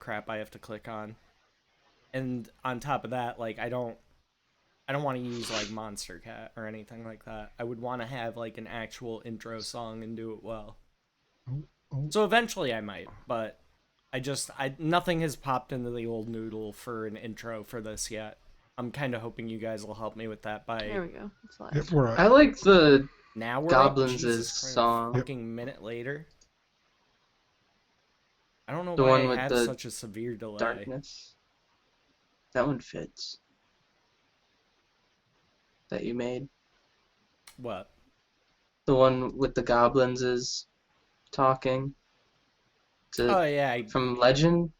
crap I have to click on. And on top of that, like I don't want to use like Monster Cat or anything like that. I would want to have like an actual intro song and do it well. Oh, oh. So eventually I might, but I nothing has popped into the old noodle for an intro for this yet. I'm kind of hoping you guys will help me with that There by we go. It's live. Yep, we're I at. like the now we're up. Goblins' Jesus Christ, a song. Yep. fucking minute later. I don't know The why I one with have the such a severe delay. darkness. That one fits. That you made. What? The one with the goblins is talking. Oh To yeah, from Legend.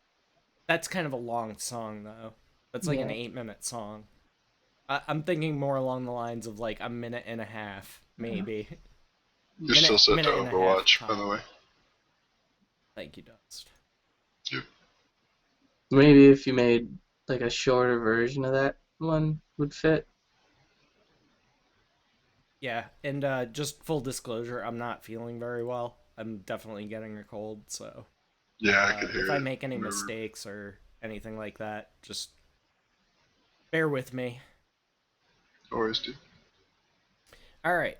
that's kind of a long song though. That's like an Yeah. 8-minute song. I'm thinking more along the lines of like a minute and a half, maybe. You're still set to minute and a half Overwatch, by the way. top. Thank you, Dust. Yep. Maybe if you made like a shorter version of that one would fit. Yeah, and just full disclosure, I'm not feeling very well. I'm definitely getting a cold, so Yeah, I could hear if I it. make any Whenever. mistakes or anything like that, just bear with me. Always do. All right.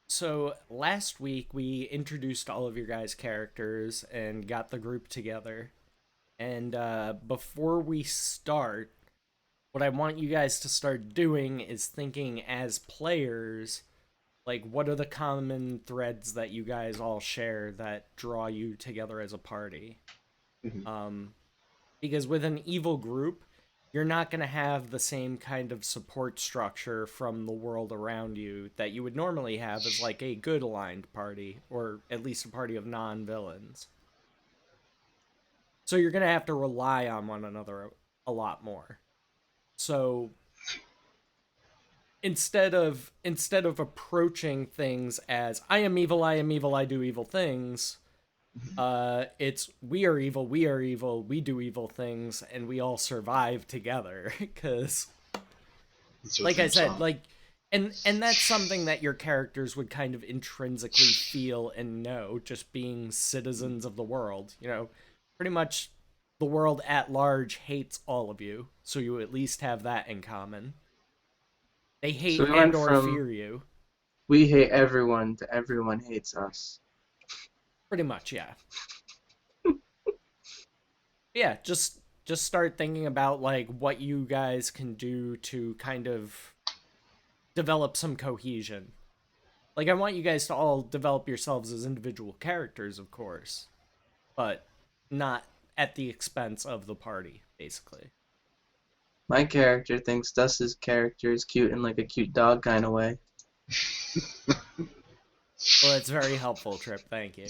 So last week we introduced all of your guys' characters and got the group together. And before we start, what I want you guys to start doing is thinking as players, like what are the common threads that you guys all share that draw you together as a party? Mhm. Because with an evil group, you're not going to have the same kind of support structure from the world around you that you would normally have as like a good aligned party, or at least a party of non-villains. So you're going to have to rely on one another a lot more. So instead of approaching things as I am evil, I do evil things, it's we are evil, we do evil things, and we all survive together. Because That's a like I theme said, song. like and that's something that your characters would kind of intrinsically feel and know, just being citizens of the world. You know, pretty much the world at large hates all of you, so you at least have that in common. They So hate we and went or from fear you. we hate everyone to everyone hates us. Pretty much, yeah. Yeah, just start thinking about like what you guys can do to kind of develop some cohesion. Like I want you guys to all develop yourselves as individual characters, of course, but not at the expense of the party, basically. My character thinks Dus's character is cute in like a cute dog kind of way. Well, that's very helpful, Trip. Thank you.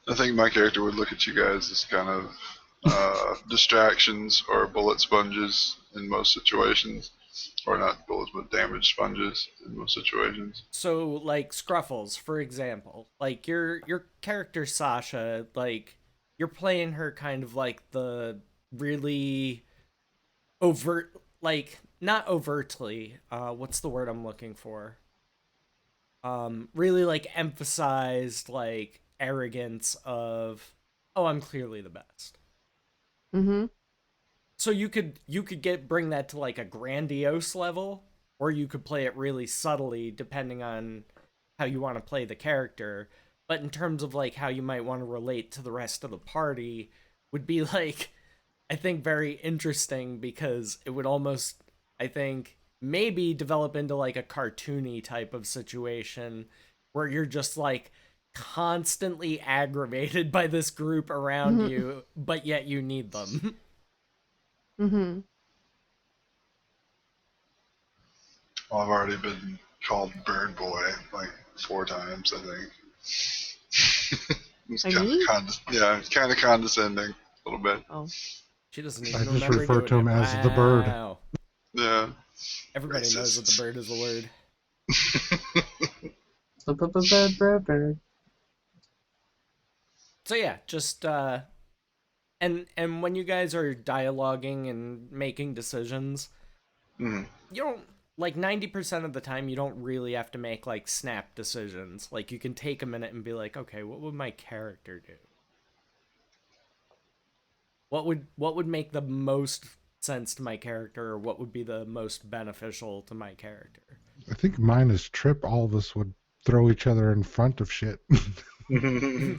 I think my character would look at you guys as kind of distractions or bullet sponges in most situations. Or not bullets, but damage sponges in most situations. So, like Scruffles, for example, like your character Sasha, like you're playing her kind of like the really overt, like not overtly, what's the word I'm looking for, really like emphasized like arrogance of, oh, I'm clearly the best. Mm-hmm. So you could get bring that to like a grandiose level, or you could play it really subtly depending on how you want to play the character. But in terms of like how you might want to relate to the rest of the party, would be like, I think, very interesting, because it would almost, I think, maybe develop into like a cartoony type of situation where you're just like constantly aggravated by this group around Mm-hmm. you, but yet you need them. Mm-hmm. Well, I've already been called Bird Boy like 4 times, I think. It's By kind of me? yeah, it's kind of condescending a little bit. Oh. She doesn't I even just remember refer doing to it. him as the bird. Wow. Yeah. Everybody knows that the Racist. bird is the word. Bird. So yeah, just and when you guys are dialoguing and making decisions, Mhm. you don't, like 90% of the time you don't really have to make like snap decisions. Like you can take a minute and be like, okay, what would my character do? what would make the most sense to my character, or what would be the most beneficial to my character? I think mine is Trip. All of us would throw each other in front of shit. I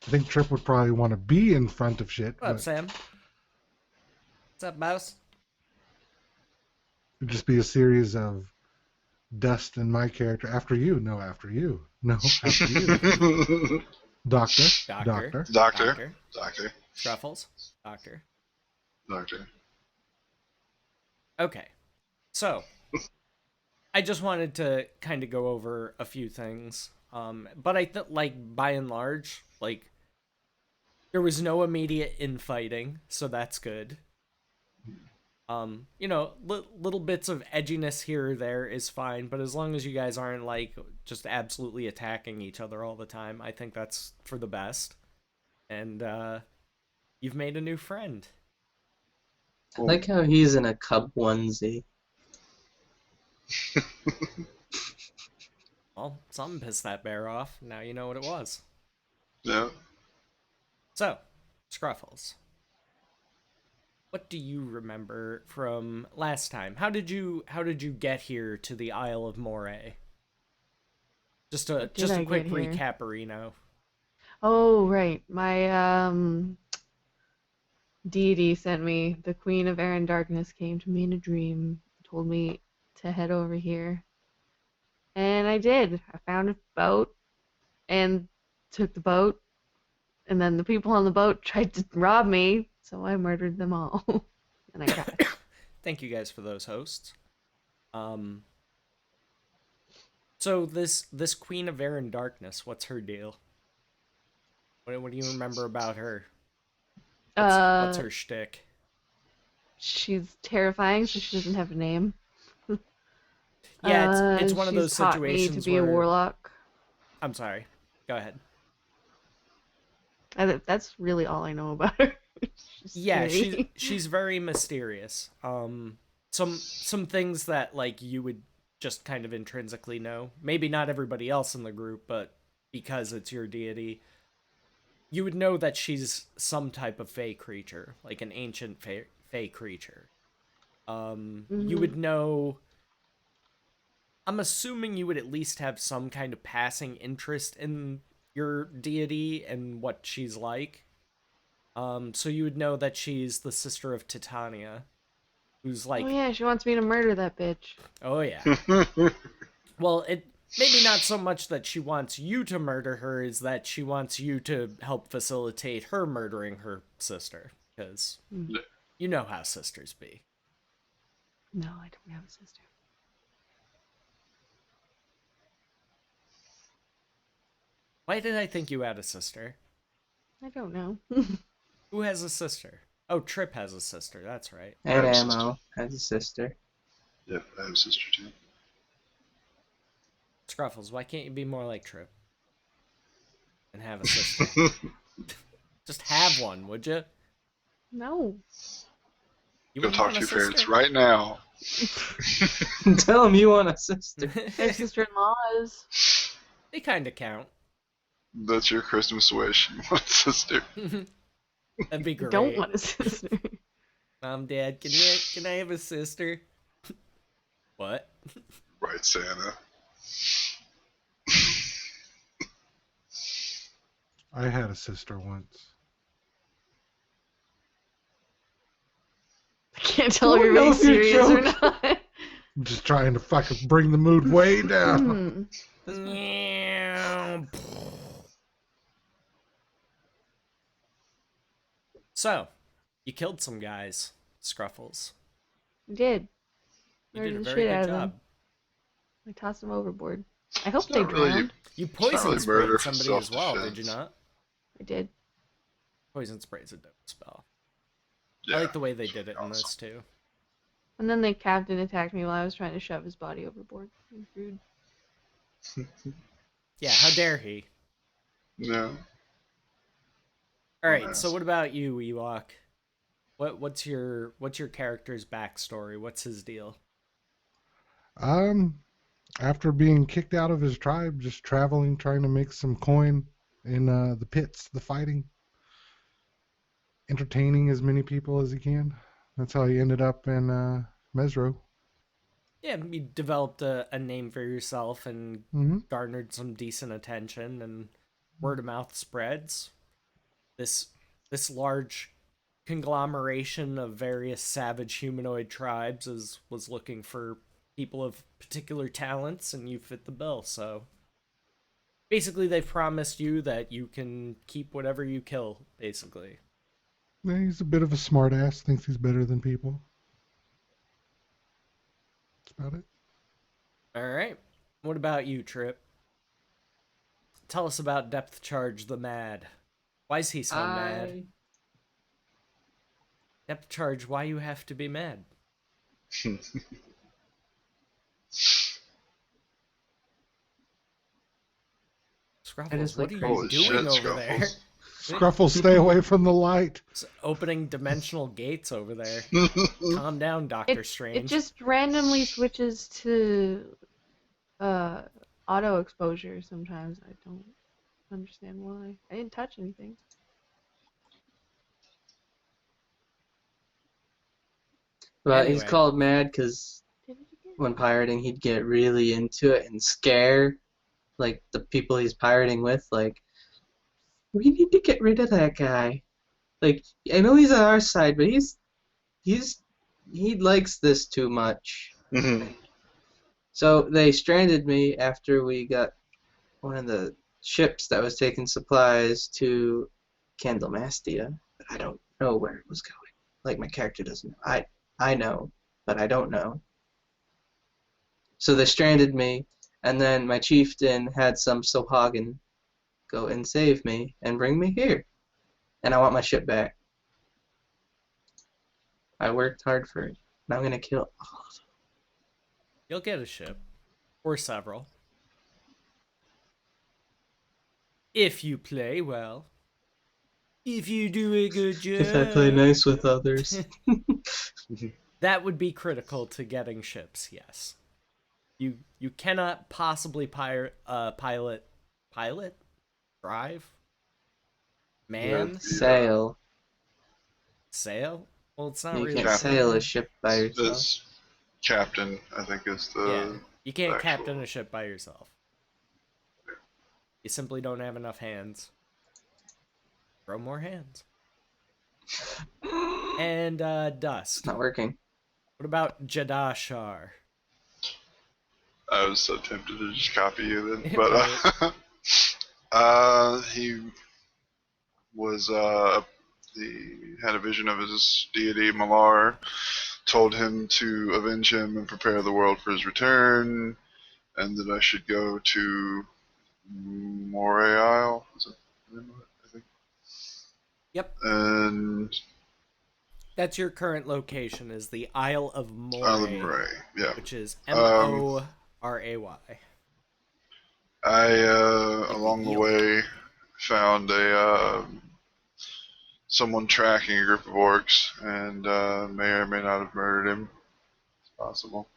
think Trip would probably want to be in front of shit, What up, but Sam? What's up, mouse? it'd just be a series of Dust and my character. After you. No, after you. No, after you. Doctor. Doctor. Doctor. Struffles. Doctor. Doctor. Okay. So, I just wanted to kind of go over a few things. But I think, like, by and large, like, there was no immediate infighting, so that's good. Little bits of edginess here or there is fine, but as long as you guys aren't, like, just absolutely attacking each other all the time, I think that's for the best. And, you've made a new friend. I like how he's in a Cub onesie. Well, something pissed that bear off. Now you know what it was. Yeah. So, Scruffles, what do you remember from last time? How did you get here to the Isle of Moray? Just a quick get here? recap, Reno. Oh, right. My deity sent me. The Queen of Air and Darkness came to me in a dream, told me to head over here. And I did. I found a boat and took the boat. And then the people on the boat tried to rob me, so I murdered them all. And I got it. Thank you guys for those hosts. So this Queen of Air and Darkness, what's her deal? What do you remember about her? What's her shtick? She's terrifying, so she doesn't have a name. Yeah, it's one of she's those taught situations me to be where a warlock. I'm sorry. Go ahead. That's really all I know about her. Yeah, scary. she's very mysterious. Some things that like you would just kind of intrinsically know. Maybe not everybody else in the group, but because it's your deity, you would know that she's some type of fey creature, like an ancient fey creature. You would know. I'm assuming you would at least have some kind of passing interest in your deity and what she's like. So you would know that she's the sister of Titania, who's like, Oh yeah, she wants me to murder that bitch. oh yeah. Well, it maybe not so much that she wants you to murder her, is that she wants you to help facilitate her murdering her sister, because you know how sisters be. No, I don't have a sister. Why did I think you had a sister? I don't know. Who has a sister? Oh, Trip has a sister, that's right. And I have a Ammo has a sister. Yep, I have a sister too. Scruffles, why can't you be more like Trip? And have a sister? Just have one, would you? No. You Go wouldn't talk want to a your parents sister? right now. Tell him you want a sister. My sister-in-laws. They kind of count. That's your Christmas wish. You want a sister. That'd be great. Don't want a sister. Mom, Dad, can I have a sister? What? Right, Santa. I had a sister once. I can't tell if Don't you're know being if you're serious or joking. not. I'm just trying to fucking bring the mood way down. So, you killed some guys, Scruffles. I did. You did a Murdered the very shit out good of job. them. I tossed them overboard. I hope It's they not really- drowned. You not poison really sprayed murder for somebody as well, did self-defense. you not? I did. Poison spray's a dope spell. Yeah. I like the way they did it in Awesome. this too. And then the captain attacked me while I was trying to shove his body overboard. It was rude. Yeah, how dare he? No. Alright, Nice. so what about you, Ewok? What's your character's backstory? What's his deal? After being kicked out of his tribe, just traveling, trying to make some coin in the pits, the fighting. entertaining as many people as he can. That's how he ended up in Mesro. Yeah, you developed a name for yourself and Mm-hmm. garnered some decent attention, and word of mouth spreads. This this large conglomeration of various savage humanoid tribes was looking for people of particular talents, and you fit the bill. So basically, they've promised you that you can keep whatever you kill. Basically, Yeah, he's a bit of a smartass. Thinks he's better than people. That's about it. all right. What about you, Trip? Tell us about Depth Charge the Mad. Why is he so mad? I Depth Charge, why you have to be mad? I Scruffles, just what like are you crazy Holy doing shit, over there? Scruffles. Scruffle, stay away from the light. It's opening dimensional gates over there. Calm down, Doctor Strange. It just randomly switches to auto exposure sometimes. I don't understand why. I didn't touch anything. Well, he's Anyway. called mad because Did it again. when pirating, he'd get really into it and scare like the people he's pirating with. Like, we need to get rid of that guy. Like, I know he's on our side, but he likes this too much. So they stranded me after we got one of the ships that was taking supplies to Candlemastia, but I don't know where it was going. Like, my character doesn't know. I know, but I don't know. So they stranded me, and then my chieftain had some Sohagan go and save me and bring me here. And I want my ship back. I worked hard for it. And I'm gonna kill all of them. You'll get a ship. Or several. If you play well. If you do a good job. If I play nice with others. That would be critical to getting ships, yes. You cannot possibly pilot drive man Sail. sail. Well, it's not You really can't Captain. sail a ship by yourself. This captain, I think, is the Yeah, you can't actual- captain a ship by yourself. You simply don't have enough hands. Throw more hands. And Dust. It's not working. What about Jadashar? I was so tempted to just copy you then, Right. but he was he had a vision of his deity Malar, told him to avenge him and prepare the world for his return, and that I should go to Moray Isle. Is it the name of it? I think. Yep. And That's your current location, is the Isle of Moray. Isle of Moray, yeah. Which is Moray. I along the way found someone tracking a group of orcs, and may or may not have murdered him. It's possible.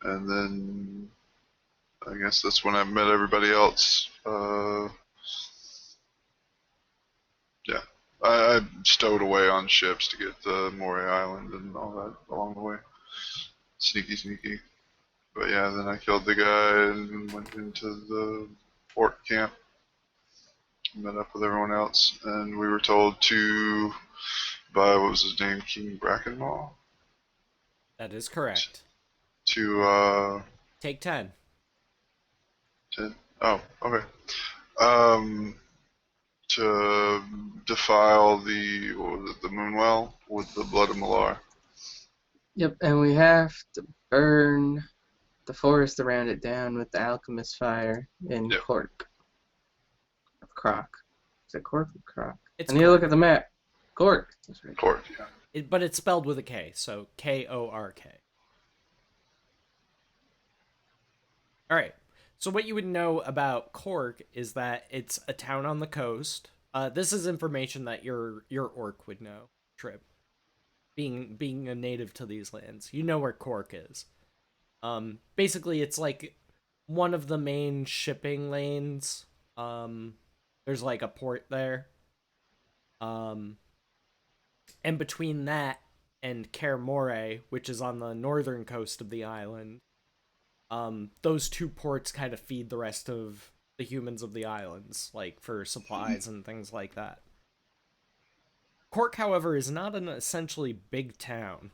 And then I guess that's when I met everybody else. Yeah, I stowed away on ships to get to Moray Island and all that along the way. Sneaky. But yeah, then I killed the guy and went into the orc camp. Met up with everyone else, and we were told to by, what was his name, King Brackenmaw? That is correct. To Take 10. oh, okay. To defile the, what was it, the Moonwell with the blood of Malar. Yep, and we have to burn the forest around it down with the alchemist fire in Yep. Cork. Croc. Is it Cork or Croc? It's I need to look Cork. at the map. Cork. That's right. Cork, yeah. But it's spelled with a K, so Kork. Alright, so what you would know about Cork is that it's a town on the coast. This is information that your orc would know, Trip. Being a native to these lands. You know where Cork is. Basically, it's like one of the main shipping lanes. There's like a port there. And between that and Kaer Morhe, which is on the northern coast of the island, those two ports kind of feed the rest of the humans of the islands, like for supplies and things like that. Cork, however, is not an essentially big town.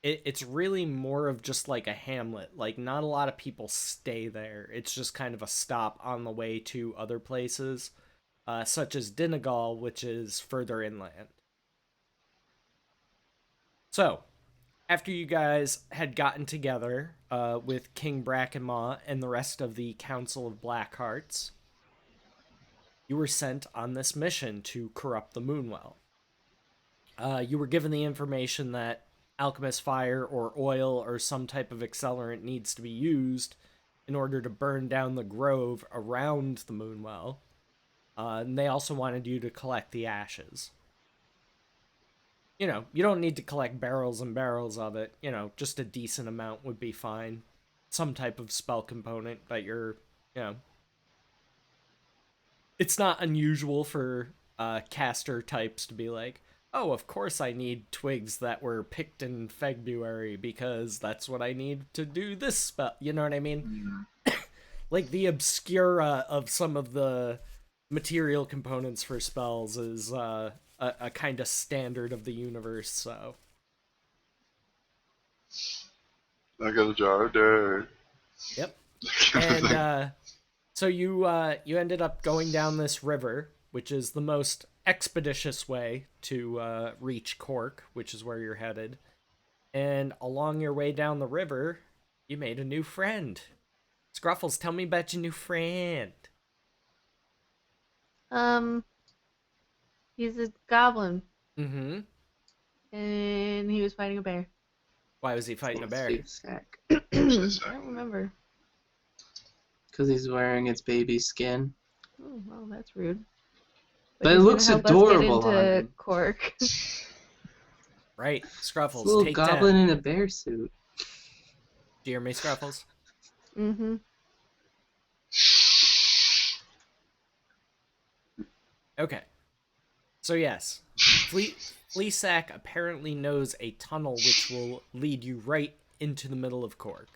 It's really more of just like a hamlet. Like, not a lot of people stay there. It's just kind of a stop on the way to other places, such as Dinegal, which is further inland. So, after you guys had gotten together with King Brackenmaw and the rest of the Council of Blackhearts, you were sent on this mission to corrupt the Moonwell. You were given the information that alchemist fire or oil or some type of accelerant needs to be used in order to burn down the grove around the Moonwell. And they also wanted you to collect the ashes. You know, you don't need to collect barrels and barrels of it. You know, just a decent amount would be fine. Some type of spell component that you're, you know. It's not unusual for caster types to be like, oh, of course I need twigs that were picked in February because that's what I need to do this spell. You know what I mean? Like, the obscura of some of the material components for spells is a kind of standard of the universe, so. I got a jar of dirt. Yep. And so you ended up going down this river, which is the most expeditious way to reach Cork, which is where you're headed. And along your way down the river, you made a new friend. Scruffles, tell me about your new friend. He's a goblin, Mm-hmm. and he was fighting a bear. Why was he fighting a bear? Sack. I don't remember. Because he's wearing its baby skin. Oh, well, that's rude. But it he's gonna looks help us adorable get on into him. Cork. Right, Scruffles, Little take goblin 10. in a bear suit. Do you hear me, Scruffles? Mm-hmm. Okay. So yes, Fleasack apparently knows a tunnel which will lead you right into the middle of Cork.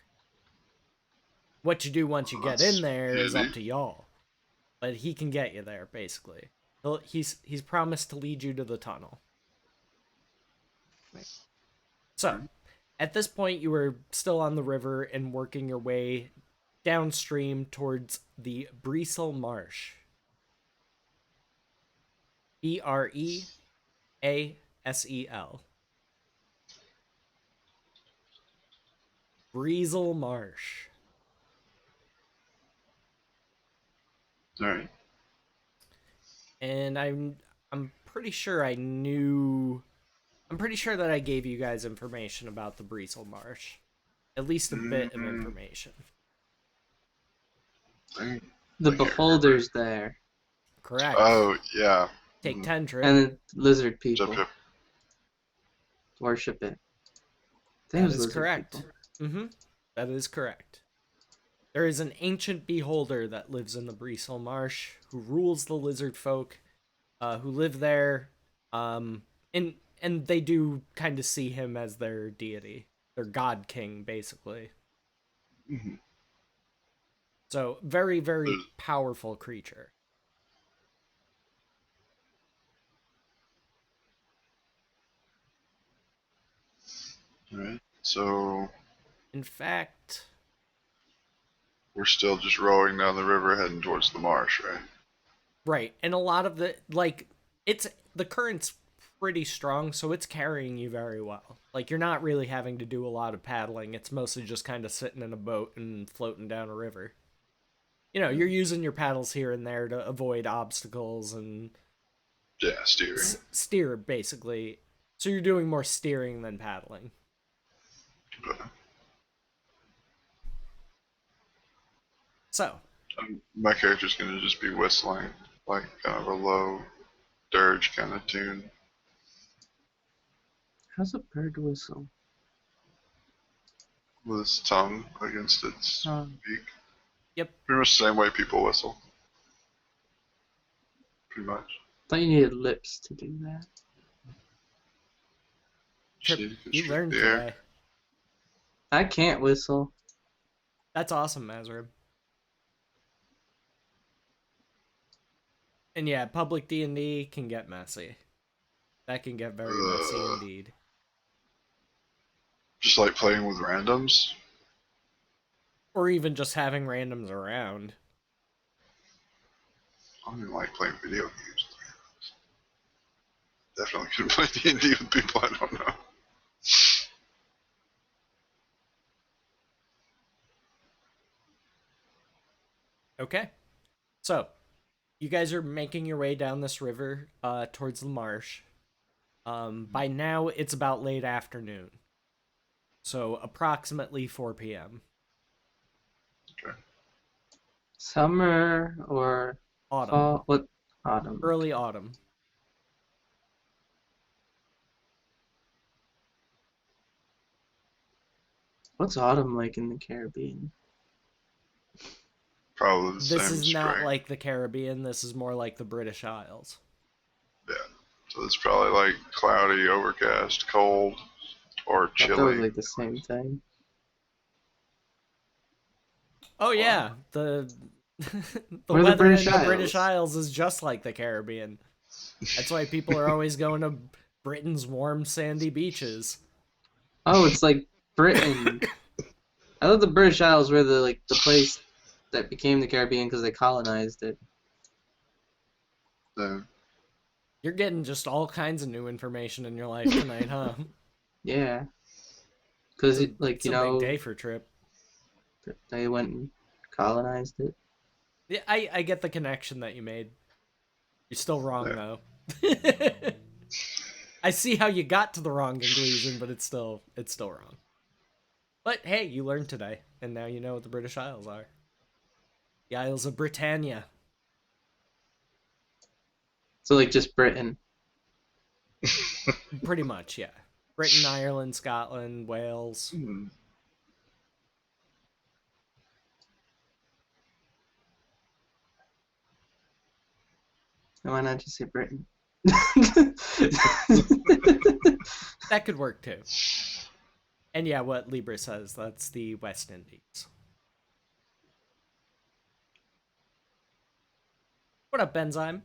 What you do once you get in there is up to y'all. But he can get you there, basically. He's promised to lead you to the tunnel. Right. So, at this point, you were still on the river and working your way downstream towards the Breesel Marsh. Breasel. Breesel Marsh. Alright. And I'm pretty sure I'm pretty sure that I gave you guys information about the Breesel Marsh. At least a bit of information. The beholder's there. Correct. Oh, yeah. Take 10, Trip. And the lizard people Jump, jump. worship it. That Those is lizard correct. people. Mm-hmm. That is correct. There is an ancient beholder that lives in the Breesel Marsh who rules the lizard folk who live there. And they do kind of see him as their deity. Their god king, basically. Mm-hmm. So, very, very powerful creature. Alright. So, In fact, we're still just rowing down the river heading towards the marsh, right? right. And a lot of the, like, the current's pretty strong, so it's carrying you very well. Like, you're not really having to do a lot of paddling. It's mostly just kind of sitting in a boat and floating down a river. You know, you're using your paddles here and there to avoid obstacles and Yeah, steering. steer, basically. So you're doing more steering than paddling. Okay. So, My character's gonna just be whistling, like kind of a low dirge kind of tune. How's a bird whistle? With its tongue against its beak. yep. Pretty much the same way people whistle. Pretty much. Thought you needed lips to do that. Trip, She can you shoot learned the air. today. I can't whistle. That's awesome, Mazrib. And yeah, public D&D can get messy. That can get very messy indeed. Just like playing with randoms. Or even just having randoms around. I don't even like playing video games with randoms. Definitely couldn't play D&D with people I don't know. Okay. So, you guys are making your way down this river towards the marsh. By now, it's about late afternoon. So, approximately 4 p.m. Okay. Summer or Autumn. fall? What? Autumn. Early autumn. What's autumn like in the Caribbean? Probably the This same is as not spring. like the Caribbean. This is more like the British Isles. Yeah. So it's probably like cloudy, overcast, cold, or I thought that was chilly. like the same thing. Oh yeah, the the What are the weather British in the British Isles? Isles is just like the Caribbean. That's why people are always going to Britain's warm sandy beaches. Oh, it's like Britain. I thought the British Isles were the place that became the Caribbean because they colonized it. So, You're getting just all kinds of new information in your life tonight, huh? Yeah, It's because a, like it's a big day you for Trip. know they went and colonized it. Yeah, I get the connection that you made. You're still wrong yeah. though. I see how you got to the wrong conclusion, but it's still wrong. But hey, you learned today, and now you know what the British Isles are. The Isles of Britannia. So like just Britain. Pretty much, yeah. Britain, Ireland, Scotland, Wales. Hmm. Why not just say Britain? That could work too. And yeah, what Libra says, that's the West Indies. What up, Benzyme?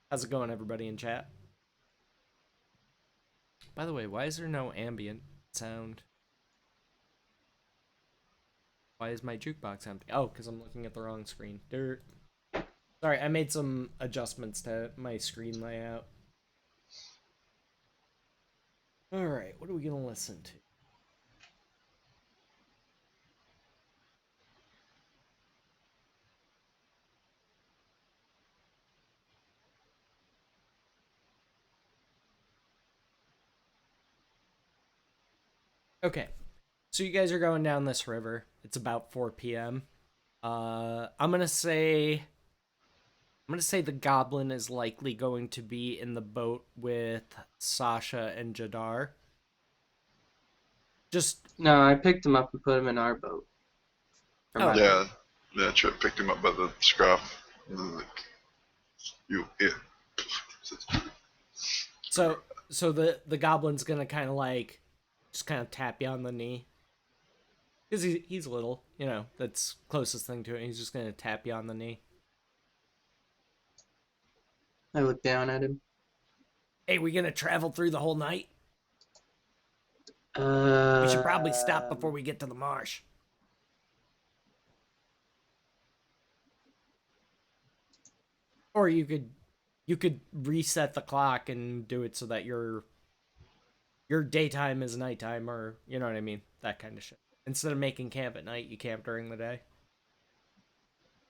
How's it going, everybody in chat? By the way, why is there no ambient sound? Why is my jukebox empty? Oh, because I'm looking at the wrong screen. Dirt. Sorry, I made some adjustments to my screen layout. Alright, what are we going to listen to? Okay, so you guys are going down this river. It's about 4 p.m. I'm gonna say the goblin is likely going to be in the boat with Sasha and Jadar. Just No, I picked him up and put him in our boat. Or my Oh. Yeah. Yeah, Trip picked him up by the scruff. And then like, you, yeah. so the goblin's gonna kind of like just kind of tap you on the knee because he's little, you know. That's closest thing to it. He's just gonna tap you on the knee. I looked down at him. Hey, we gonna travel through the whole night? Uh, We should probably stop before we get to the marsh. Or you could reset the clock and do it so that your daytime is nighttime, or you know what I mean, that kind of shit. Instead of making camp at night, you camp during the day.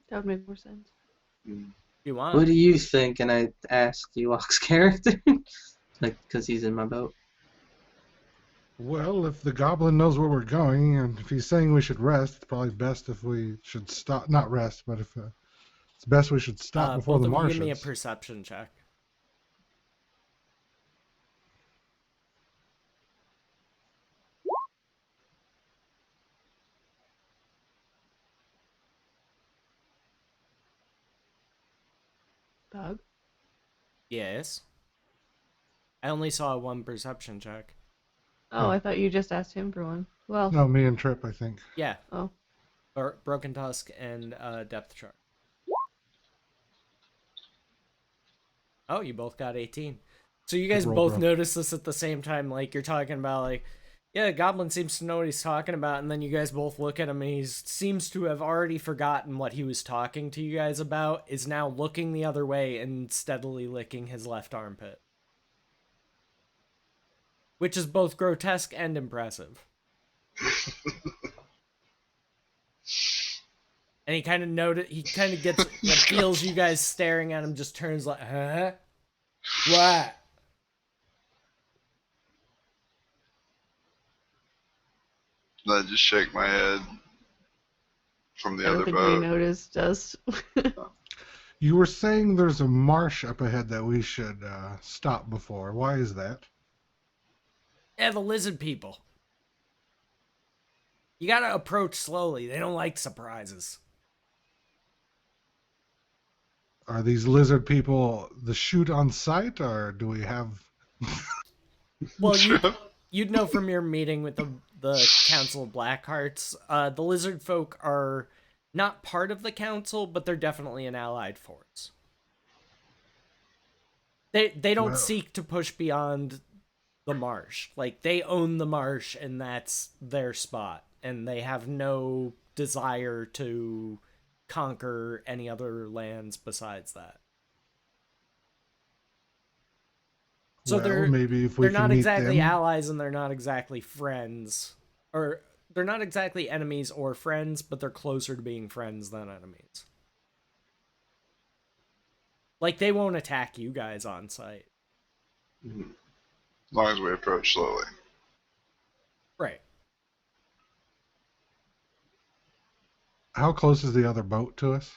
That would make more sense. If you want. What do you think? And I asked Ewok's character, like, because he's in my boat. Well, if the goblin knows where we're going, and if he's saying we should rest, it's probably best if we should stop. Not rest, but if it's best we should stop before Both the of you Martians. give me a perception check. Bug? Yes. I only saw one perception check. Oh, Oh. I thought you just asked him for one. Who else? No, me and Trip, I think. Yeah, Oh, or Broken Tusk and Depth Chart. Oh, you both got 18. So you guys Good roll, both bro. notice this at the same time. Like, you're talking about, like, yeah, the goblin seems to know what he's talking about, and then you guys both look at him, and he seems to have already forgotten what he was talking to you guys about, is now looking the other way and steadily licking his left armpit. Which is both grotesque and impressive. And he kind of gets, feels you guys staring at him, just turns like, huh? What? I just shake my head from the I don't other think we boat. noticed us. You were saying there's a marsh up ahead that we should stop before. Why is that? Yeah, the lizard people. You gotta approach slowly. They don't like surprises. Are these lizard people the shoot on sight, or do we have... Well, you'd know from your meeting with the Council of Blackhearts. The lizard folk are not part of the council, but they're definitely an allied force. They don't Well. seek to push beyond the marsh. Like, they own the marsh, and that's their spot. And they have no desire to conquer any other lands besides that. So well, maybe if we they're can not meet exactly them. allies, and they're not exactly friends, or they're not exactly enemies or friends, but they're closer to being friends than enemies. Like, they won't attack you guys on sight. Mhm. As long as we approach slowly. Right. How close is the other boat to us?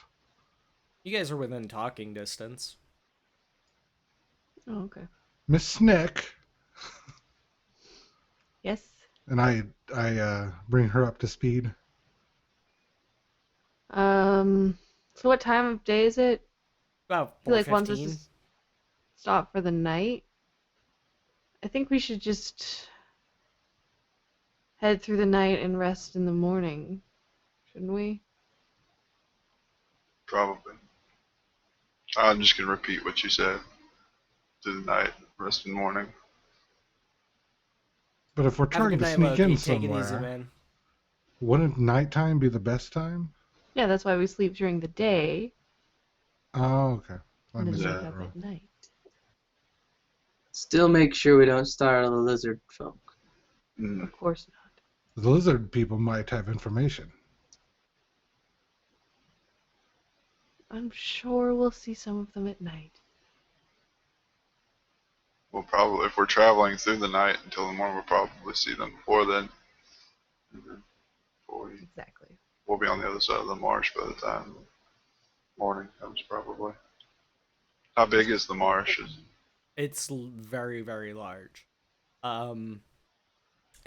You guys are within talking distance. Oh, okay. Miss Snick. Yes. And I bring her up to speed. So what time of day is it? About I feel like wants us 4:15. to stop for the night. I think we should just head through the night and rest in the morning, shouldn't we? Probably. I'm just going to repeat what you said. Through the night, rest in the morning. But if we're Have a trying good to night, sneak Loki. in Take it easy, somewhere, man. wouldn't nighttime be the best time? Yeah, that's why we sleep during the day Oh, okay. I and then missed wake that up wrong. at night. Still make sure we don't startle the lizard folk. Mm. Of course not. The lizard people might have information. I'm sure we'll see some of them at night. We'll probably, if we're traveling through the night until the morning, we'll probably see them before then. Exactly. We'll be on the other side of the marsh by the time morning comes, probably. How big is the marsh? It's very, very large. In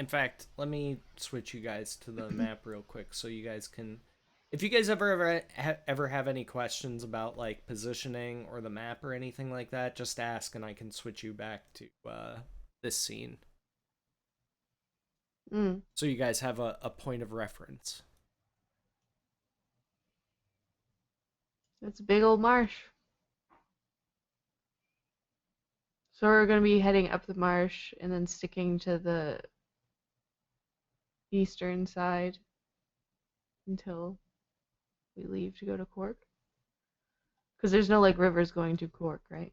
fact, let me switch you guys to the map real quick so you guys can. If you guys ever have any questions about like positioning or the map or anything like that, just ask and I can switch you back to this scene. So you guys have a point of reference. It's a big old marsh. So we're going to be heading up the marsh and then sticking to the eastern side until we leave to go to Cork. Because there's no like rivers going to Cork, right?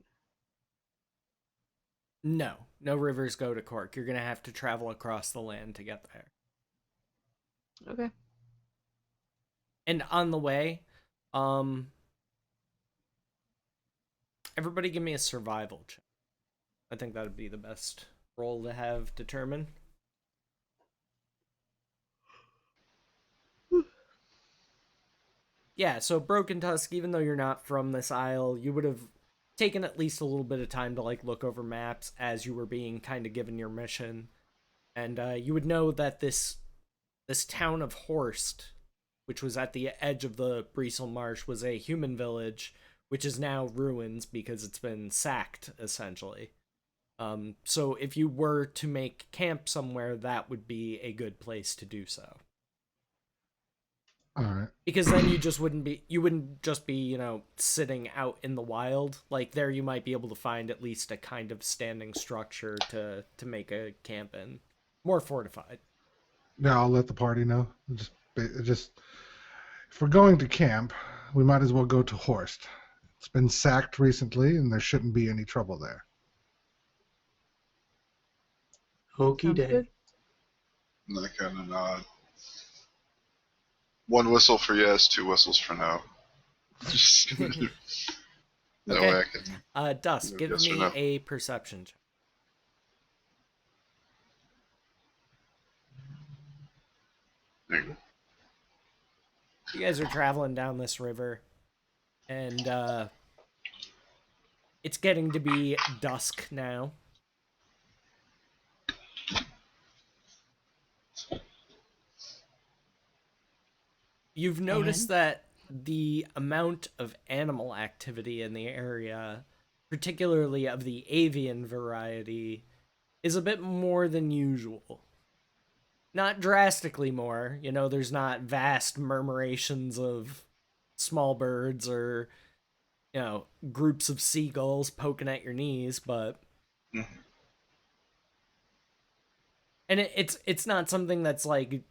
No rivers go to Cork. You're gonna have to travel across the land to get there. Okay. And on the way, everybody give me a survival check. I think that would be the best roll to have determined. Yeah, so Broken Tusk, even though you're not from this isle, you would have taken at least a little bit of time to like look over maps as you were being kind of given your mission. And you would know that this town of Horst, which was at the edge of the Breesel Marsh, was a human village, which is now ruins because it's been sacked, essentially. So if you were to make camp somewhere, that would be a good place to do so. All right. Because then you wouldn't just be, sitting out in the wild. Like there you might be able to find at least a kind of standing structure to make a camp in. More fortified. Yeah, I'll let the party know. Just if we're going to camp, we might as well go to Horst. It's been sacked recently, and there shouldn't be any trouble there. Hokey Sounds day. good. And I kind of nod. One whistle for yes, two whistles for no. Just that Okay. way I can. Dusk, give Yes or me no? a perception check. There you go. You guys are traveling down this river, and it's getting to be dusk now. You've noticed that the amount of animal activity in the area, particularly of the avian variety, is a bit more than usual. Not drastically more, there's not vast murmurations of small birds or, groups of seagulls poking at your knees, but Mhm. and it's not something that's like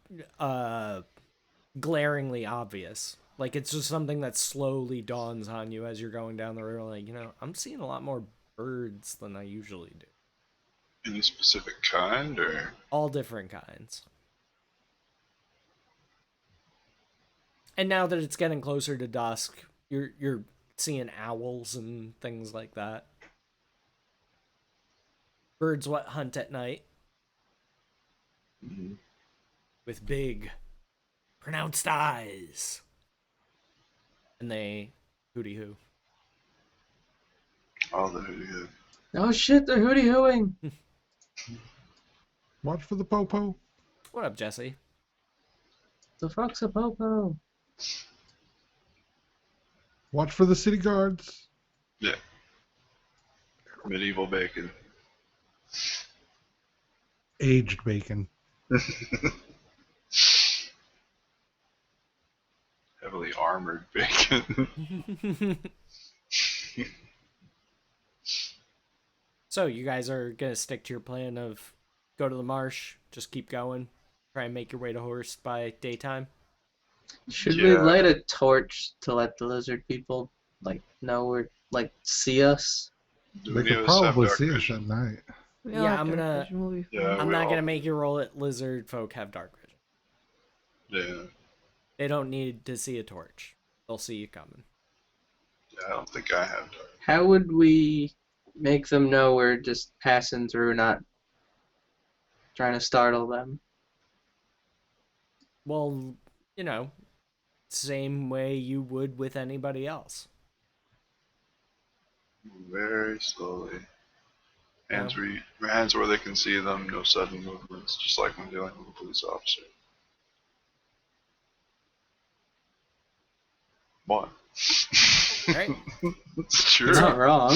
glaringly obvious. Like it's just something that slowly dawns on you as you're going down the river. Like, I'm seeing a lot more birds than I usually do. Any specific kind, or All different kinds. And now that it's getting closer to dusk, you're seeing owls and things like that. Birds what hunt at night Mhm. with big, pronounced eyes, and they hooty hoo. all the hoodoo? Oh shit, they're hooty hooing. Watch for the popo. What up, Jesse? The fuck's a popo? Watch for the city guards. Yeah. Medieval bacon. Aged bacon. Heavily armored bacon. So you guys are gonna stick to your plan of go to the marsh, just keep going, try and make your way to Horst by daytime. Should we Yeah. light a torch to let the lizard people know we're see us? Do They any could of us have probably dark see us vision? at night. We Yeah, all have I'm dark gonna- vision, we'll be fine. Yeah, I'm we not all- gonna make you roll it. Lizard folk have dark vision. Yeah. They don't need to see a torch. They'll see you coming. Yeah, I don't think I have dark. How would we make them know we're just passing through, not trying to startle them? Well, same way you would with anybody else. Very slowly. Hands, Yeah. hands where they can see them, no sudden movements, just like when dealing with a police officer. What? Right. It's true. You're not wrong.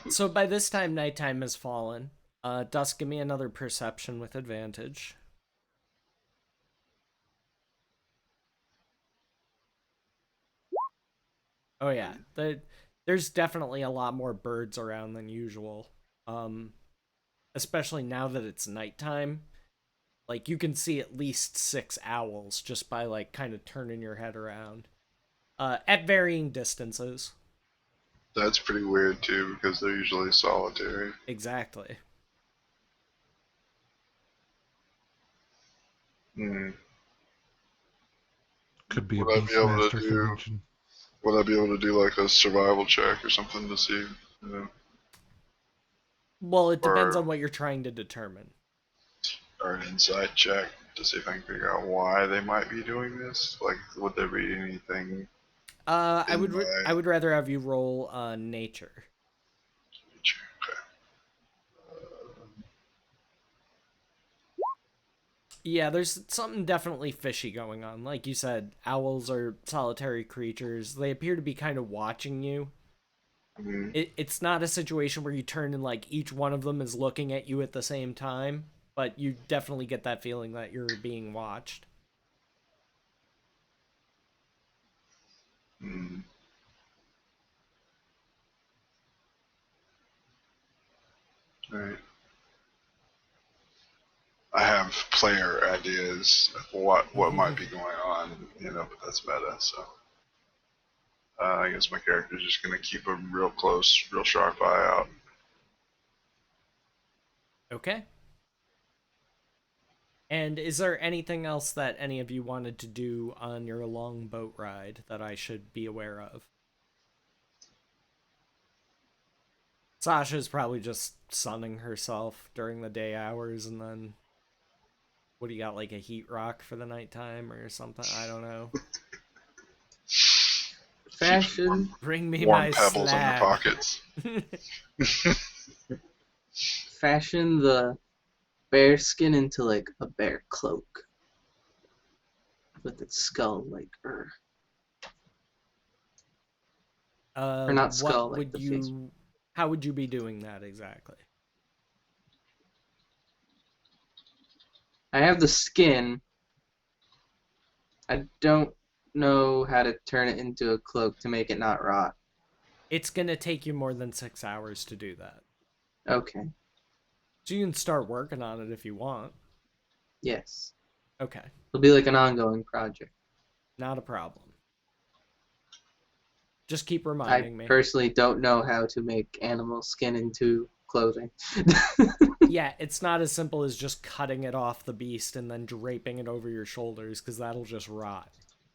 So by this time, nighttime has fallen. Dusk, give me another perception with advantage. Oh yeah, there's definitely a lot more birds around than usual. Especially now that it's nighttime. Like you can see at least 6 owls just by like kind of turning your head around. At varying distances. That's pretty weird too, because they're usually solitary. Exactly. Hmm. Could be a Would I be able to Beastmaster do- convention. Would I be able to do like a survival check or something to see? Well, it depends Or- on what you're trying to determine. Or an insight check to see if I can figure out why they might be doing this? Like, would there be anything? I would In I would rather have you roll nature. Okay. Yeah, there's something definitely fishy going on. Like you said, owls are solitary creatures. They appear to be kind of watching you. Mm, It's not a situation where you turn and like each one of them is looking at you at the same time, but you definitely get that feeling that you're being watched. mm. All right. I have player ideas of what might be going on, but that's meta. So I guess my character's just gonna keep a real close, real sharp eye out. Okay. And is there anything else that any of you wanted to do on your long boat ride that I should be aware of? Sasha's probably just sunning herself during the day hours, and then what do you got, like a heat rock for the nighttime or something? I don't know. Keep Fashion, Bring me warm my pebbles in your slab. pockets. fashion the bear skin into like a bear cloak with its skull, like or not What skull, like would the face. you? How would you be doing that exactly? I have the skin. I don't know how to turn it into a cloak to make it not rot. It's gonna take you more than 6 hours to do that. Okay. So you can start working on it if you want. Yes. Okay, It'll be like an ongoing project. not a problem. Just keep I reminding me. personally don't know how to make animal skin into clothing. Yeah, it's not as simple as just cutting it off the beast and then draping it over your shoulders, because that'll just rot.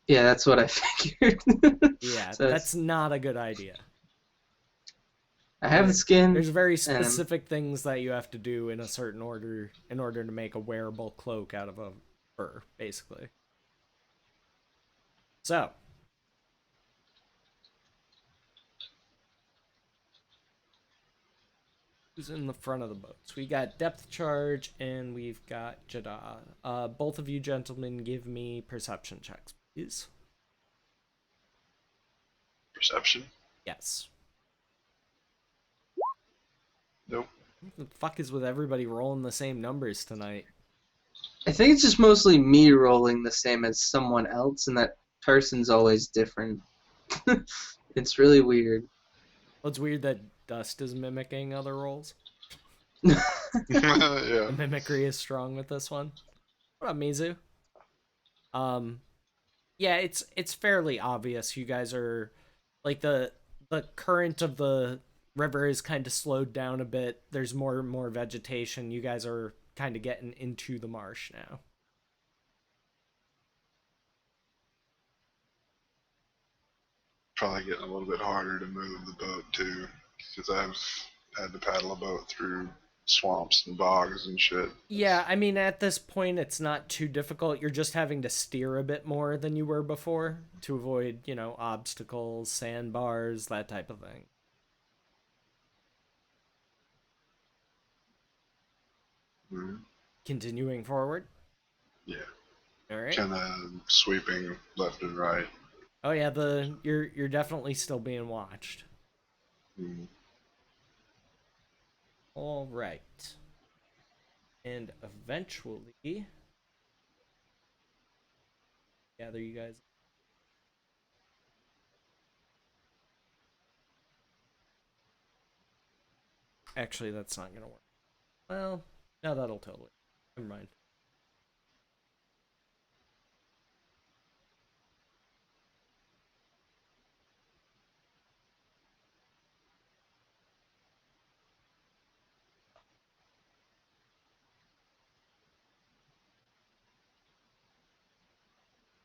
Yeah, that's what I figured. Yeah, So that's not a good idea. I have the skin, There's very and specific things that you have to do in a certain order in order to make a wearable cloak out of a fur, basically. So, who's in the front of the boats? We got Depth Charge and we've got Jada. Both of you gentlemen give me perception checks, please. Perception? Yes. Nope. What the fuck is with everybody rolling the same numbers tonight? I think it's just mostly me rolling the same as someone else, and that person's always different. It's really weird. Well, it's weird that Dust is mimicking other rolls. Yeah. The mimicry is strong with this one. What up, Mizu? Um, yeah, it's fairly obvious. You guys are like the current of the river is kind of slowed down a bit. There's more and more vegetation. You guys are kind of getting into the marsh now. Probably getting a little bit harder to move the boat too, because I've had to paddle a boat through swamps and bogs and shit. Yeah, I mean at this point it's not too difficult. You're just having to steer a bit more than you were before to avoid, obstacles, sandbars, that type of thing. Mhm. Continuing forward. Yeah. All right. Kind of sweeping left and right. Oh yeah, you're definitely still being watched. Mm. All right. And eventually gather you guys. Actually, that's not gonna work. Well, no, that'll totally. Never mind.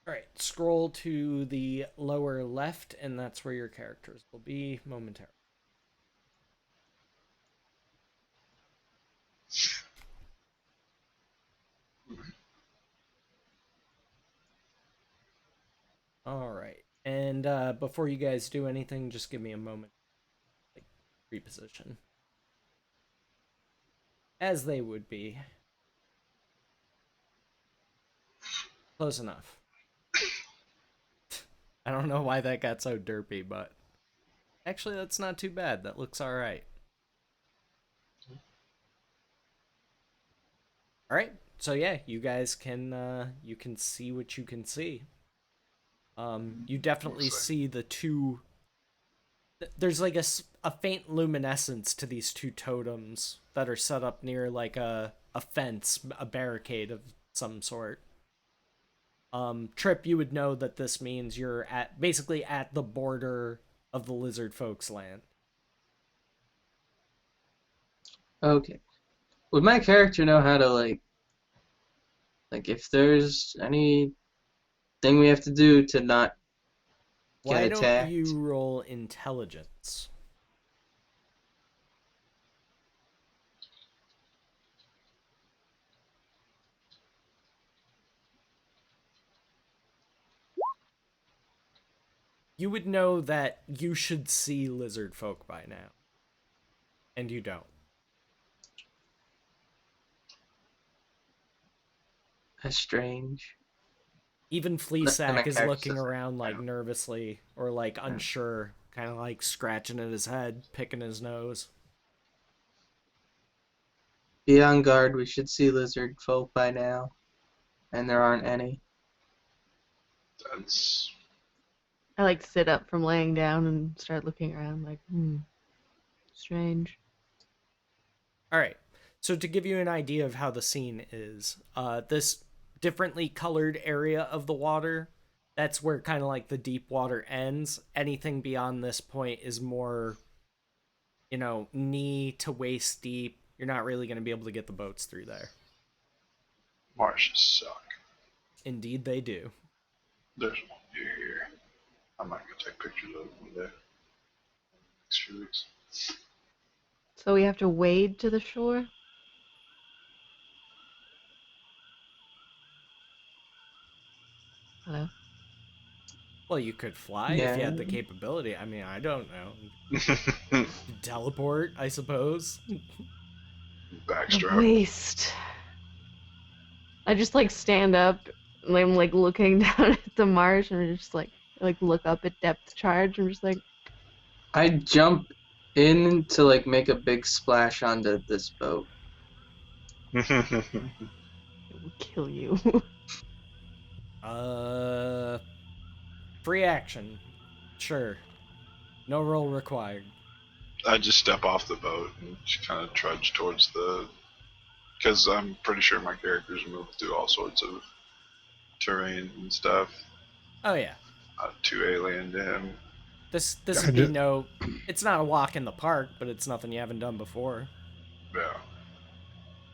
All right, scroll to the lower left, and that's where your characters will be momentarily. All right, and before you guys do anything, just give me a moment, like reposition, as they would be. Close enough. I don't know why that got so derpy, but Actually, that's not too bad. That looks all right. All right. So yeah, you guys you can see what you can see. You definitely Looks like see the two. There's like a faint luminescence to these two totems that are set up near like a fence, a barricade of some sort. Trip, you would know that this means you're at basically at the border of the lizard folks' land. Okay. Would my character know how to like if there's anything we have to do to not get Why don't attacked? you roll intelligence? You would know that you should see lizard folk by now, and you don't. That's strange. Even My Fleasack is character looking says that. around like nervously or like unsure, kind of like scratching at his head, picking his nose. Be on guard. We should see lizard folk by now, and there aren't any. that's I like sit up from laying down and start looking around like, strange. All right. So to give you an idea of how the scene is, this differently colored area of the water, that's where kind of like the deep water ends. Anything beyond this point is more, knee to waist deep. You're not really going to be able to get the boats through there. marshes suck. Indeed, they do. There's one here. I might go take pictures of it one day. Next few weeks. So we have to wade to the shore? Hello? Well, you could fly if you had the Yeah. capability. I mean, I don't know. Teleport, I suppose. The Backstrap. waste. I just like stand up and I'm like looking down at the marsh and I just like look up at depth charge. I'm just like, I jump in to like make a big splash onto this boat. it will kill you. Free action. Sure. No roll required. I just step off the boat and just kind of trudge towards because I'm pretty sure my characters move through all sorts of terrain and stuff. Oh yeah. Too alien to him. This I would be ju- it's not a walk in the park, but it's nothing you haven't done before. Yeah.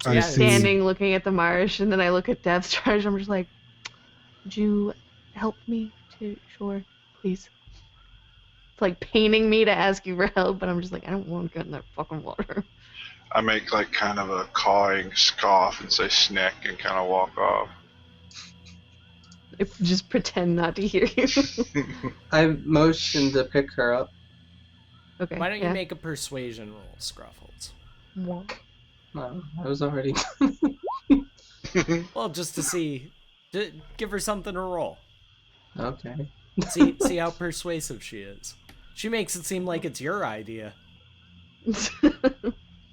So I yeah, see. Standing looking at the marsh and then I look at depth charge. I'm just like, would you help me to shore, please? It's like paining me to ask you for help, but I'm just like, I don't want to get in that fucking water. I make like kind of a cawing scoff and say snick and kind of walk off. I just pretend not to hear you. I motion to pick her up. Okay. Why don't you yeah. make a persuasion roll, Scruffles? No, I was already. Well, just to see, give her something to roll. Okay. See how persuasive she is. She makes it seem like it's your idea.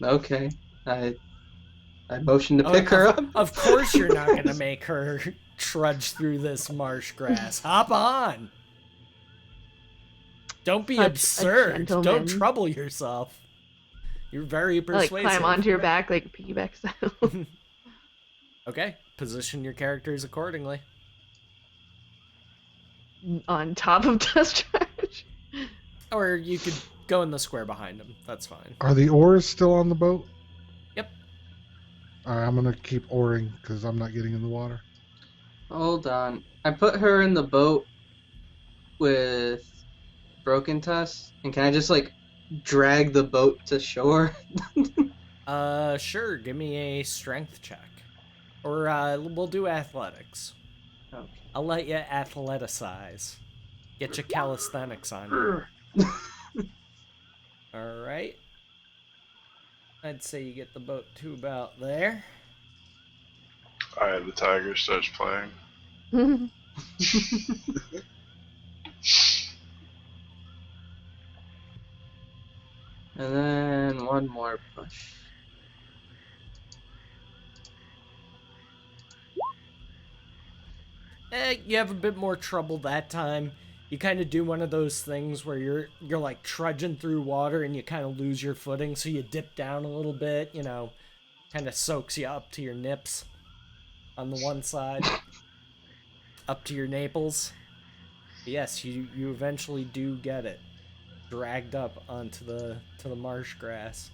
Okay. I motion to pick her up. Of course you're not gonna make her trudge through this marsh grass. Hop on. Don't be A absurd. Don't gentleman. trouble yourself. You're very I, like persuasive. climb onto your back like piggyback style. Okay, position your characters accordingly. On top of dust charge. Or you could go in the square behind him. That's fine. Are the oars still on the boat? Yep. All right, I'm gonna keep oaring because I'm not getting in the water. Hold on. I put her in the boat with Broken Tusk, and can I just like drag the boat to shore? Sure. Give me a strength check. Or, we'll do athletics. Okay. I'll let you athleticize. Get your calisthenics on you. Alright. I'd say you get the boat to about there. Eye of the Tiger starts playing. And then one more push. You have a bit more trouble that time. You kind of do one of those things where you're like trudging through water and you kind of lose your footing, so you dip down a little bit. You know, kind of soaks you up to your nips on the one side, up to your naples. But yes, you eventually do get it dragged up onto the marsh grass.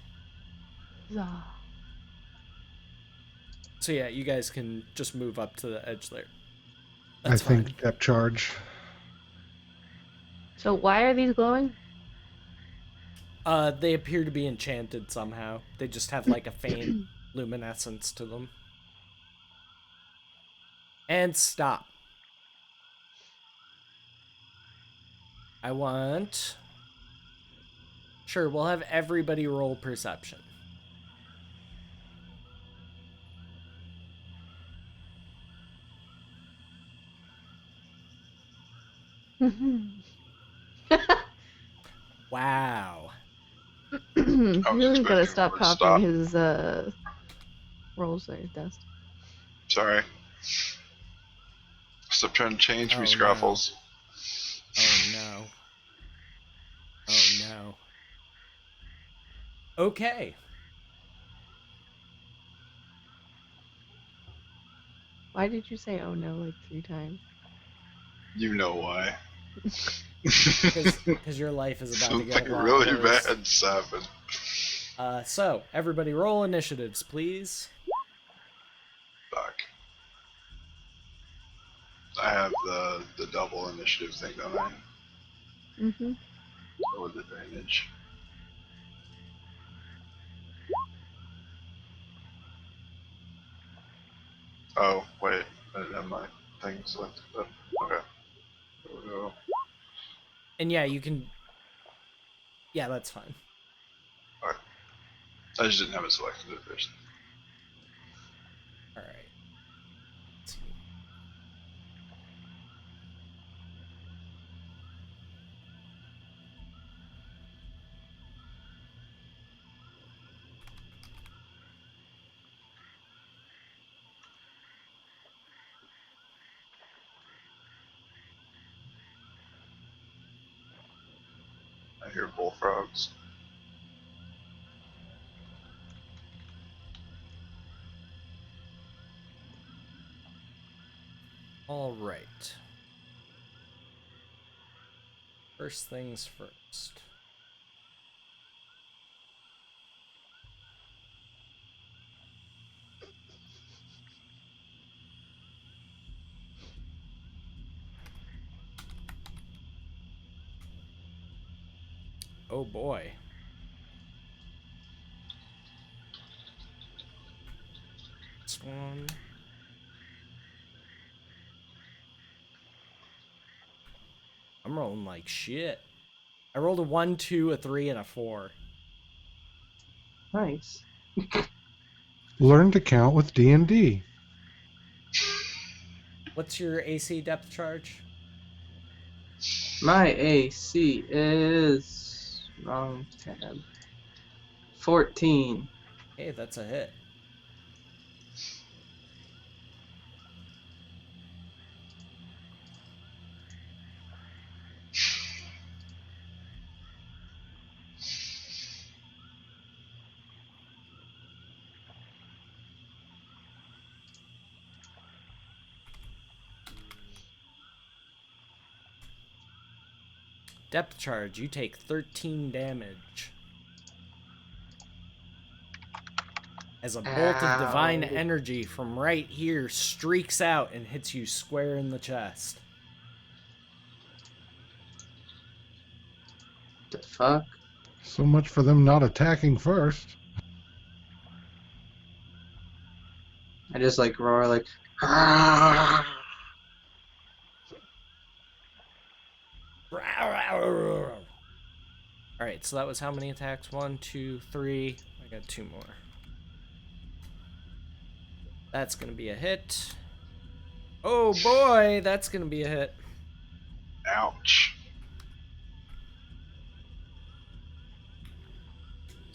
Huzzah. So yeah, you guys can just move up to the edge there. I That's think fine. depth charge. So why are these glowing? They appear to be enchanted somehow. They just have like a faint luminescence to them. And stop. I want... Sure, we'll have everybody roll perception. Wow. He I was really gotta expecting stop the word copying stop. his rolls there, Dust. Sorry. Stop trying to change me, Oh, no. Scruffles. Oh no. Oh no. Okay. Why did you say "oh no" like 3 times? You know why. Because your life is about to get Something a lot really worse. bad's happened. So, everybody roll initiatives, please. Fuck. I have the double initiative thing, don't I? Mm-hmm. With advantage. Oh, wait. I didn't have my thing selected. But, okay. There we go. And yeah, you can... Yeah, that's fine. Alright. I just didn't have it selected at first. Alright. Let's see. I hear bullfrogs. Alright. First things first. Oh boy. This one. I'm rolling like shit. I rolled a 1, 2, a 3, and a 4. Nice. Learn to count with D&D. What's your AC depth charge? My AC is wrong tab. 14. Hey, that's a hit. Depth charge, you take 13 damage. As a bolt of divine Ow. energy from right here streaks out and hits you square in the chest. The fuck? So much for them not attacking first. I just like roar like. "Ah!" Alright, so that was how many attacks? 1, 2, 3. I got 2 more. That's gonna be a hit. Oh boy, that's gonna be a hit. Ouch.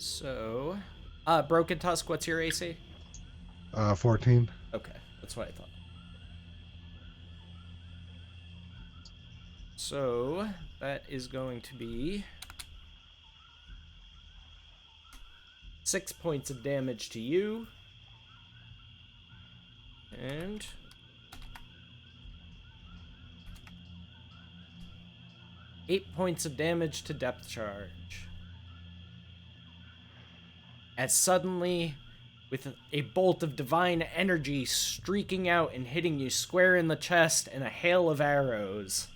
So, Broken Tusk, what's your AC? 14. Okay, that's what I thought. So, that is going to be 6 points of damage to you. And 8 points of damage to Depth Charge. As suddenly, with a bolt of divine energy streaking out and hitting you square in the chest and a hail of arrows,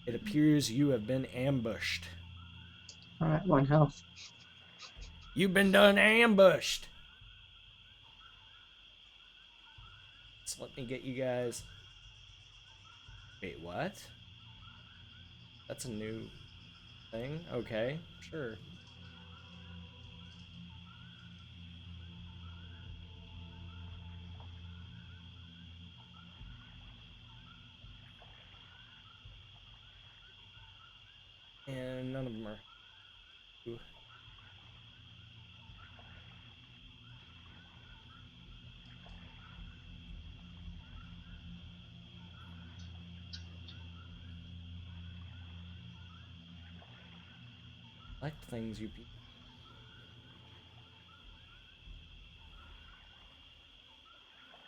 it appears you have been ambushed. Alright, 1 health. You've been done ambushed! So let me get you guys... Wait, what? That's a new thing? Okay, sure. And none of them are... Ooh. Select things, you people.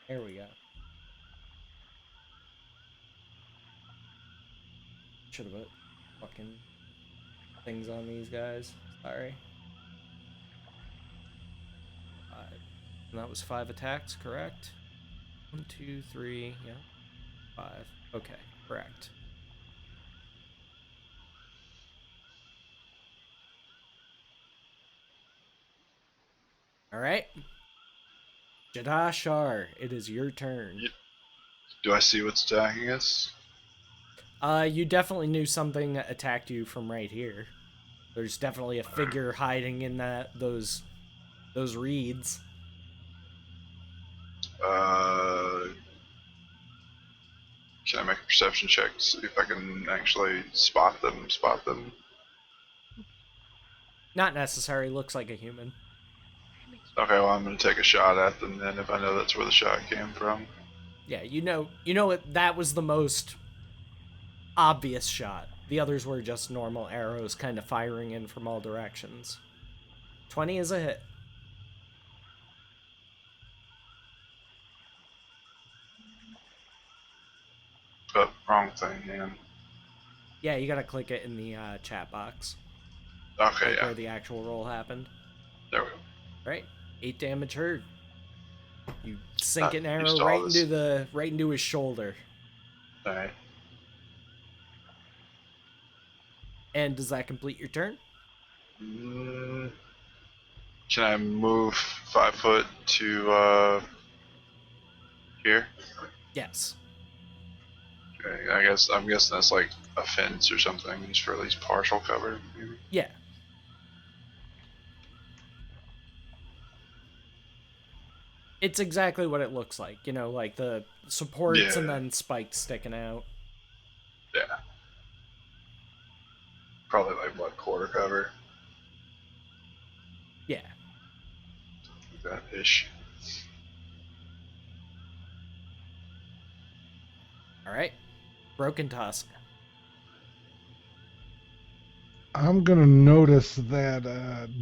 There we go. Should have put fucking things on these guys. Sorry. 5. And that was 5 attacks, correct? 1, 2, 3, yeah. 5. Okay, correct. Alright. Jada Shar, it is your turn. Yep. Do I see what's attacking us? You definitely knew something attacked you from right here. There's definitely a figure hiding in those reeds. Can I make a perception check to see if I can actually spot them? Not necessary, looks like a human. Okay, well, I'm going to take a shot at them then if I know that's where the shot came from. Yeah, you know that was the most obvious shot. The others were just normal arrows kind of firing in from all directions. 20 is a hit. Oh, wrong thing, man. Yeah, you gotta click it in the chat box. Okay, Like yeah. where the actual roll happened. There we go. Right, 8 damage heard. You sink an arrow used all right into his shoulder. Alright. And does that complete your turn? Can I move 5 foot to here? Yes. Okay, I'm guessing that's like a fence or something, just for at least partial cover, maybe. Yeah. It's exactly what it looks like. You know, like the supports and Yeah. then spikes sticking out. Yeah. Probably like what, quarter cover? Yeah. Like that ish. Alright. Broken Tusk. I'm going to notice that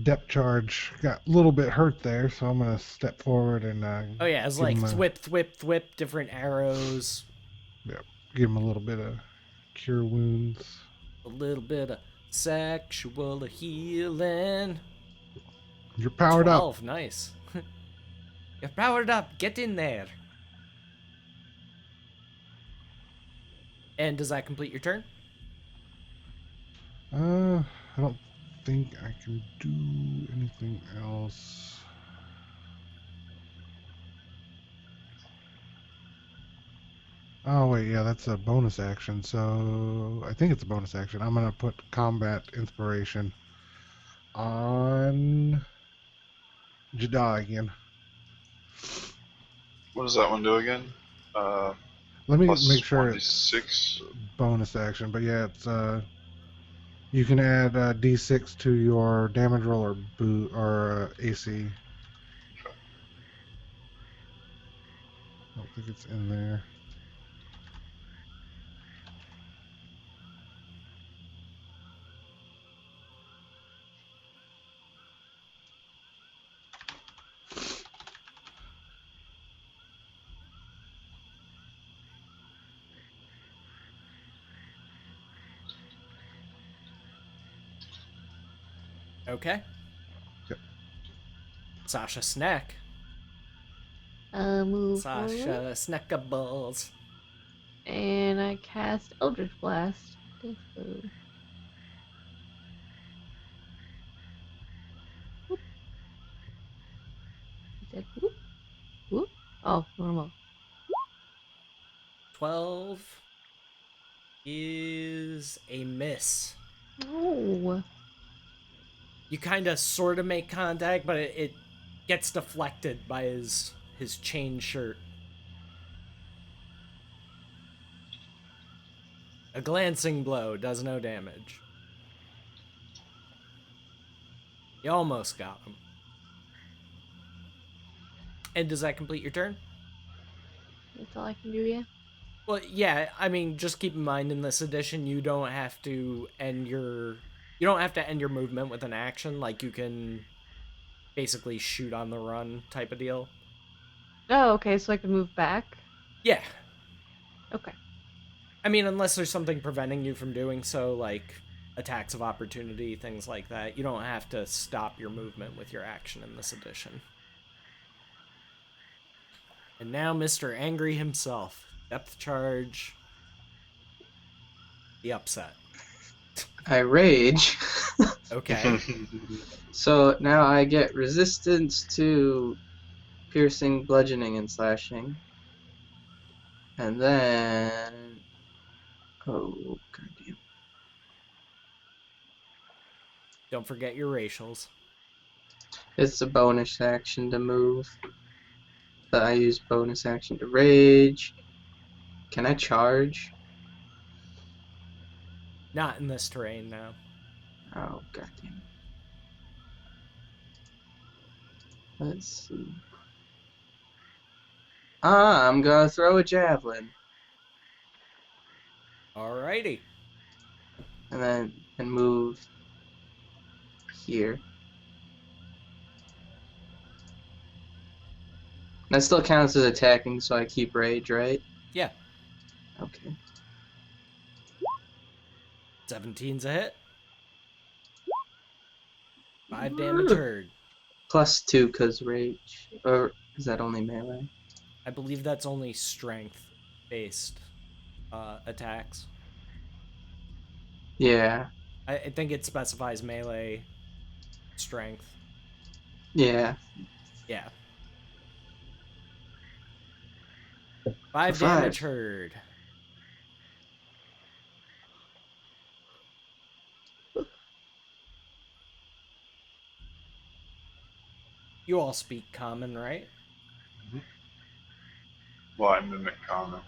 depth charge got a little bit hurt there, so I'm going to step forward and Oh yeah, it's give like him a, thwip, different arrows. give him a little bit of cure wounds. A little bit of sexual healing. You're powered 12, up. nice. You're powered up, get in there. And does that complete your turn? I don't think I can do anything else. Oh wait, yeah, that's a bonus action. So I think it's a bonus action. I'm gonna put combat inspiration on Jedi again. What does that one do again? Let me Plus make sure it's 1d6. bonus action, but yeah, it's You can add D6 to your damage roll or AC. I don't think it's in there. Okay. Yep. Sasha Snack. Move forward. Sasha Snackables. And I cast Eldritch Blast. Thanks, boo. Whoop. He said whoop. Whoop. Oh, normal. 12 is a miss. No. You kind of sort of make contact, but it gets deflected by his chain shirt. A glancing blow does no damage. You almost got him. And does that complete your turn? That's all I can do, yeah? Well, yeah, I mean, just keep in mind in this edition you don't have to end your movement with an action. Like, you can basically shoot on the run type of deal. Oh, okay, so I can move back? Yeah. Okay. I mean, unless there's something preventing you from doing so, like attacks of opportunity, things like that. You don't have to stop your movement with your action in this edition. And now Mr. Angry himself. Depth charge. The upset. I rage. Okay. So now I get resistance to piercing, bludgeoning, and slashing. And then... Oh, goddamn. Don't forget your racials. It's a bonus action to move. But I use bonus action to rage. Can I charge? Not in this terrain now. Oh, goddamn. Let's see. I'm gonna throw a javelin. Alrighty. And move here. That still counts as attacking, so I keep rage, right? Yeah. Okay. 17's a hit. 5 damage heard. +2 because rage. Or is that only melee? I believe that's only strength-based attacks. Yeah. I think it specifies melee strength. Yeah. Yeah. 5 5. damage heard. You all speak common, right? Well, I mimic common.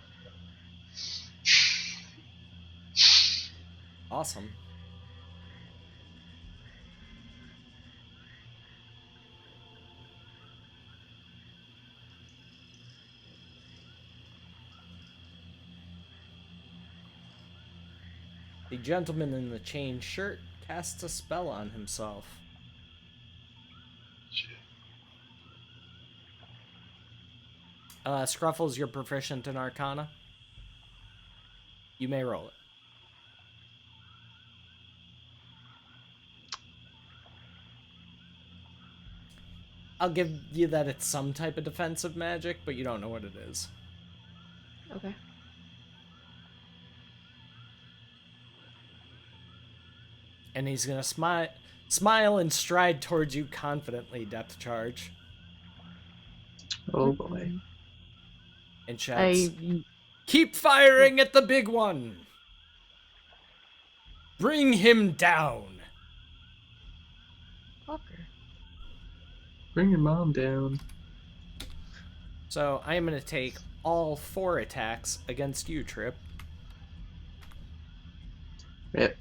Awesome. The gentleman in the chain shirt casts a spell on himself. Shit. Scruffles, you're proficient in Arcana. You may roll it. I'll give you that it's some type of defensive magic, but you don't know what it is. Okay. And he's gonna smile and stride towards you confidently, Depth Charge. Oh boy. And shouts, I "Keep firing at the big one! Bring him down!" Walker. Bring your mom down. So I am gonna take all 4 attacks against you, Trip. Yep.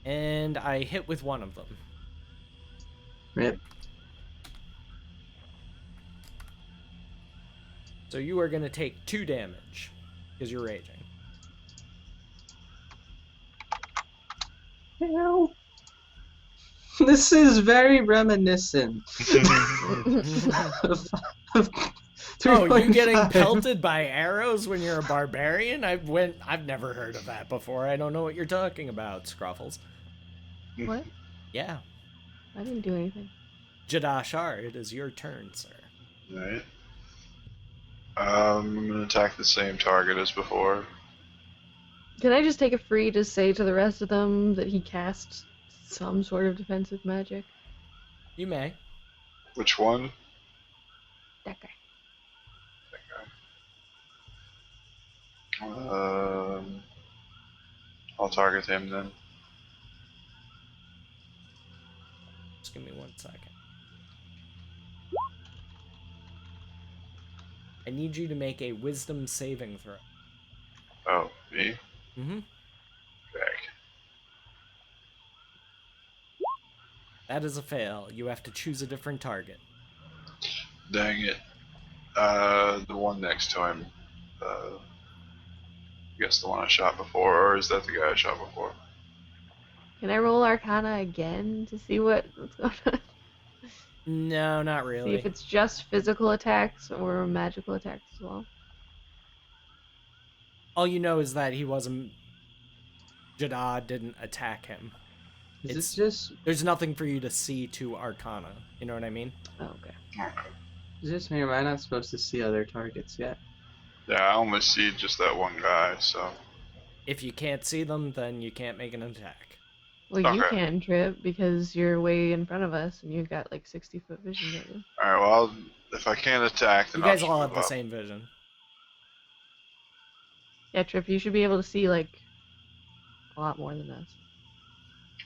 And I hit with one of them. Rip. So you are going to take 2 damage because you're raging. Help. This is very reminiscent of, of Oh, you getting 3.5. pelted by arrows when you're a barbarian? I've never heard of that before. I don't know what you're talking about, Scruffles. What? Yeah. I didn't do anything. Jadashar, it is your turn, sir. Alright. I'm gonna attack the same target as before. Can I just take it free to say to the rest of them that he cast some sort of defensive magic? You may. Which one? That guy. I'll target him then. Just give me 1 second. I need you to make a wisdom saving throw. Oh, me? Mm-hmm. Back. That is a fail. You have to choose a different target. Dang it. The one next to him. I guess the one I shot before, or is that the guy I shot before? Can I roll Arcana again to see what's going on? No, not See really. if it's just physical attacks or magical attacks as well. All you know is that he wasn't... Jada didn't attack him. Is It's- it just There's nothing for you to see to Arcana. You know what I mean? Oh, okay. Okay. is this me or am I not supposed to see other targets yet? Yeah, I only see just that one guy, so. If you can't see them, then you can't make an attack. Well, you Okay. can, Trip, because you're way in front of us and you've got like 60-foot vision, don't you? Alright, well, if I can't attack, then You guys I'll all just have move the up. same vision. Yeah, Trip, you should be able to see like a lot more than us.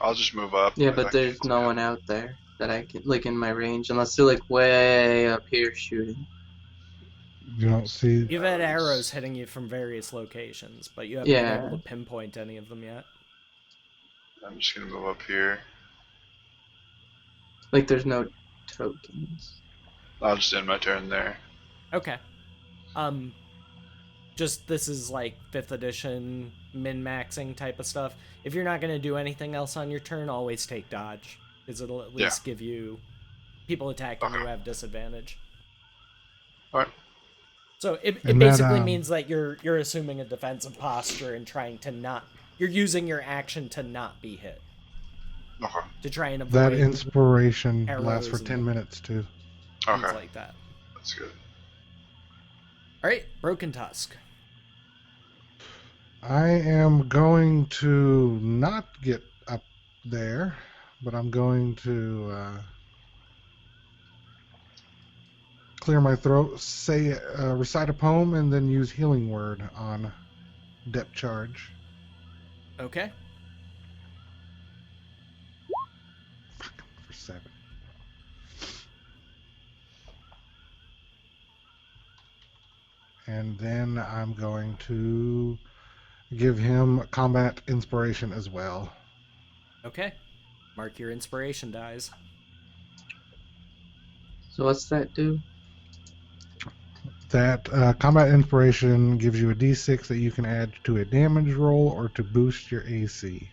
I'll just move up. Yeah, if but I there's can't no see one out there that I can, like, in my range, unless they're like way up here shooting. You don't see. You've had arrows hitting you from various locations, but you haven't been Yeah. able to pinpoint any of them yet. I'm just gonna move up here. Like, there's no tokens. I'll just end my turn there. Okay. Just this is like 5th edition min-maxing type of stuff. If you're not going to do anything else on your turn, always take dodge, because it'll at least give you people attacking you Okay. have disadvantage. Alright. So it And basically that, means that you're assuming a defensive posture and trying to not... You're using your action to not be hit. Okay. To try and avoid That inspiration arrows lasts for and 10 minutes too. things Okay. like that. That's good. Alright, Broken Tusk. I am going to not get up there, but I'm going to clear my throat, say, recite a poem, and then use Healing Word on depth charge. Okay. For 7. And then I'm going to give him combat inspiration as well. Okay. Mark your inspiration dies. So what's that do? That combat inspiration gives you a d6 that you can add to a damage roll or to boost your AC.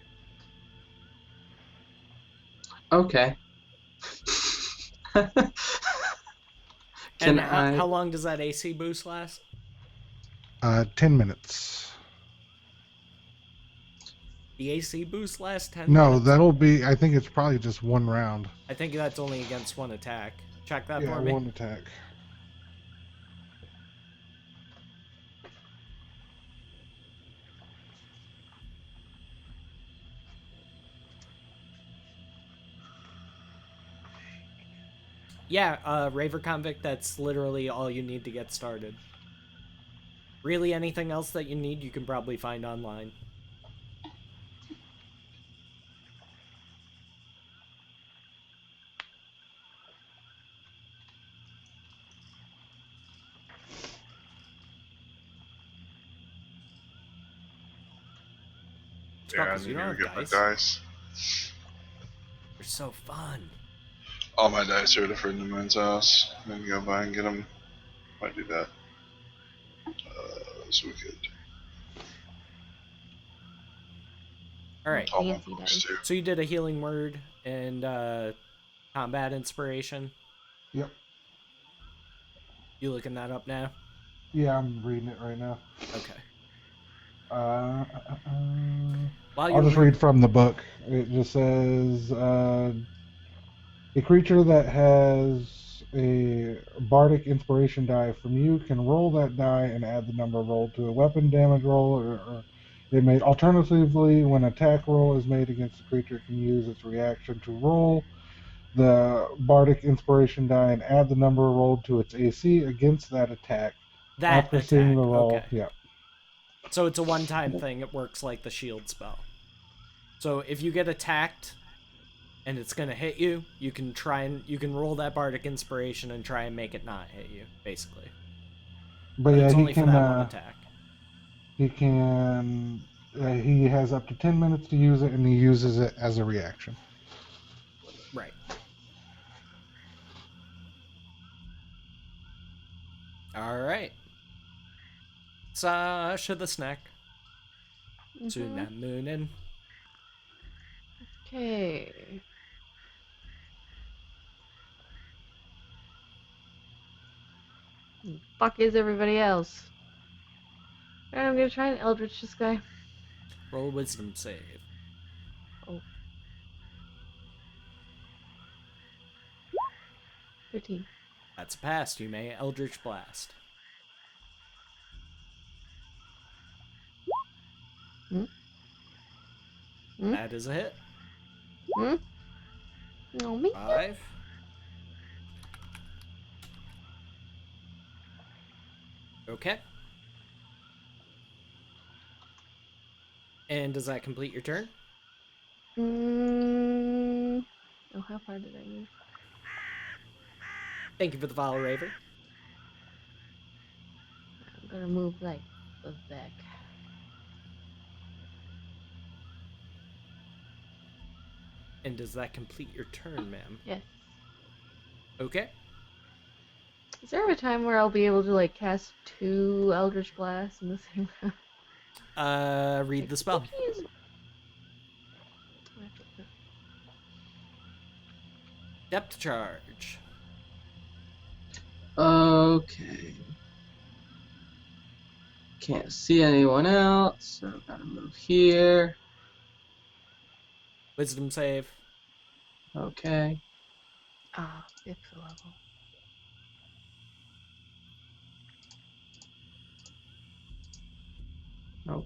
Okay. And Can I? how long does that AC boost last? 10 minutes. The AC boost lasts 10 No, minutes? that'll be, I think it's probably just one round. I think that's only against one attack. Check that Yeah, for me. one attack. Yeah, Raver Convict, that's literally all you need to get started. Really, anything else that you need, you can probably find online. Yeah, I Scruffles, you need don't to have get my dice. dice. They're so fun. All my dice are at a friend of mine's house. I can go by and get them. Might do that. So we could. All right. All my Fancy books dice. too. So you did a healing word and combat inspiration. Yep. You looking that up now? Yeah, I'm reading it right now. Okay. I'll While you're just read from the book. It just says a creature that has a bardic inspiration die from you can roll that die and add the number rolled to a weapon damage roll, or it may alternatively, when attack roll is made against the creature, it can use its reaction to roll the bardic inspiration die and add the number rolled to its AC against that attack. that After attack. seeing the roll, Okay. yeah. So it's a one-time thing. It works like the shield spell. So if you get attacked and it's gonna hit you, you can roll that bardic inspiration and try and make it not hit you, basically. But But yeah, it's he only for can. that one attack. He can. He has up to 10 minutes to use it, and he uses it as a reaction. Right. All right. Sasha the snack. Tuna moonin. Okay. Who the fuck is everybody else? Alright, I'm gonna try and Eldritch this guy. Roll a wisdom save. Oh. 13. That's a pass. You may Eldritch Blast. Hmm? Hmm? That is a hit. Hmm? No, me? 5. Okay. And does that complete your turn? Oh, how far did I move? Thank you for the follow, Raver. I'm gonna move like the back. And does that complete your turn, ma'am? Yes. Okay. Is there a time where I'll be able to like cast 2 Eldritch Blasts in the same round? Read the spell. Cookies. Depth charge. Okay. Can't see anyone else, so gotta move here. Wisdom save. Okay. Ah, 5th level. Nope.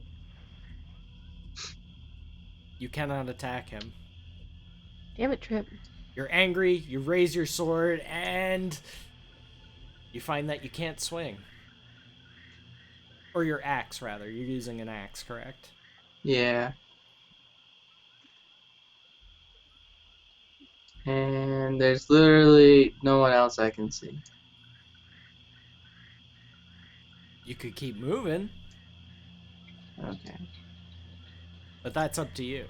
You cannot attack him. Damn it, Trip. You're angry, you raise your sword, and you find that you can't swing. Or your axe, rather. You're using an axe, correct? Yeah. And there's literally no one else I can see. You could keep moving, Okay. but that's up to you.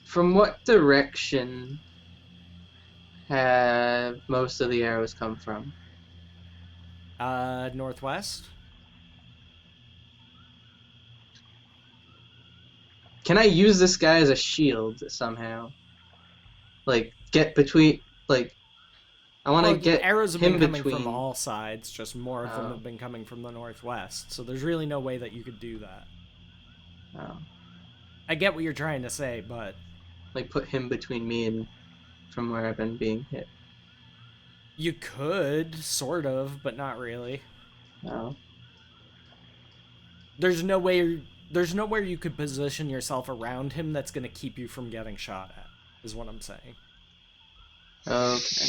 From what direction have most of the arrows come from? Northwest? Can I use this guy as a shield somehow? Like, get between, like, I want to Well, get arrows have him been coming between. from all sides, just more of them Oh. have been coming from the northwest, so there's really no way that you could do that. Oh. I get what you're trying to say, but Like, put him between me and from where I've been being hit. you could, sort of, but not really. Oh. There's nowhere you could position yourself around him that's going to keep you from getting shot at, is what I'm saying. Okay.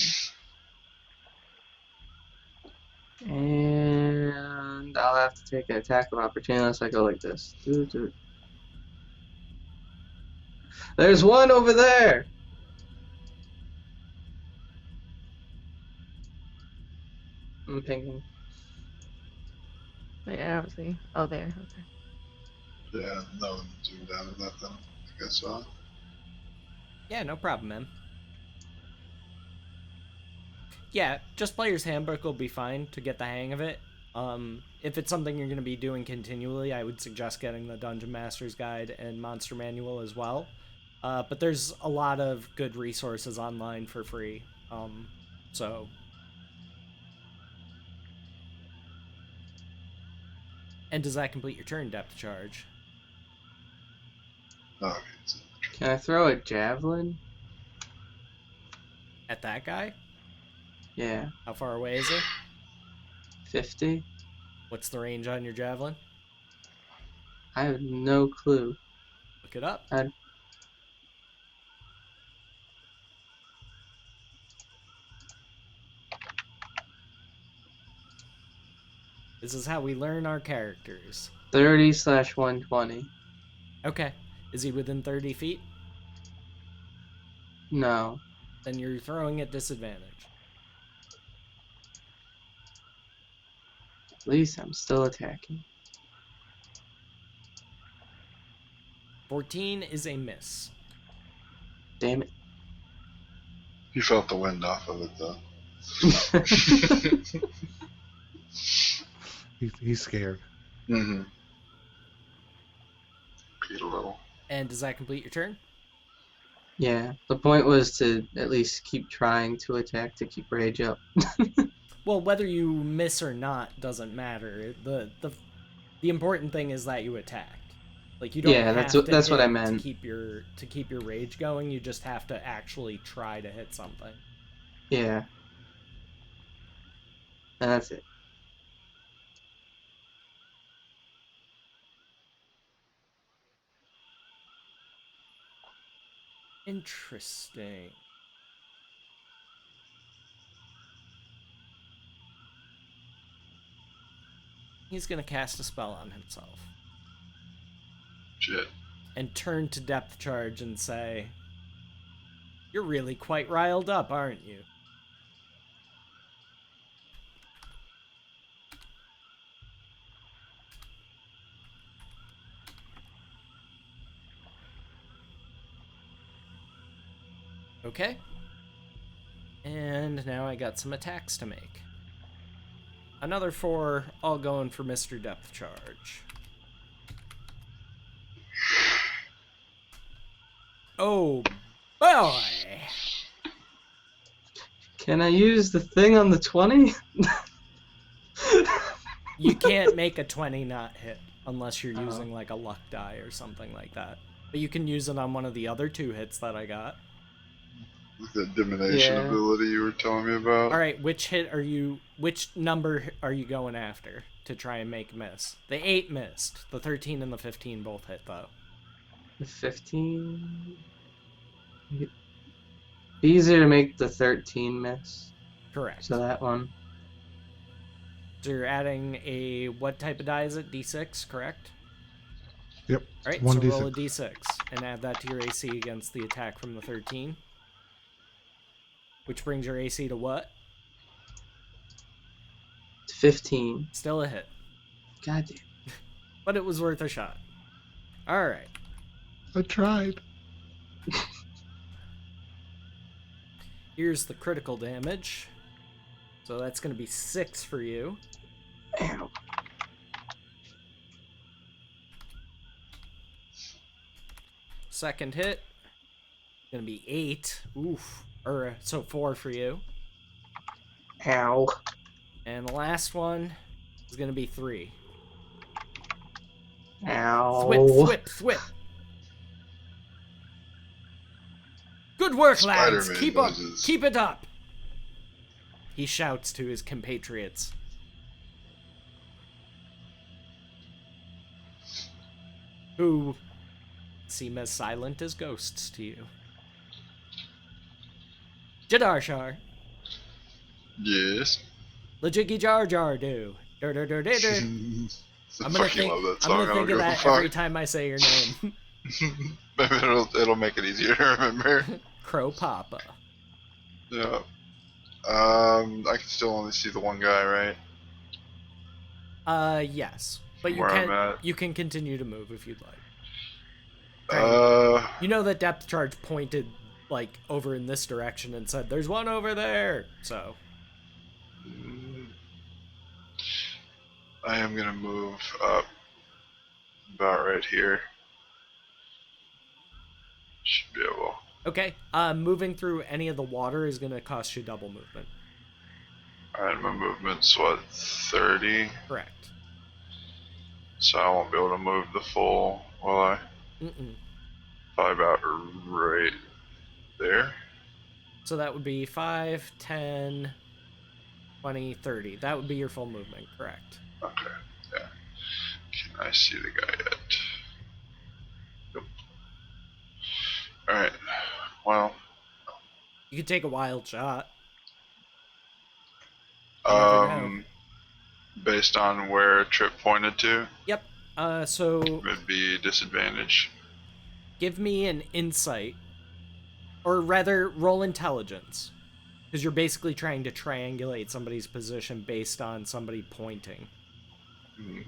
And I'll have to take an attack of opportunity unless I go like this. There's one over there! I'm pinging. Wait, I don't see. Oh, there. Okay. Yeah, no one zoomed down in that then. I think I saw it. Yeah, no problem, man. Yeah, just Player's Handbook will be fine to get the hang of it. If it's something you're going to be doing continually, I would suggest getting the Dungeon Master's Guide and Monster Manual as well. But there's a lot of good resources online for free. So. And does that complete your turn, Depth Charge? Oh, okay. So, Can I throw a javelin? At that guy? Yeah. How far away is he? 50? What's the range on your javelin? I have no clue. Look it up. This is how we learn our characters. 30/120. Okay. Is he within 30 feet? No. Then you're throwing at disadvantage. At least I'm still attacking. 14 is a miss. Damn it. you felt the wind off of it though. He's scared. Mm-hmm. Peed a little. And does that complete your turn? Yeah. The point was to at least keep trying to attack to keep rage up. Well, whether you miss or not doesn't matter. The important thing is that you attacked. Like you don't Yeah, have that's to what I hit meant. to keep your rage going. You just have to actually try to hit something. Yeah. And that's it. Interesting. He's gonna cast a spell on himself. Shit. And turn to Depth Charge and say, "You're really quite riled up, aren't you?" Okay. And now I got some attacks to make. Another 4, all going for Mr. Depth Charge. Oh, boy! Can I use the thing on the 20? You can't make a 20 not hit unless you're using like a luck die or something like that. But you can use it on one of the other 2 hits that I got. With that divination Yeah. ability you were telling me about. All right, which number are you going after to try and make miss? The 8 missed. The 13 and the 15 both hit though. The 15? Easier to make the 13 miss. Correct. So that one. So you're adding a what type of die is it? D6, correct? Yep. All right, One so D6. roll a D6 and add that to your AC against the attack from the 13. Which brings your AC to what? 15. Still a hit. God damn. But it was worth a shot. All right. I tried. Here's the critical damage. So that's going to be 6 for you. Ow. Second hit. Going to be 8. Oof. So 4 for you. Ow. And the last one is going to be 3. Ow. Thwip. Good work, lads. Spider-Man Keep noises. Keep it up. He shouts to his compatriots. Who seem as silent as ghosts to you. Jadarshar. Yes. Lajiggy Jar Jar do. Dur dur dur dur dur. I I'm gonna fucking think, love that I'm song. gonna I don't think give of a that fuck. every time I say your name. Maybe it'll make it easier to remember. Crow Papa. Yeah. I can still only see the one guy, right? Yes, but From where I'm at. you can continue to move if you'd like. Uh, You know that depth charge pointed like over in this direction and said, "There's one over there." So I am gonna move up about right here. Should be able. okay, moving through any of the water is gonna cost you double movement. Alright, my movement's what, 30? Correct. So I won't be able to move the full, will I? Mm-mm. Probably about right there. So that would be 5, 10, 20, 30. That would be your full movement, correct? Okay, yeah. Can I see the guy yet? Nope. Alright, well, You could take a wild shot. You never know. based on where Trip pointed to, Yep. So it'd be disadvantage. give me an insight, or rather, roll intelligence, because you're basically trying to triangulate somebody's position based on somebody pointing. Mhm.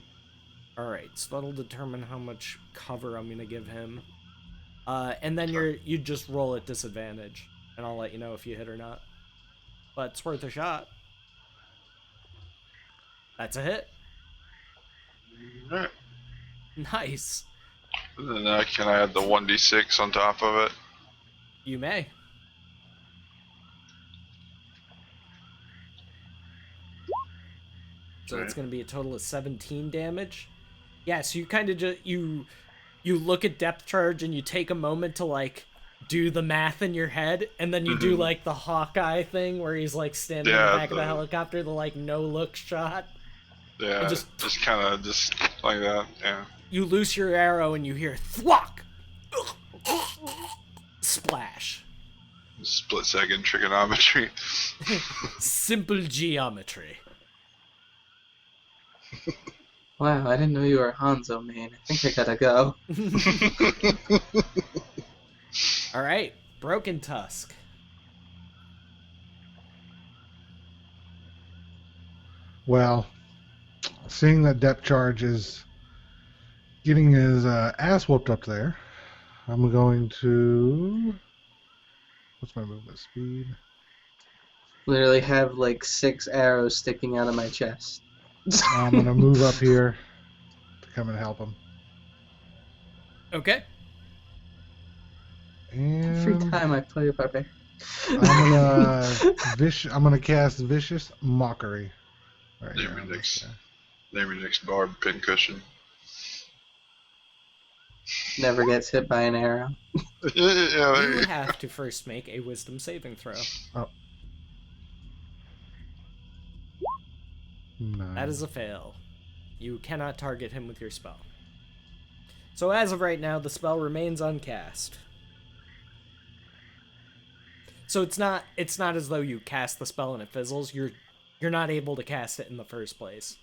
All right, so that'll determine how much cover I'm gonna give him. And then you just roll at disadvantage, and I'll let you know if you hit or not. But it's worth a shot. That's a hit. Alright. Nice. And then can I add the 1d6 on top of it? You may. So it's going to be a total of 17 damage. Yeah, so you kind of just you look at depth charge and you take a moment to like do the math in your head, and then you do like the Hawkeye thing where he's like standing in the back of the helicopter, the like no look shot. Yeah, And just kind of just like that. Yeah. You loose your arrow and you hear thwack, splash. Split second trigonometry. Simple geometry. Wow, I didn't know you were Hanzo, man. I think I gotta go. All right, Broken Tusk. Well, seeing that depth charge is getting his ass whooped up there, I'm going to. What's my movement speed? Literally have like 6 arrows sticking out of my chest. I'm going to move up here to come and help him. Okay. And Every time I play a barbarian. I'm gonna cast Vicious Mockery. Right Name here your on this next, guy. name your next barb pincushion. Never gets hit by an arrow. Yeah, You have to first make a wisdom saving throw. Oh. 9. That is a fail. You cannot target him with your spell. So as of right now, the spell remains uncast. So it's not as though you cast the spell and it fizzles. You're not able to cast it in the first place.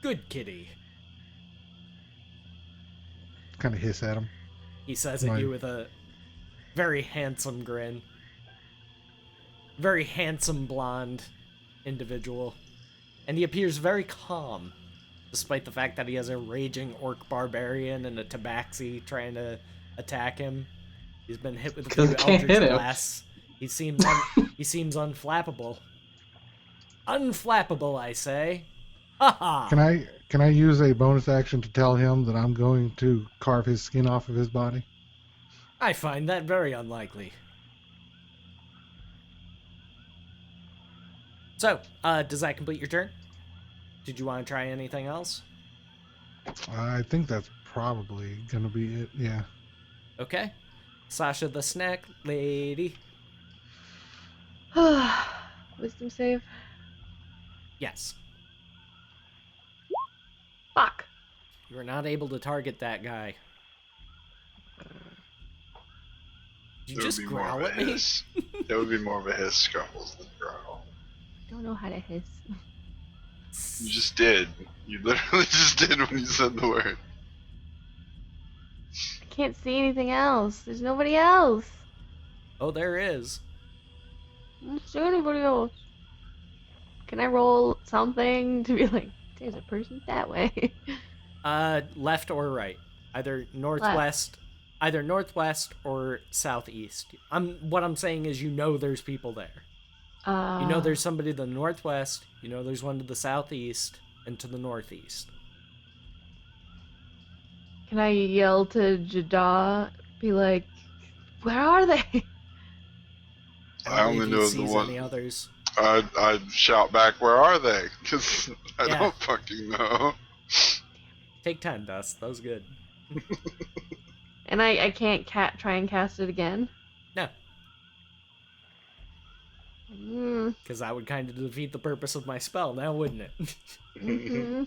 Good kitty, Kind of hiss at him. he says at you with a very handsome grin. Very handsome blonde individual. And he appears very calm, despite the fact that he has a raging orc barbarian and a tabaxi trying to attack him. He's been hit with a few eldritch blasts. He seems unflappable. Unflappable, I say. Haha. Can I use a bonus action to tell him that I'm going to carve his skin off of his body? I find that very unlikely. So, does that complete your turn? Did you want to try anything else? I think that's probably gonna be it. Yeah. Okay. Sasha the snack lady. Wisdom save. Yes. Fuck. You are not able to target that guy. Did you just growl at me? It would be more of a hiss, Scuffles, than growl. I don't know how to hiss. You just did. You literally just did when you said the word. can't see anything else. There's nobody else. Oh, there is. I don't see anybody else. Can I roll something to be like, there's a person that way? Left or right. Either Left. northwest or southeast. What I'm saying is you know there's people there. You know Uh, there's somebody to the northwest, you know there's one to the southeast and to the northeast. can I yell to Jada? Be like, where are they? I don't I believe only he know the sees one. any others. I'd shout back, "Where are they?" Because I Yeah. don't fucking know. Take 10, Dust. That was good. And I can't try and cast it again. No, Mm, because that would kind of defeat the purpose of my spell now, wouldn't it? mm-hmm.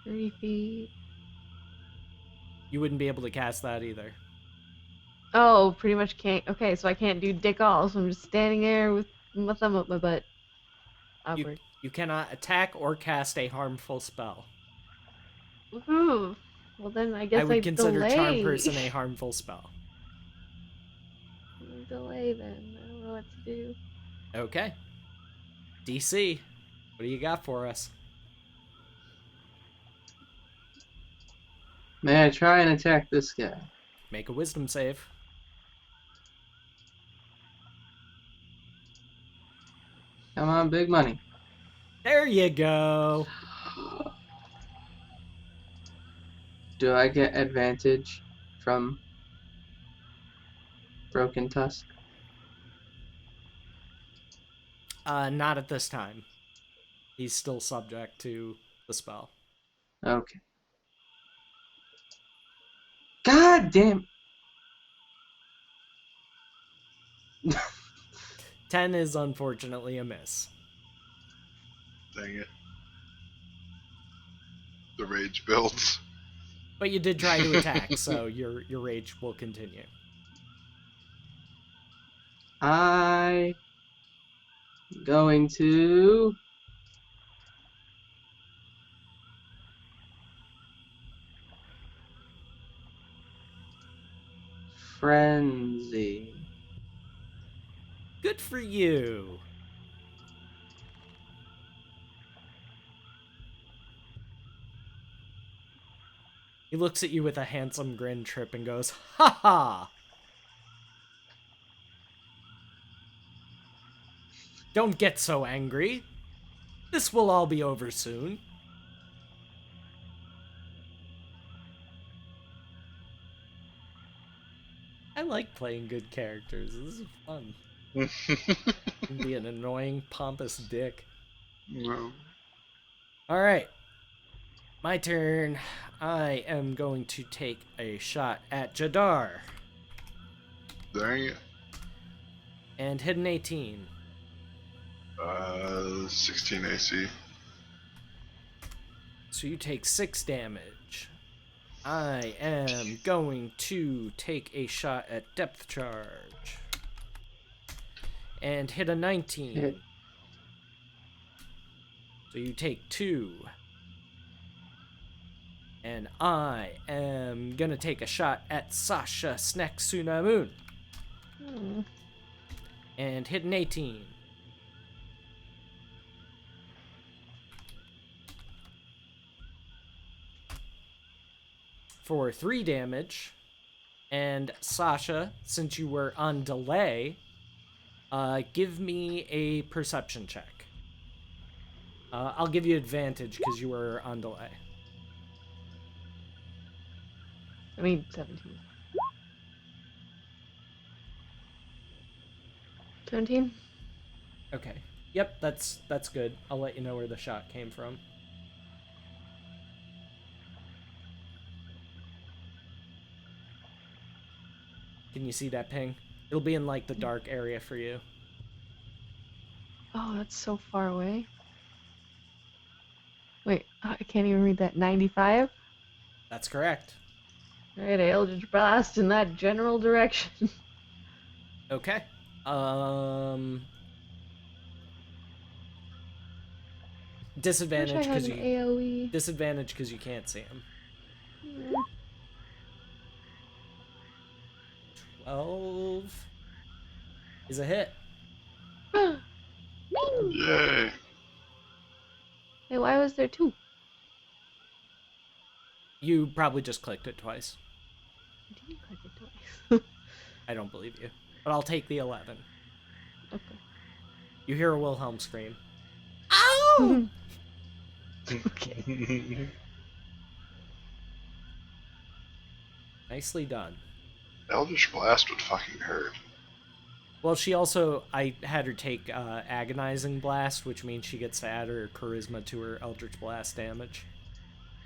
30 feet. You wouldn't be able to cast that either. Oh, pretty much can't. Okay, so I can't do dick all. So I'm just standing there with my thumb up my butt. You, Awkward. you cannot attack or cast a harmful spell. Woohoo! Well then I I guess would consider Charm delay. Person a harmful spell. Delay then. I don't know what to do. Okay. DC, what do you got for us? May I try and attack this guy? Make a wisdom save. Come on, big money. There you go. Do I get advantage from Broken Tusk? Not at this time. He's still subject to the spell. Okay. God damn. 10 is unfortunately a miss. Dang it. The rage builds. But you did try to attack, so your rage will continue. I going to frenzy. Good for you. He looks at you with a handsome grin, Trip, and goes, "Ha ha! Don't get so angry. This will all be over soon." I like playing good characters. This is fun. Be an annoying, pompous dick. No. Alright. My turn. I am going to take a shot at Jadar. Dang it. And hit an 18. 16 AC. So you take 6 damage. I am going to take a shot at Depth Charge. And hit a 19. Hit. So you take 2. And I am gonna take a shot at Sasha Snack Sunamun. Hmm. And hit an 18. For 3 damage. And Sasha, since you were on delay, give me a perception check. I'll give you advantage because you were on delay. I mean 17. 17? Okay. Yep, that's good. I'll let you know where the shot came from. Can you see that ping? It'll be in like the dark area for you. Oh, that's so far away. Wait, I can't even read that. 95? That's correct. Alright, Eldritch Blast in that general direction. Okay. Wish I Disadvantage had because an you AoE. can't see him. Mm. 12 is a hit. Yay. Hey, why was there 2? You probably just clicked it twice. I didn't click it twice. I don't believe you. But I'll take the 11. Okay. You hear a Wilhelm scream. Ow! Okay. Nicely done. Eldritch Blast would fucking hurt. Well, I had her take Agonizing Blast, which means she gets to add her Charisma to her Eldritch Blast damage.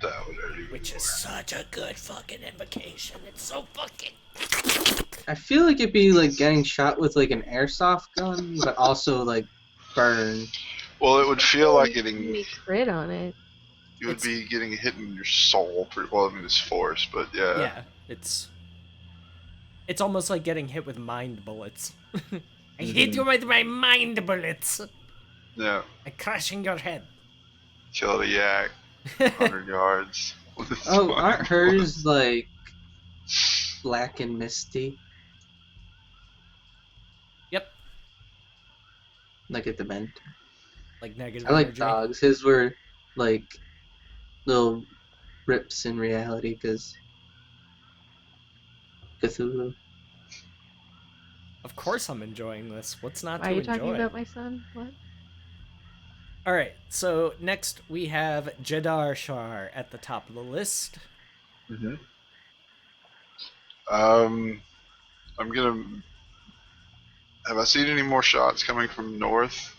That would hurt even Which more. is such a good fucking invocation. It's so fucking... I feel like it'd be like getting shot with like an airsoft gun, but also like burn. Well, it would feel like You getting. crit on it. You would It's- be getting hit in your soul. Well, I mean, it's force, but yeah. Yeah, it's almost like getting hit with mind bullets. I hit you with my mind bullets. Yeah. I'm crushing your head. Kill the yak. 100 yards. with its Oh, mind aren't hers bullets. like black and misty, Yep, like a Dementor? like negative I like energy. dogs. His were like little rips in reality because Cthulhu. Of course I'm enjoying this. What's not Why to are you enjoy? talking about my son? What? All right, so next we have Jadar Shar at the top of the list. Mm-hmm. I'm gonna. Have I seen any more shots coming from north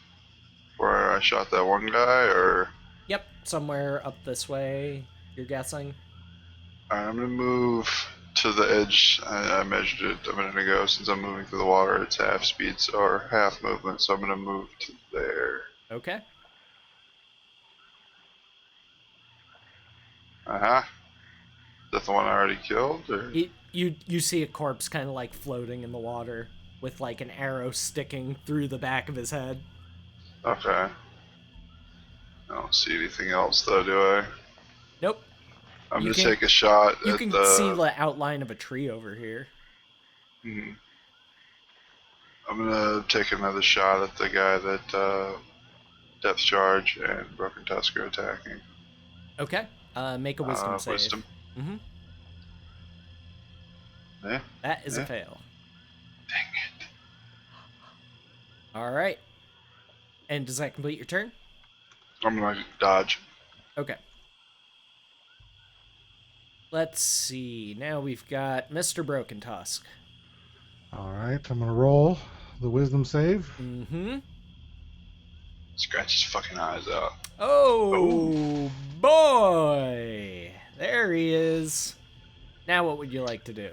where I shot that one guy, or? Yep, somewhere up this way, you're guessing? Alright, I'm gonna move to the edge. I measured it a minute ago. Since I'm moving through the water, it's half speed, or half movement, so I'm gonna move to there. Okay. Uh-huh. Is that the one I already killed, or? You see a corpse kind of like floating in the water with like an arrow sticking through the back of his head. Okay. I don't see anything else though, do I? Nope. I'm You gonna can- take a shot You at can the. see the outline of a tree over here. Hmm. I'm gonna take another shot at the guy that Depth Charge and Broken Tusk are attacking. Okay. Make a wisdom save. Wisdom. Mm-hmm. Yeah. That is a Yeah. fail. Dang it. All right. And does that complete your turn? I'm gonna dodge. Okay. Let's see. Now we've got Mr. Broken Tusk. All right, I'm gonna roll the wisdom save. Mm-hmm. Scratch his fucking eyes out. Oh, boy. There he is. Now what would you like to do?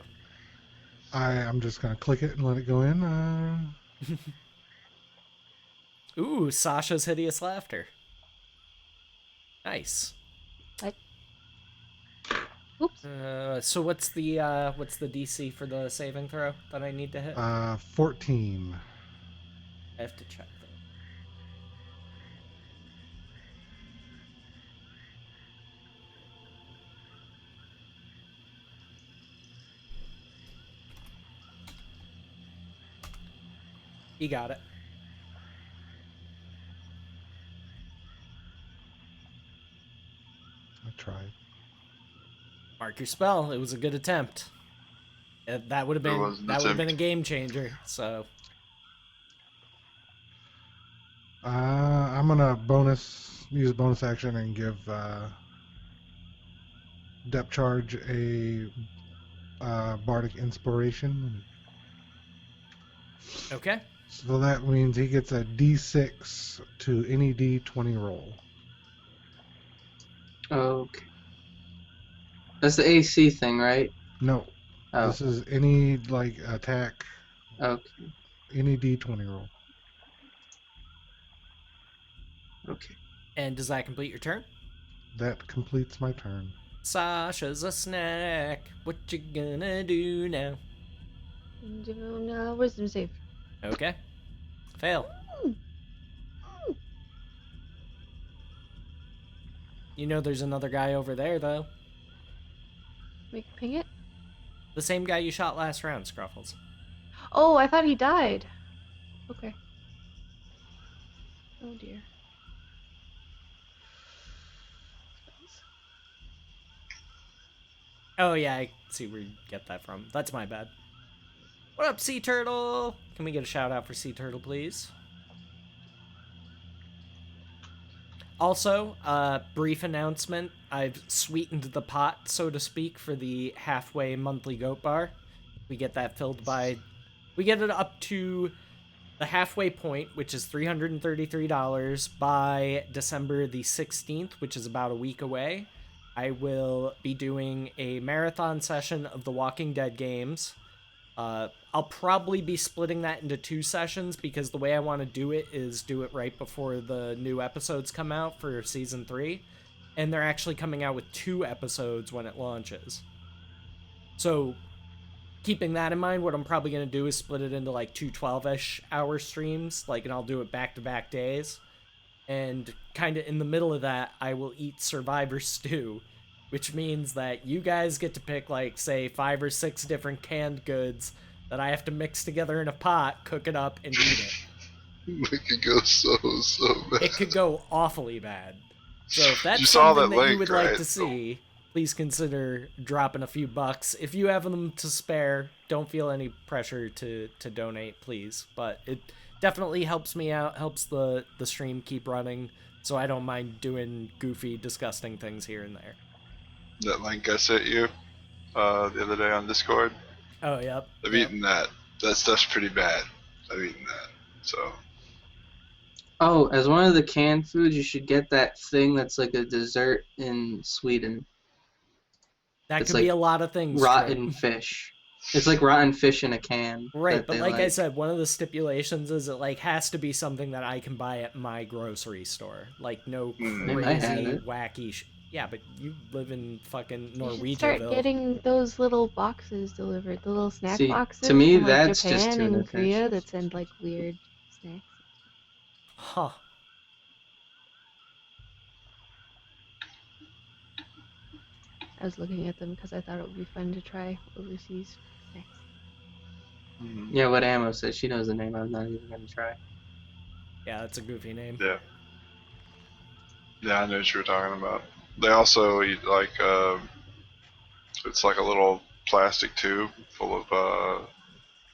I'm just gonna click it and let it go in. Ooh, Sasha's hideous laughter. Nice. What? Oops. So what's the DC for the saving throw that I need to hit? 14. I have to check that. You got it. I tried. Mark your spell. It was a good attempt. That would have It been was an that would have been a attempt. game changer. So I'm gonna use bonus action and give Depth Charge a Bardic Inspiration. okay. So that means he gets a D6 to any D20 roll. Okay. That's the AC thing, right? No, Oh, this is any attack, okay. any D20 roll. Okay. And does that complete your turn? That completes my turn. Sasha's a snack. What you gonna do now? Do no wisdom save. Okay. Fail. You know there's another guy over there, though. We can ping it? The same guy you shot last round, Scruffles. Oh, I thought he died. Okay. Oh dear. Oh, yeah, I see where you get that from. That's my bad. What up, Sea Turtle? Can we get a shout out for Sea Turtle, please? Also, brief announcement. I've sweetened the pot, so to speak, for the halfway monthly goat bar. We get that filled by... We get it up to the halfway point, which is $333 by December the 16th, which is about a week away. I will be doing a marathon session of the Walking Dead games. I'll probably be splitting that into 2 sessions because the way I want to do it is do it right before the new episodes come out for season 3. And they're actually coming out with 2 episodes when it launches. So, keeping that in mind, what I'm probably going to do is split it into like 2 12-ish hour streams, and I'll do it back-to-back days. And kind of in the middle of that, I will eat Survivor Stew, which means that you guys get to pick, say, 5 or 6 different canned goods that I have to mix together in a pot, cook it up, and eat it. It could go so bad. It could go awfully bad. So if that's You saw something that that you link, would like right? to see, please consider dropping a few bucks. If you have them to spare, don't feel any pressure to donate, please. But it definitely helps me out, helps the stream keep running, so I don't mind doing goofy, disgusting things here and there. That link I sent you the other day on Discord. Oh, yep. I've eaten that. That stuff's pretty bad. I've eaten that. So. Oh, as one of the canned foods, you should get that thing that's like a dessert in Sweden. That It's could be like a lot of things. Rotten fish. It's like rotten fish in a can. Right, but they like I said, one of the stipulations is it has to be something that I can buy at my grocery store. No They might have crazy, it. wacky yeah, but you live in fucking You should start Norwegianville. getting those little boxes delivered, the little snack See, boxes to me, from that's just Japan tuna and Korea fish. that send weird snacks. Huh. I was looking at them because I thought it would be fun to try overseas snacks. Yeah, what Ammo says. She knows the name. I'm not even going to try. Yeah, that's a goofy name. Yeah. Yeah, I know what you were talking about. They also eat it's like a little plastic tube full of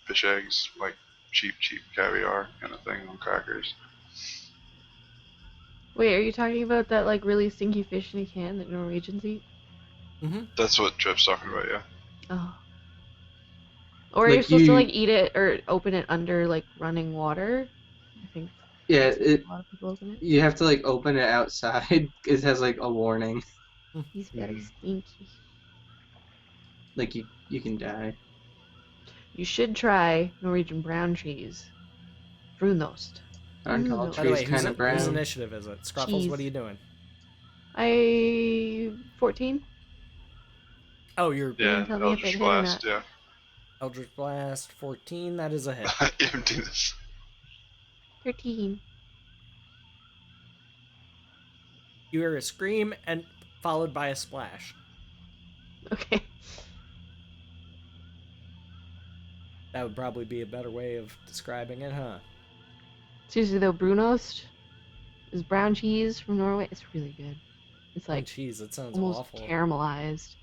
fish eggs, like cheap caviar kind of thing on crackers. Wait, are you talking about that really stinky fish in a can that Norwegians eat? Mm-hmm. That's what Trip's talking about, yeah. Oh. Or you're supposed to eat it or open it under running water. I think. Yeah, a lot of people open it. You have to open it outside. It has a warning. He's very stinky. You can die. You should try Norwegian brown cheese. Brunost. Aren't all By the way, trees kind of brown? whose initiative is it? Scruffles, Cheese. what are you doing? 14. Oh, you're... can tell me if it Eldritch hit or Blast, not. yeah. Eldritch Blast 14, that is a hit. Emptiness. 13. You hear a scream and followed by a splash. Okay. That would probably be a better way of describing it, huh? Seriously though, Brunost is brown cheese from Norway. It's really good. It's Oh, cheese, that sounds almost awful. caramelized.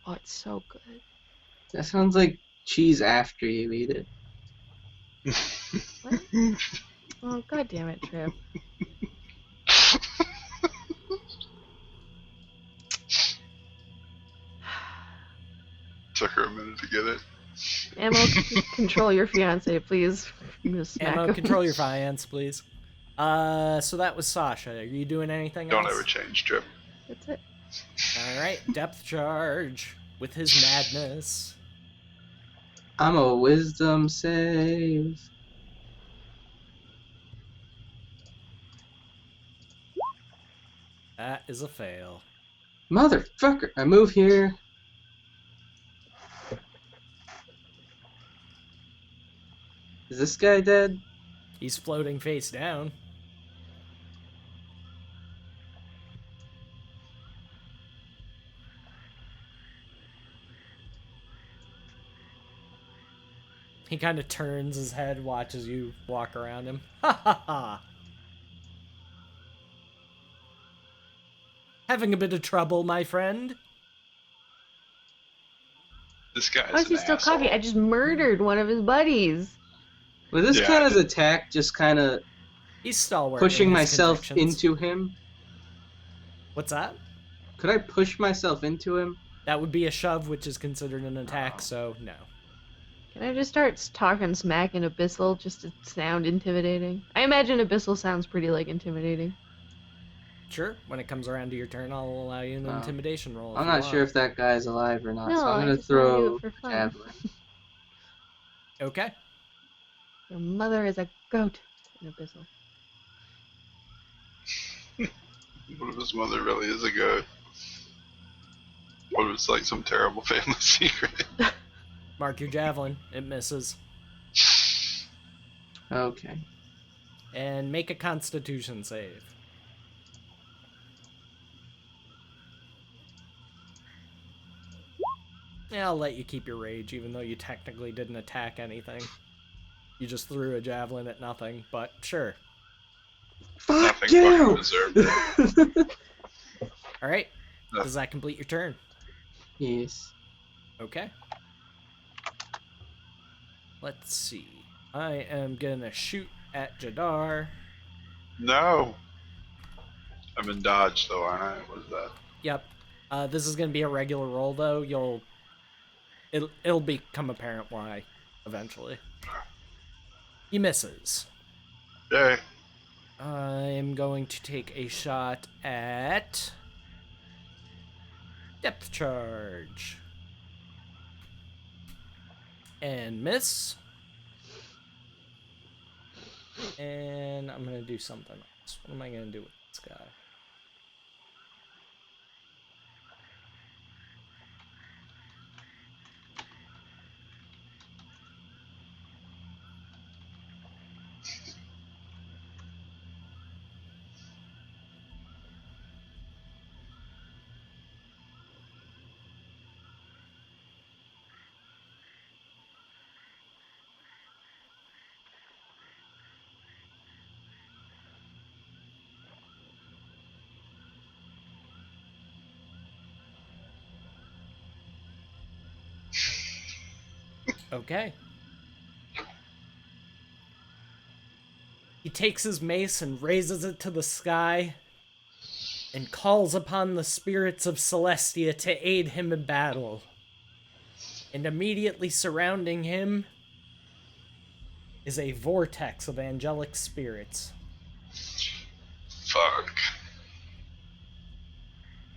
Oh, it's so good. That sounds like cheese after you eat it. What? Oh, god damn it, Trip. Took her a minute to get it. Ammo, control your fiance, please. I'm gonna smack Ammo, him. control your finance, please. So that was Sasha. Are you doing anything Don't else? ever change, Trip. That's it. Alright, depth charge with his madness. I'm a wisdom save. That is a fail. Motherfucker! I move here. Is this guy dead? He's floating face down. He kind of turns his head, watches you walk around him. Ha ha ha. Having a bit of trouble, my friend? This guy's How is he an still asshole. cocky? I just murdered one of his buddies. Was this Yeah, kind I of attack just kind of He's stalwart. pushing in his myself convictions. into him? What's that? Could I push myself into him? That would be a shove, which is considered an attack, Oh. so no. Can I just start talking smack in Abyssal just to sound intimidating? I imagine Abyssal sounds pretty, like, intimidating. Sure, when it comes around to your turn, I'll allow you an Oh. intimidation roll. I'm not sure if that guy's alive or not, No, so I'm I gonna just wanna do throw it for fun. javelin. Okay. Your mother is a goat in Abyssal. What if his mother really is a goat? What if it's like some terrible family secret? Mark your javelin. It misses. Okay. And make a constitution save. Yeah, I'll let you keep your rage, even though you technically didn't attack anything. You just threw a javelin at nothing, but sure. Fuck Nothing you! fucking deserved. Alright. Does that complete your turn? Yes. Okay. Let's see. I am gonna shoot at Jadar. No. I'm in dodge though, aren't I? What is that? Yep. This is gonna be a regular roll though. It'll become apparent why eventually. He misses. Yay. I'm going to take a shot at depth charge. And miss. And I'm gonna do something else. What am I gonna do with this guy? Okay. He takes his mace and raises it to the sky and calls upon the spirits of Celestia to aid him in battle. And immediately surrounding him is a vortex of angelic spirits. Fuck.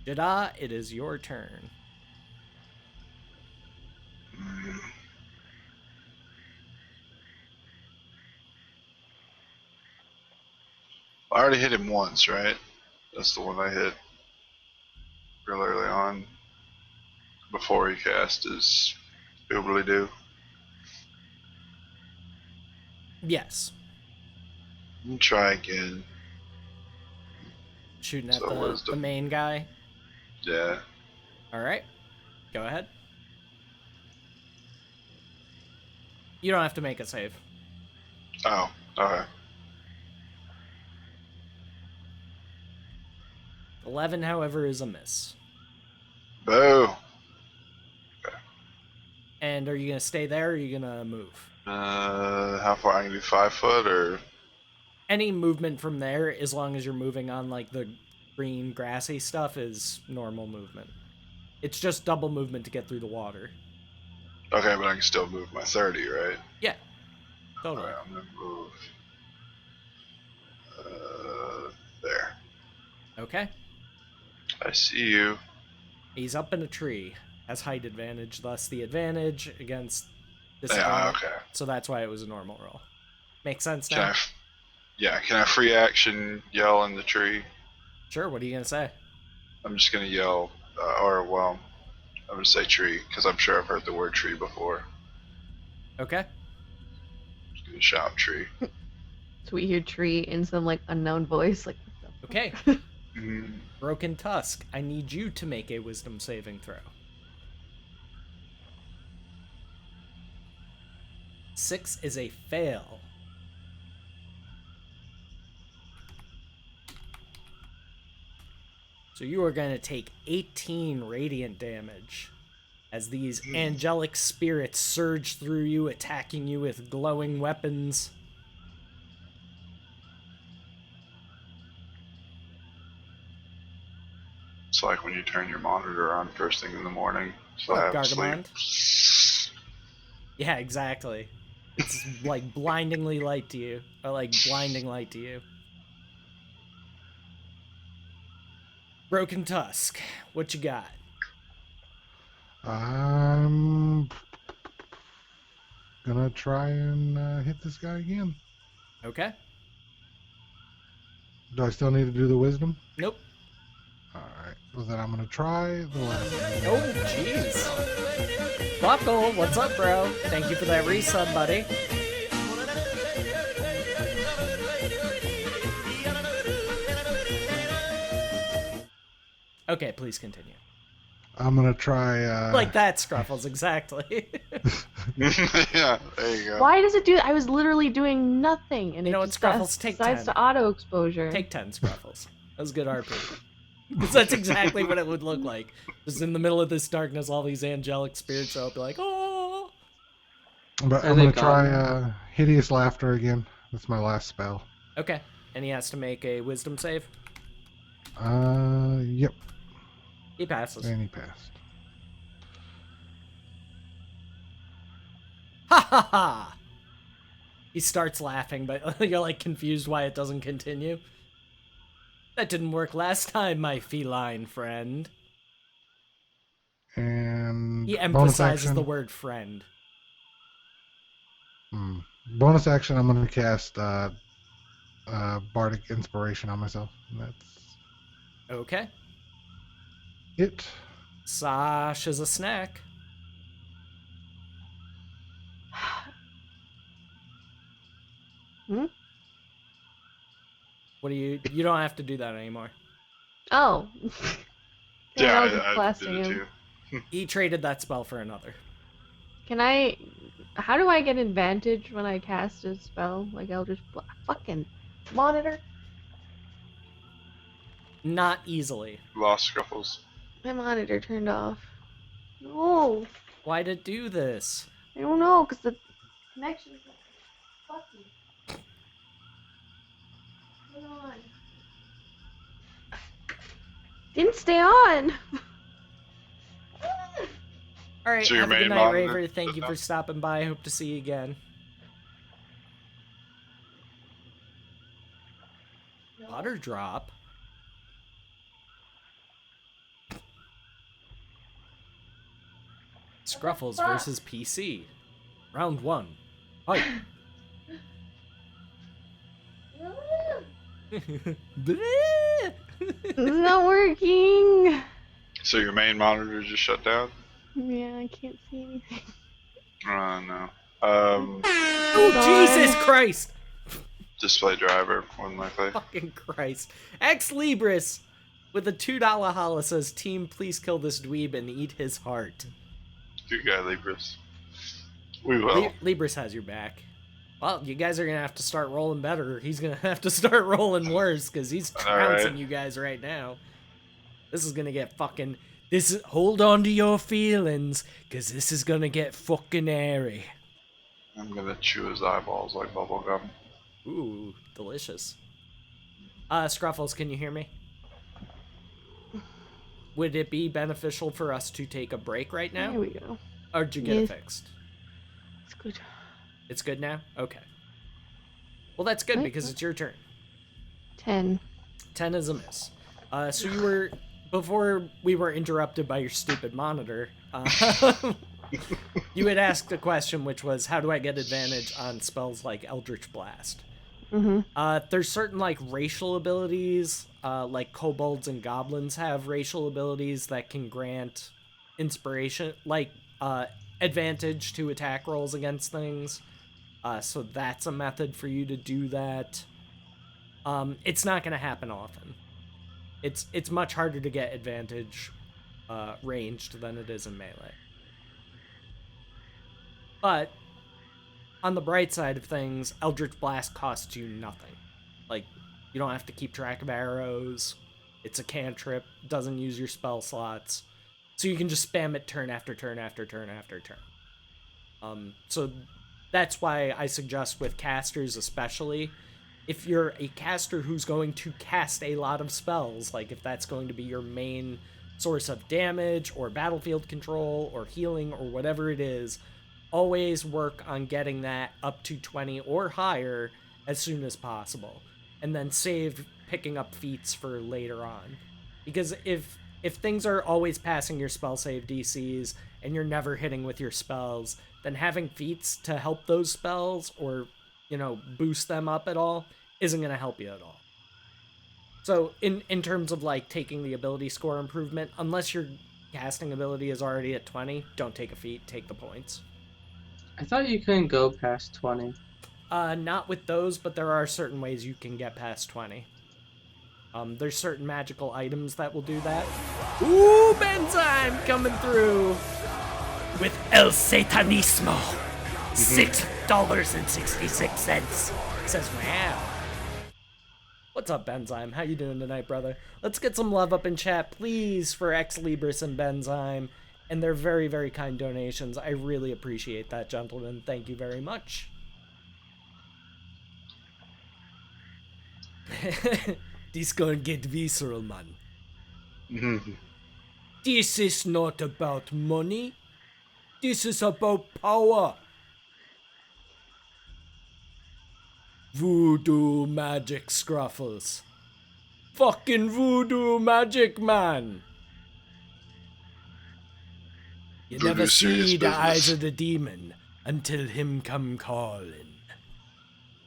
Jada, it is your turn. I already hit him once, right? That's the one I hit real early on. Before he cast his Oobly Doo. Yes. Try again. Shooting at So the wisdom. main guy. Yeah. Alright. Go ahead. You don't have to make a save. Oh, okay. 11, however, is a miss. Boo. And are you going to stay there or are you going to move? How far? I can do 5 foot or? Any movement from there, as long as you're moving on like the green grassy stuff, is normal movement. It's just double movement to get through the water. Okay, but I can still move my 30, right? Yeah, totally. Alright, I'm gonna move. There. Okay. I see you. He's up in a tree, has height advantage, thus the advantage against Yeah, disadvantage. okay. So that's why it was a normal roll. Makes sense Can now? can I free action yell in the tree? Sure, what are you going to say? I'm just gonna yell, I'm gonna say tree, because I'm sure I've heard the word tree before. Okay. Just gonna shout tree. So we hear tree in some, like, unknown voice, like, what the Okay. fuck? Broken Tusk, I need you to make a wisdom saving throw. 6 is a fail. So you are going to take 18 radiant damage as these angelic spirits surge through you, attacking you with glowing weapons. It's like when you turn your monitor on first thing in the morning, so I What, have sleep. Gargamond? Yeah, exactly. It's like blindingly light to you, or like blinding light to you. Broken Tusk, what you got? I'm gonna try and hit this guy again. Okay. Do I still need to do the wisdom? Nope. Alright, well then I'm gonna try the last. Oh, jeez. Buckle, what's up, bro? Thank you for that resub, buddy. Okay, please continue. I'm gonna try. Like that, Scruffles, exactly. Yeah, there you go. Why does it do that? I was literally doing nothing, and You it know what, just Scruffles? Take decides 10. to auto exposure. Take 10, Scruffles. That was good RP. Because that's exactly what it would look like. Just in the middle of this darkness, all these angelic spirits show up, like, oh. But Are I'm they gonna try gone? hideous laughter again. That's my last spell. Okay, and he has to make a wisdom save. Yep, He passes. and he passed. Ha ha ha! He starts laughing, but you're like confused why it doesn't continue. That didn't work last time, my feline friend. And He bonus emphasizes action. the word friend. Bonus action. I'm gonna cast bardic inspiration on myself. And that's Okay. it. Sash is a snack. Hmm? What do you don't have to do that anymore. Oh. Yeah, I was just I blasting did it him. too. He traded that spell for another. Can I? How do I get advantage when I cast a spell like Eldritch Blast? Fucking monitor. Not easily. Lost Scuffles. My monitor turned off. No, Why'd it do this? I don't know, cause the connection is fucky. Hold on. Didn't stay on. Alright, So your have a good main night, monitor Raver. Thank did you that? for stopping by. Hope to see you again. Water drop? Scruffles versus PC. Round 1. Fight. It's not working. So your main monitor just shut down? Yeah, I can't see anything. No. Oh, Jesus Christ! Display driver, more than likely. Fucking Christ. Ex Libris with a $2 holla says, Team, please kill this dweeb and eat his heart. Good guy, Libris. We will. Libris has your back. Well, you guys are gonna have to start rolling better. He's gonna have to start rolling worse because he's trouncing right. you guys right now. This is gonna get fucking. Hold on to your feelings, because this is gonna get fucking airy. I'm gonna chew his eyeballs like bubblegum. Ooh, delicious. Scruffles, can you hear me? Would it be beneficial for us to take a break right now? There we go. Or did you get it Yes. fixed? It's good. It's good now? Okay. Well, that's good Wait, because what? it's your turn. 10. 10 is a miss. So you were, before we were interrupted by your stupid monitor, you had asked a question, which was, how do I get advantage on spells like Eldritch Blast? There's certain, like, racial abilities, like kobolds and goblins have racial abilities that can grant inspiration, like, advantage to attack rolls against things. So that's a method for you to do that. It's not going to happen often. It's much harder to get advantage ranged than it is in melee. But on the bright side of things, Eldritch Blast costs you nothing. Like, you don't have to keep track of arrows. It's a cantrip, doesn't use your spell slots. So you can just spam it turn after turn after turn after turn. So that's why I suggest with casters especially, if you're a caster who's going to cast a lot of spells, like if that's going to be your main source of damage or battlefield control or healing or whatever it is, always work on getting that up to 20 or higher as soon as possible. And then save picking up feats for later on. Because if things are always passing your spell save DCs and you're never hitting with your spells, then having feats to help those spells or, boost them up at all isn't going to help you at all. So in terms of like taking the ability score improvement, unless your casting ability is already at 20, don't take a feat, take the points. I thought you couldn't go past 20. Not with those, but there are certain ways you can get past 20. There's certain magical items that will do that. Ooh, Benzyme coming through with El Satanismo. $6.66. Says, wow. What's up, Benzyme? How you doing tonight, brother? Let's get some love up in chat, please, for Ex Libris and Benzyme. And their very, very kind donations. I really appreciate that, gentlemen. Thank you very much. This gonna get visceral, man. This is not about money. This is about power. Voodoo magic, Scruffles. Fucking voodoo magic, man. You Voodoo never serious see the eyes business. of the demon until him come calling.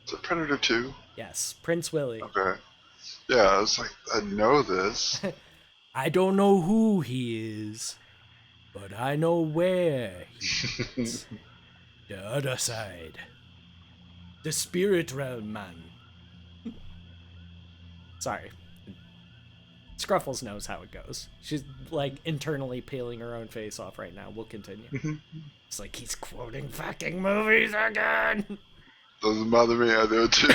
Is it Predator 2? Yes, Prince Willie. Okay. Yeah, I was like, I know this. I don't know who he is, but I know where he is. The other side. The spirit realm, man. Sorry. Scruffles knows how it goes. She's, like, internally peeling her own face off right now. We'll continue. It's like he's quoting fucking movies again! Doesn't bother me, I do it too.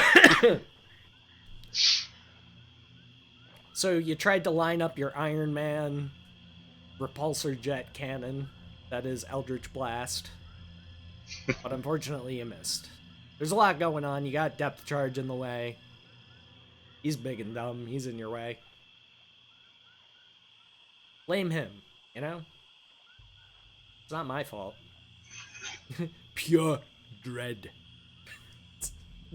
So you tried to line up your Iron Man repulsor jet cannon, that is Eldritch Blast, but unfortunately you missed. There's a lot going on. You got depth charge in the way. He's big and dumb. He's in your way. Blame him, you know? It's not my fault. Pure dread.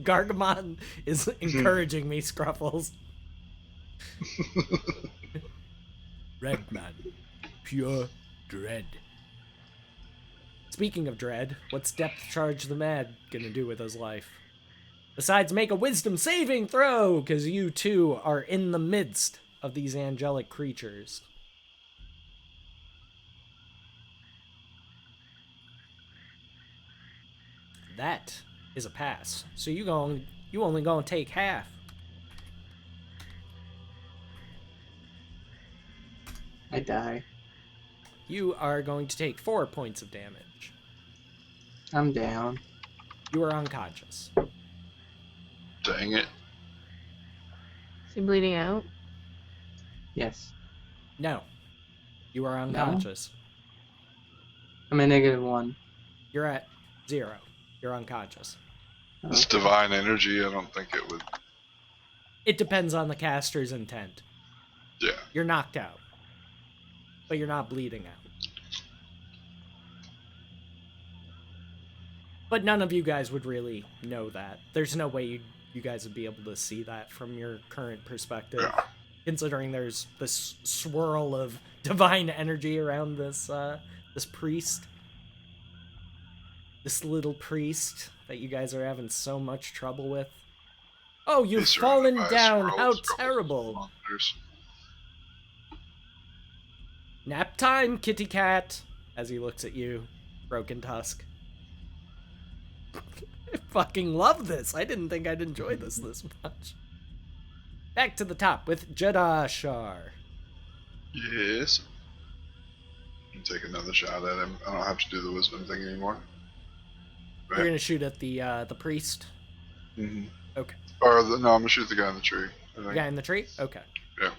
Gargamon is encouraging me, Scruffles. Redman. Pure dread. Speaking of dread, what's Depth Charge the Mad gonna do with his life? Besides make a wisdom saving throw, because you too are in the midst of these angelic creatures. That is a pass. So you only gonna take half. I die. You are going to take 4 points of damage. I'm down. You are unconscious. Dang it. Is he bleeding out? Yes. No. You are unconscious. I'm at -1. You're at 0. You're unconscious. This divine energy, I don't think it would. It depends on the caster's intent. Yeah. You're knocked out. But you're not bleeding out. But none of you guys would really know that. There's no way you guys would be able to see that from your current perspective. Yeah. Considering there's this swirl of divine energy around this this priest. This little priest that you guys are having so much trouble with. Oh, you've He's surrounded fallen by a down! swirl How of troubles and terrible! monsters. Nap time, kitty cat! As he looks at you, Broken Tusk. I fucking love this. I didn't think I'd enjoy this much. Back to the top with Jedashar. Yes. Take another shot at him. I don't have to do the wisdom thing anymore. You're gonna shoot at the priest. Mm-hmm. Okay. Or no, I'm gonna shoot the guy in the tree. I The think. guy in the tree. Okay. Yeah.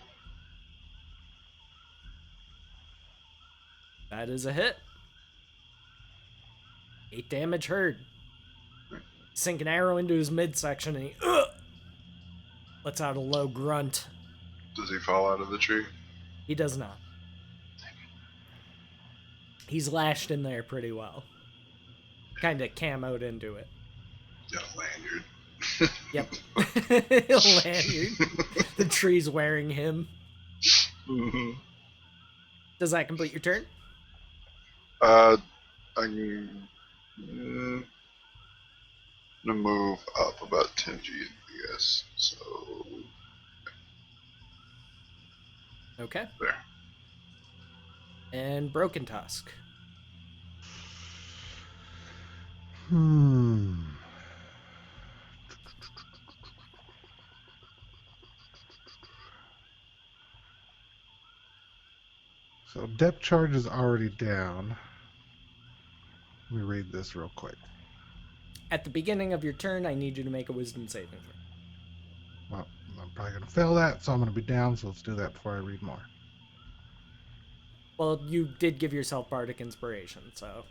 That is a hit. 8 damage heard. Sink an arrow into his midsection and he lets out a low grunt. Does he fall out of the tree? He does not. He's lashed in there pretty well. Kind of camoed into it. Got a lanyard. Yep. Lanyard. The tree's wearing him. Mm-hmm. Does that complete your turn? I can. I'm gonna move up about 10 feet, I guess. So Okay. there. And Broken Tusk. So depth charge is already down. Let me read this real quick. At the beginning of your turn, I need you to make a wisdom saving throw. Well, I'm probably going to fail that, so I'm going to be down, so let's do that before I read more. Well, you did give yourself Bardic Inspiration, so...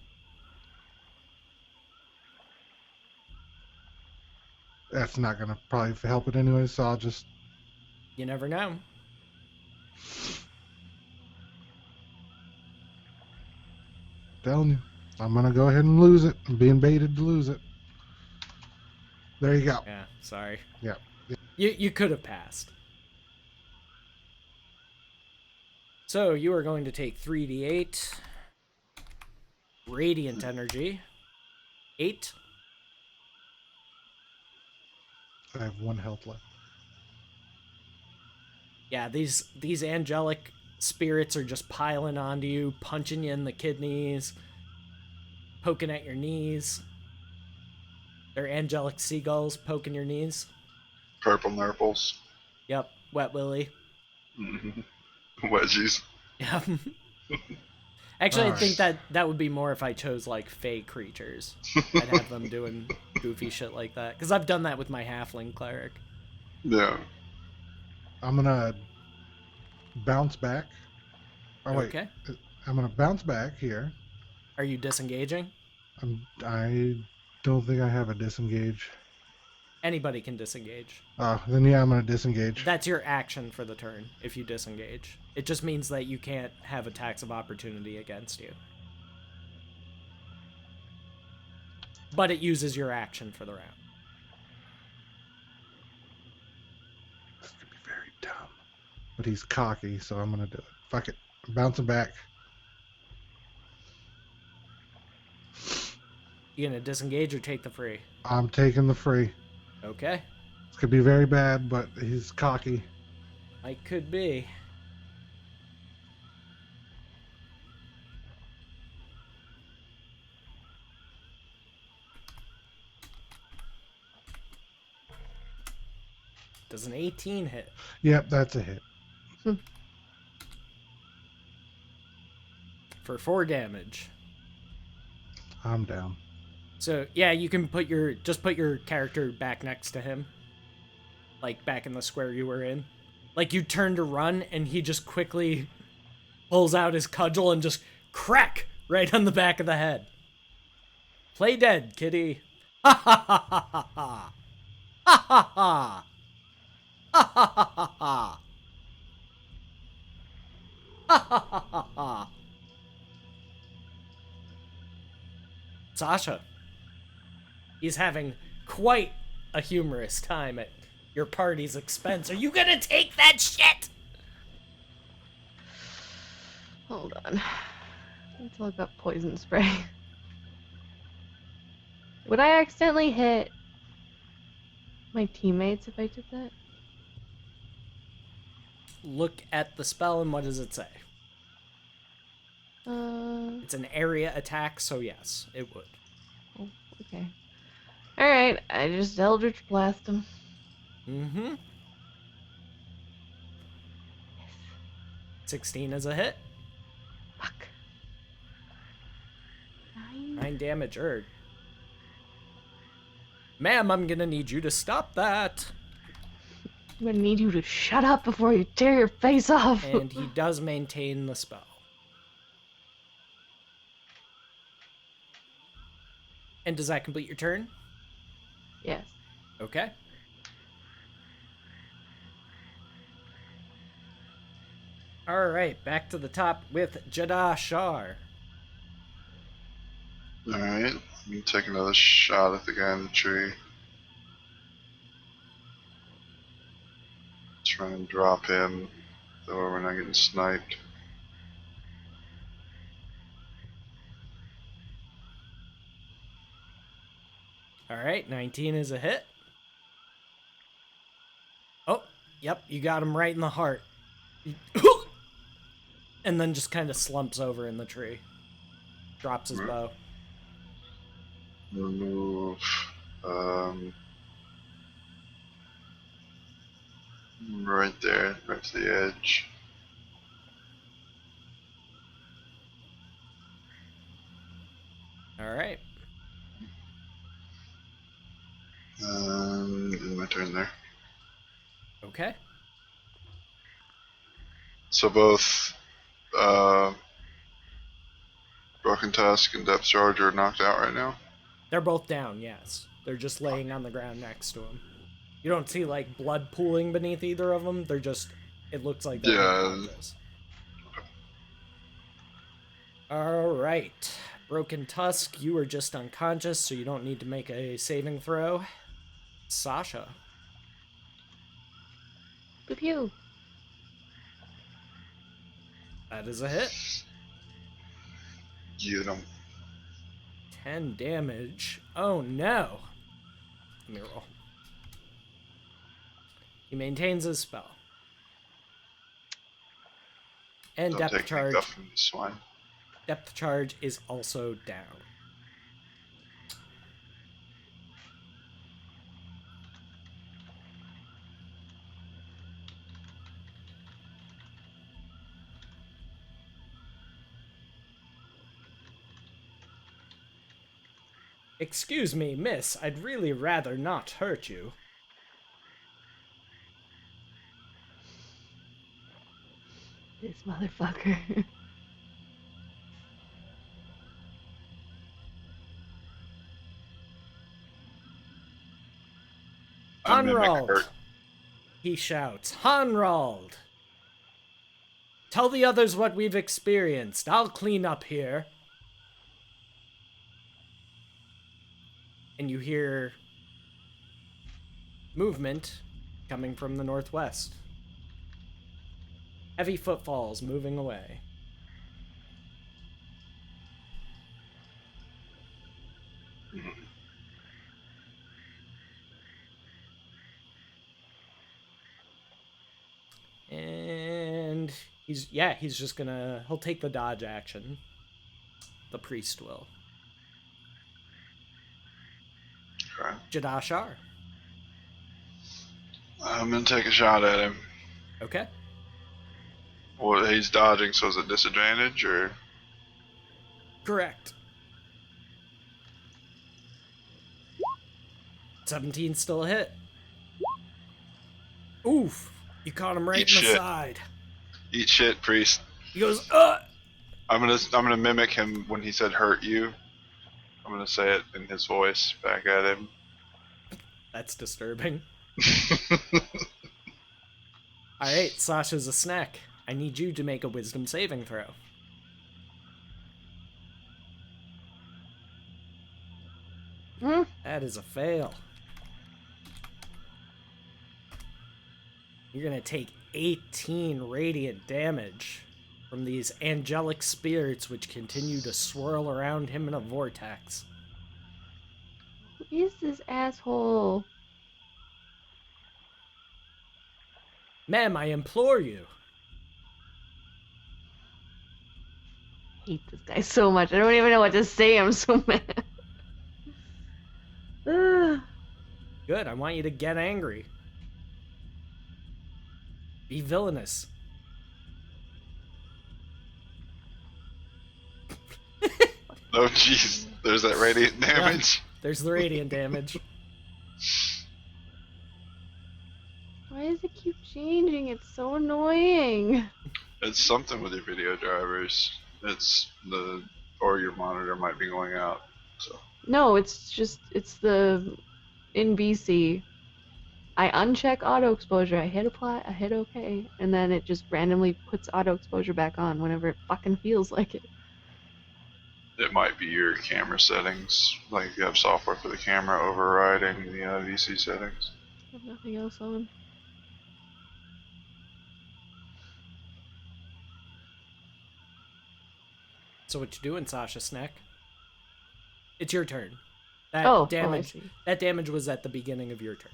That's not going to probably help it anyway, so I'll just... You never know. Telling you. I'm going to go ahead and lose it. I'm being baited to lose it. There you go. Yeah, sorry. Yeah. You could have passed. So, you are going to take 3d8 radiant energy. 8. I have 1 health left. Yeah, these angelic spirits are just piling onto you, punching you in the kidneys, poking at your knees. They're angelic seagulls poking your knees. Purple nurples. Yep, Wet Willy. Mm-hmm. Wedgies. Yeah. Actually, I Alright. think that would be more if I chose, like, fey creatures. I'd have them doing goofy shit like that. Because I've done that with my halfling cleric. Yeah. I'm going to bounce back. Oh, wait. Okay. I'm going to bounce back here. Are you disengaging? I don't think I have a disengage. Anybody can disengage. Then yeah, I'm going to disengage. That's your action for the turn, if you disengage. It just means that you can't have attacks of opportunity against you. But it uses your action for the round. This could be very dumb. But he's cocky, so I'm going to do it. Fuck it. I'm bouncing back. You gonna disengage or take the free? I'm taking the free. Okay. This could be very bad, but he's cocky. I could be. Does an 18 hit? Yep, that's a hit. For 4 damage. I'm down. So yeah, you can put your character back next to him, like back in the square you were in. Like you turn to run, and he just quickly pulls out his cudgel and just crack right on the back of the head. Play dead, kitty. Ha ha ha ha ha ha. Ha ha ha. Ha ha ha ha ha. Ha ha ha ha ha. Sasha. He's having quite a humorous time at your party's expense. Are you gonna take that shit? Hold on. Let's look up poison spray. Would I accidentally hit my teammates if I did that? Look at the spell and what does it say? It's an area attack, so yes, it would. Oh, okay. Alright, I just Eldritch Blast him. Mm-hmm. 16 is a hit. Fuck. 9. 9 damage earned. Ma'am, I'm gonna need you to stop that. I'm gonna need you to shut up before you tear your face off. And he does maintain the spell. And does that complete your turn? Yes. Okay. Alright, back to the top with Jada Shar. Alright, I'm gonna take another shot at the guy in the tree. Try and drop him, though we're not getting sniped. Alright, 19 is a hit. Oh, yep, you got him right in the heart. And then just kind of slumps over in the tree. Drops his bow. Remove. Right there, right to the edge. Alright. And my turn there. Okay. So both Broken Tusk and Depth Charge are knocked out right now. They're both down, yes. They're just laying on the ground next to him. You don't see, like, blood pooling beneath either of them. They're just... It looks like they're unconscious. Alright. Broken Tusk, you are just unconscious, so you don't need to make a saving throw. Sasha. Pew pew. That is a hit. Get him. 10 damage. Oh no. Let me roll. He maintains his spell. And Don't depth take charge. Stuff from the swine. Depth charge is also down. Excuse me, miss. I'd really rather not hurt you. This motherfucker. I mimic Hanrald! hurt. He shouts. Hanrald! Tell the others what we've experienced. I'll clean up here. And you hear movement coming from the northwest. Heavy footfalls moving away. And he's just gonna, he'll take the dodge action. The priest will. Okay. Jadashar. I'm gonna take a shot at him. Okay. Well, he's dodging, so is it disadvantage or? Correct. 17 still a hit. Oof. You caught him right Eat in the shit. side. Eat shit, priest. He goes, I'm gonna mimic him when he said hurt you. I'm gonna say it in his voice back at him. That's disturbing. Alright, Sasha's a snack. I need you to make a wisdom saving throw. That is a fail. You're gonna take 18 radiant damage from these angelic spirits which continue to swirl around him in a vortex. Who is this asshole? Ma'am, I implore you. I hate this guy so much. I don't even know what to say. I'm so mad. Ugh. Good, I want you to get angry. Be villainous. Oh jeez, there's that radiant damage. There's the radiant damage. changing. It's so annoying. It's something with your video drivers. Or your monitor might be going out. So No, it's the in BC. I uncheck auto exposure. I hit apply. I hit OK, and then it just randomly puts auto exposure back on whenever it fucking feels like it. it might be your camera settings. Like you have software for the camera overriding the VC settings. I have nothing else on. So what you doing, Sasha Snack? It's your turn. I Damage. see. That damage was at the beginning of your turn.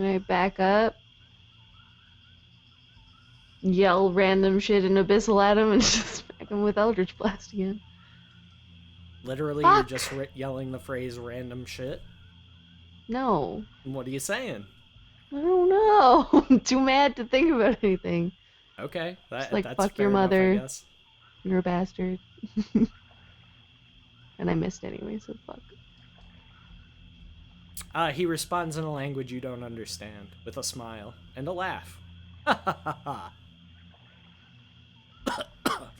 I back up, yell random shit in Abyssal at him, and just smack him with Eldritch Blast again. Literally, Fuck. you're just yelling the phrase "random shit." No, And what are you saying? I don't know. I'm too mad to think about anything. Okay, Just like, that's fuck fair your enough, I mother. guess. You're a bastard. And I missed anyway, so fuck. He responds in a language you don't understand, with a smile and a laugh. Ha ha ha ha.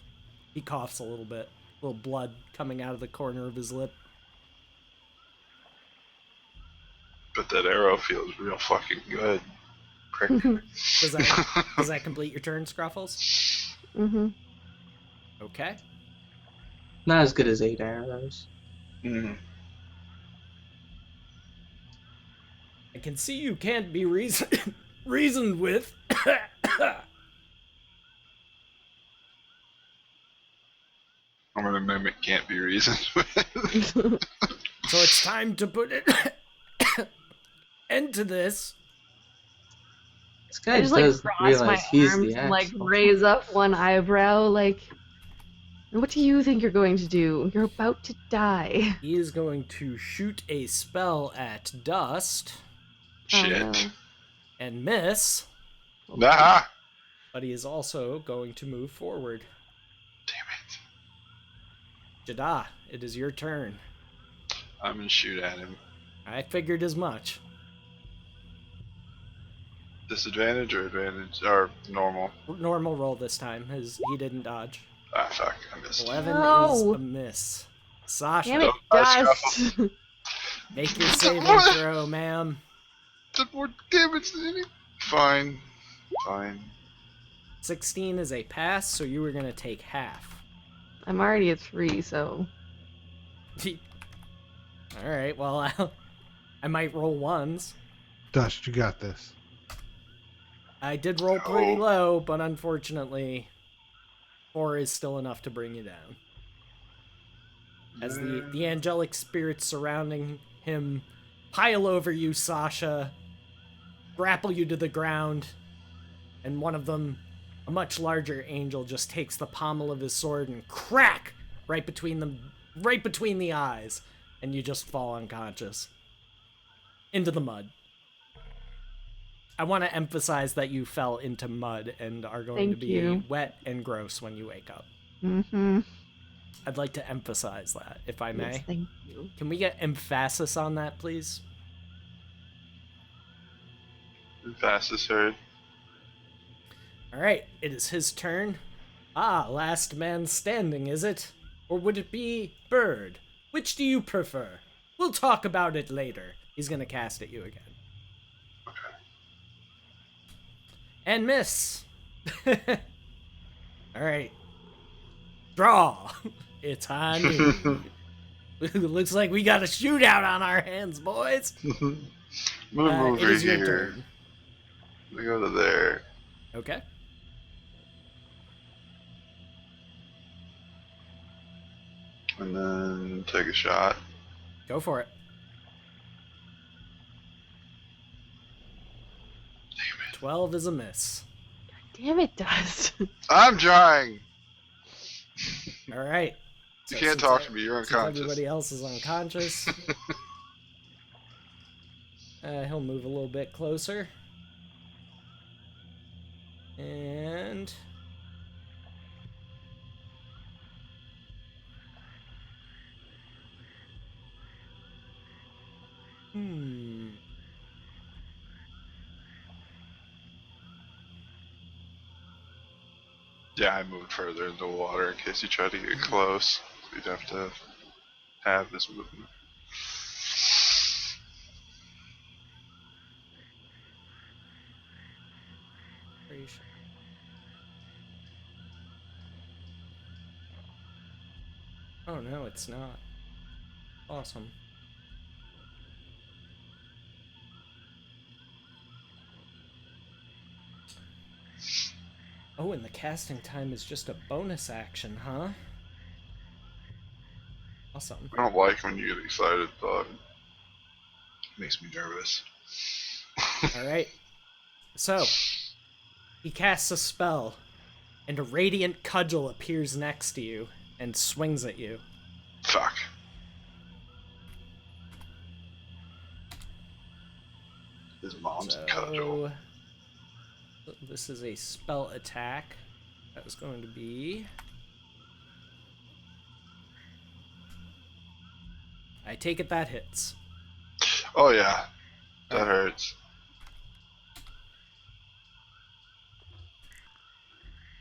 He coughs a little bit, a little blood coming out of the corner of his lip. But that arrow feels real fucking good. Prick. Does that complete your turn, Scruffles? Mm-hmm. Okay. Not as good as 8 arrows. Mm. I can see you can't be reasoned with. I'm gonna mimic can't be reasoned with. So it's time to put it end to this. This guy I just like does cross realize my he's arms the and like asshole. raise up one eyebrow, like, what do you think you're going to do? You're about to die. He is going to shoot a spell at Dust Shit. Oh, no. and miss, Nah. but he is also going to move forward. Damn it. Jada, it is your turn. I'm gonna shoot at him. I figured as much. Disadvantage or advantage? Or normal? Normal roll this time, as he didn't dodge. Ah, fuck. I missed. 11 No. is a miss. Sasha, Damn it, Nice Dust. make your saving throw, ma'am. Did more damage than any. Fine. Fine. 16 is a pass, so you were going to take half. I'm already at 3, so. Alright, well, I might roll ones. Dust, you got this. I did roll pretty low, but unfortunately, 4 is still enough to bring you down. As the angelic spirits surrounding him pile over you, Sasha, grapple you to the ground, and one of them, a much larger angel, just takes the pommel of his sword and crack right between the eyes, and you just fall unconscious into the mud. I want to emphasize that you fell into mud and are going to Thank be you. wet and gross when you wake up. Mm-hmm. I'd like to emphasize that, if I may. Yes, thank you. Can we get emphasis on that, please? Fastest heard. Alright, it is his turn. Ah, last man standing, is it? Or would it be Bird? Which do you prefer? We'll talk about it later. He's gonna cast at you again. And miss! Alright. Draw! It's on you. Looks like we got a shootout on our hands, boys. I'm gonna move It right is your here. turn. I'm gonna go to there. Okay. And then take a shot. Go for it. Damn it. 12 is a miss. Damn it, Dust. I'm trying! Alright. You can't talk to me, you're Since unconscious. everybody else is unconscious, he'll move a little bit closer. And... Yeah, I moved further into the water in case he tried to get close. We'd have to have this movement. Oh no, it's not. Awesome. Oh, and the casting time is just a bonus action, huh? Awesome. I don't like when you get excited, dog. It makes me nervous. Alright. So, he casts a spell, and a radiant cudgel appears next to you and swings at you. Fuck. His mom's a cudgel. So, this is a spell attack. That is going to be... I take it that hits. Oh yeah, that Alright. hurts.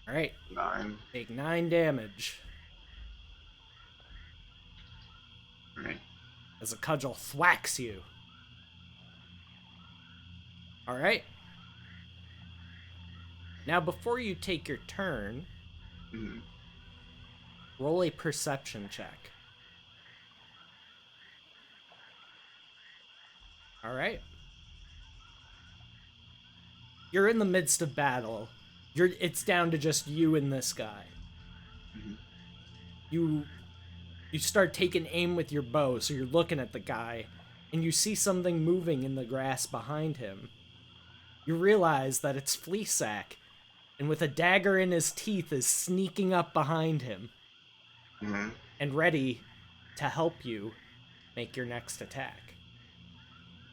Alright. 9. Take 9 damage. Right. As a cudgel thwacks you. Alright. Now, before you take your turn, roll a perception check. Alright. You're in the midst of battle. It's down to just you and this guy. You start taking aim with your bow, so you're looking at the guy, and you see something moving in the grass behind him. You realize that it's Fleesack, and with a dagger in his teeth is sneaking up behind him and ready to help you make your next attack.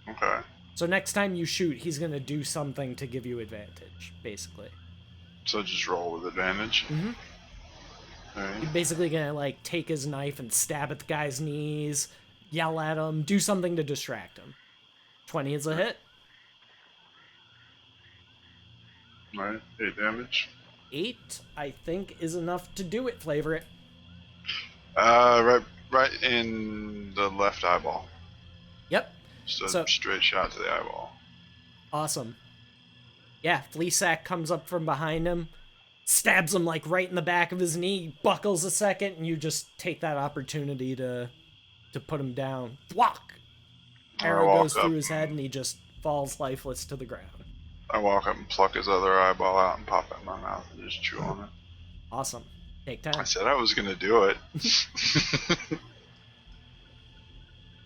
Okay. So next time you shoot, he's going to do something to give you advantage, basically. So just roll with advantage. Alright. You're basically going to, like, take his knife and stab at the guy's knees, yell at him, do something to distract him. 20 is a hit. Alright, 8 damage. 8, I think, is enough to do it, Flavor It. Right in the left eyeball. Yep. Just a straight shot to the eyeball. Awesome. Yeah, Fleesack comes up from behind him, stabs him, like, right in the back of his knee, buckles a second, and you just take that opportunity to put him down. Thwack! Arrow goes through his head, and he just falls lifeless to the ground. I walk up and pluck his other eyeball out and pop it in my mouth and just chew on it. Awesome. Take 10. I said I was gonna do it.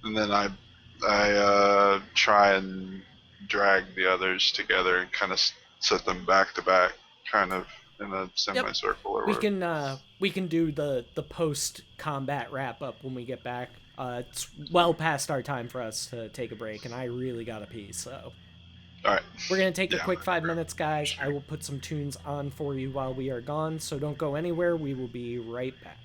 And then I try and drag the others together and kind of set them back to back, kind of in a semicircle or whatever. We can do the post combat wrap up when we get back. It's well past our time for us to take a break, and I really gotta pee, so. Alright. We're gonna take a quick 5 minutes, guys. I will put some tunes on for you while we are gone, so don't go anywhere. We will be right back.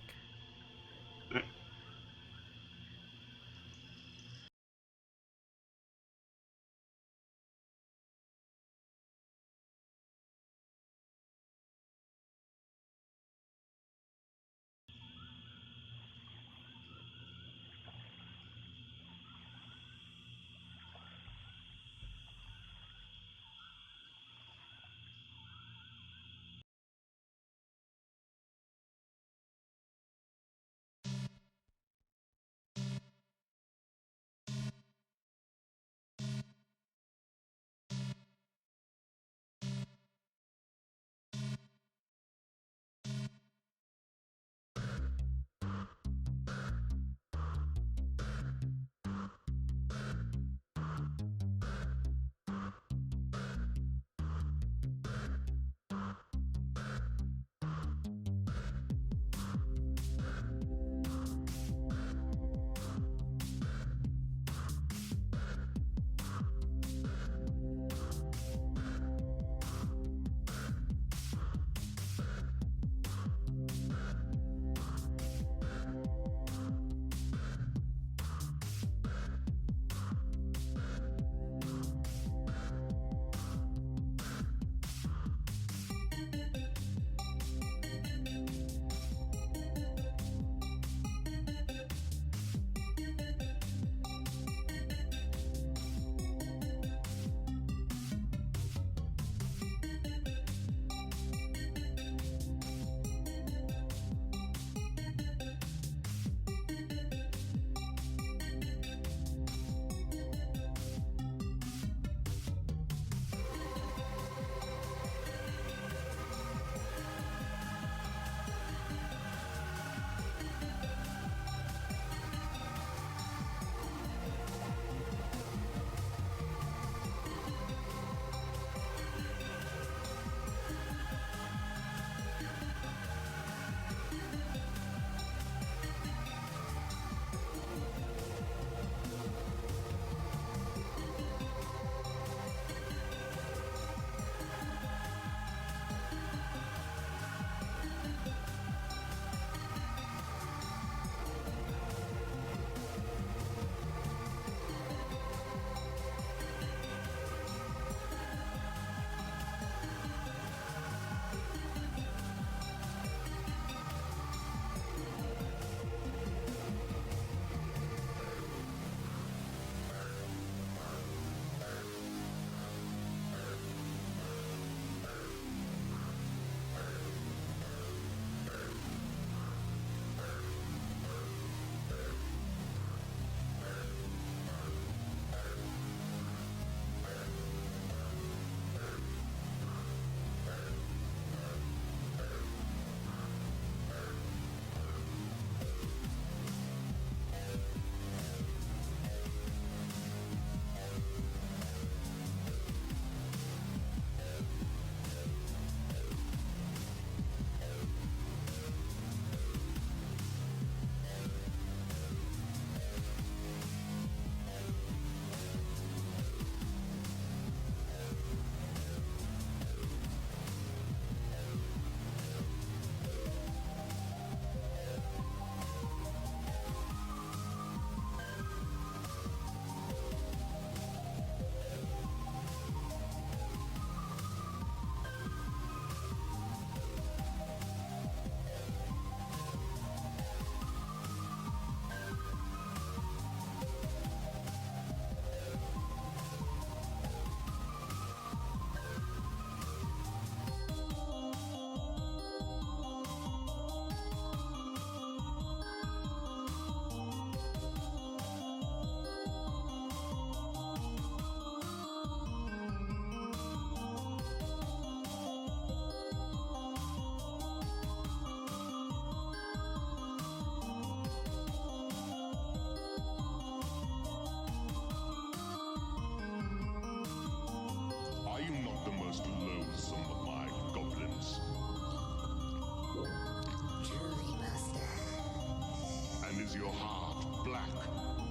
Is your heart black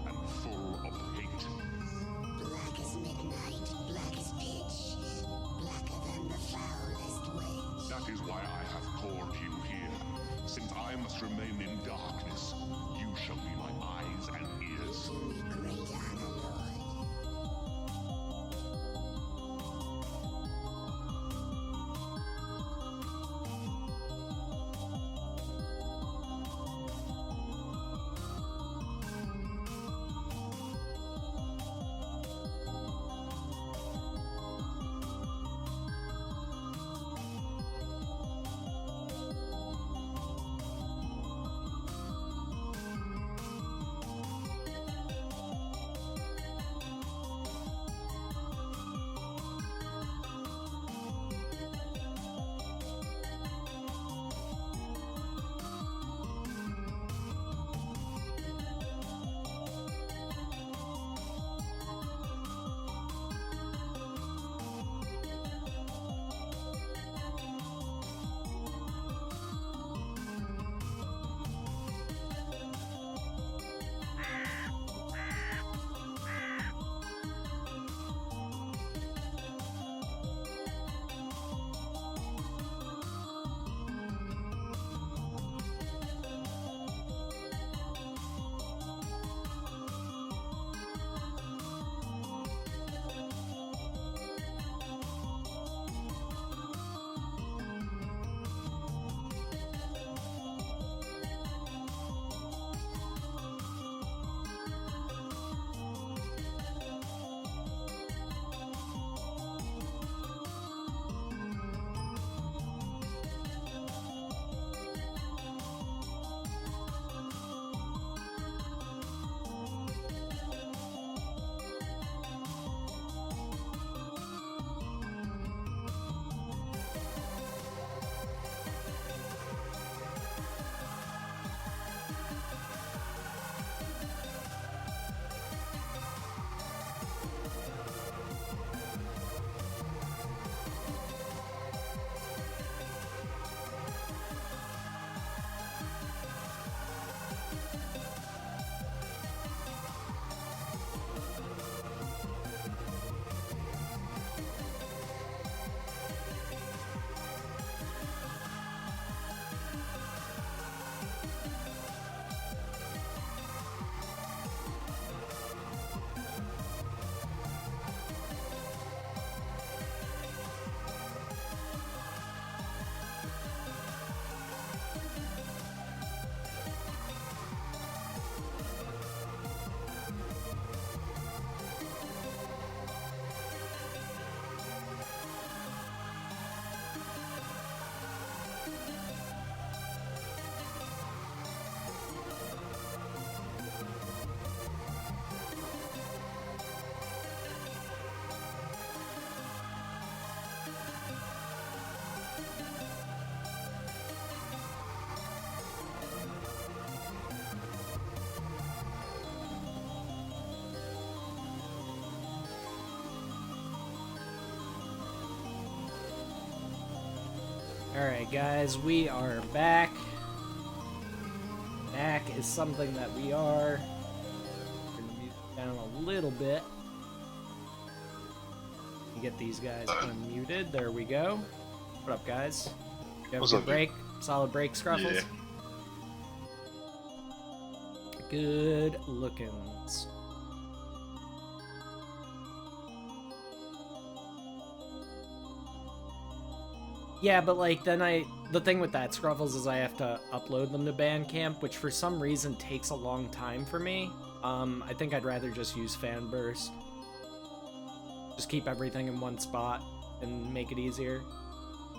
and full of hate? Black as midnight, black as pitch, blacker than the foulest witch. That is why I have called you here. Since I must remain in darkness, you shall be my eyes and ears. Do me great honor, Lord. Alright, guys, we are back. Back is something that we are. Turn the music down a little bit. Get these guys unmuted. There we go. What up, guys? You have What's a good up, break? Solid break, Scruffles? Yeah. Good lookins. Yeah, but like then the thing with that, Scruffles, is I have to upload them to Bandcamp, which for some reason takes a long time for me. I think I'd rather just use Fanburst. Just keep everything in one spot and make it easier.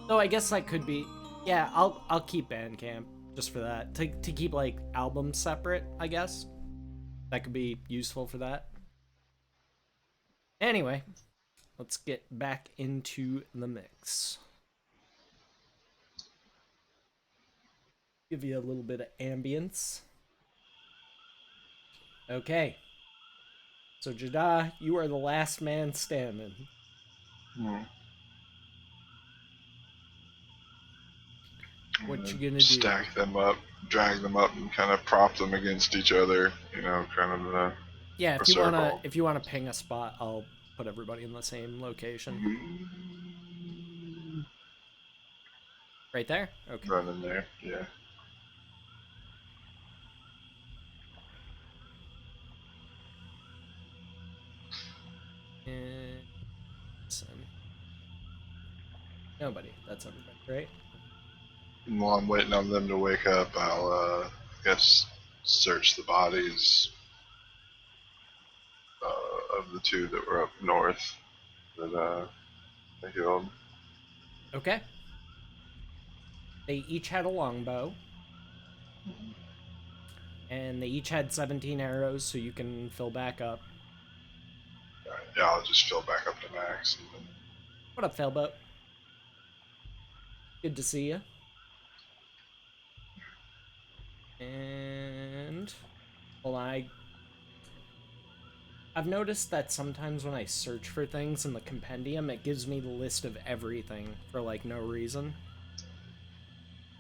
Though I guess that could be, yeah, I'll keep Bandcamp just for that. To keep like albums separate, I guess. That could be useful for that. Anyway, let's get back into the mix. Give you a little bit of ambience. Okay. So Jada, you are the last man standing. What you gonna do? Stack them up. drag them up and kind of prop them against each other. You know, kind of a Yeah, circle. if you wanna ping a spot, I'll put everybody in the same location. Right there. Okay. Run in there. Yeah. And listen. Nobody. That's everybody, right? And while I'm waiting on them to wake up, I'll guess search the bodies of the two that were up north that they killed. Okay. They each had a longbow, and they each had 17 arrows, so you can fill back up. Alright, yeah, I'll just fill back up to max. And What up, Failboat? Good to see you. And well, I've noticed that sometimes when I search for things in the compendium, it gives me the list of everything for like no reason.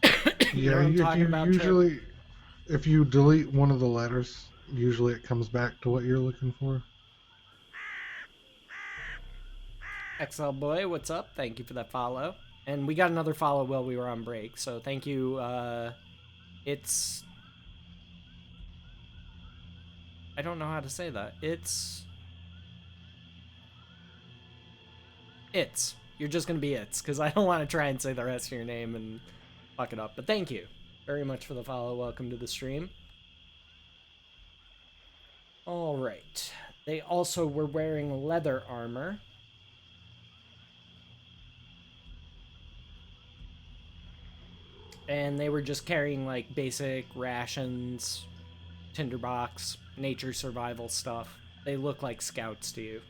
You know Yeah, what I'm if talking you about, Trip? usually, if you delete one of the letters, usually it comes back to what you're looking for. XL Boy, what's up? Thank you for that follow. And we got another follow while we were on break, so thank you. It's I don't know how to say that. It's. You're just gonna be it's, because I don't want to try and say the rest of your name and fuck it up. But thank you very much for the follow. Welcome to the stream. All right. They also were wearing leather armor. And they were just carrying like basic rations, tinderbox, nature survival stuff. They look like scouts to you.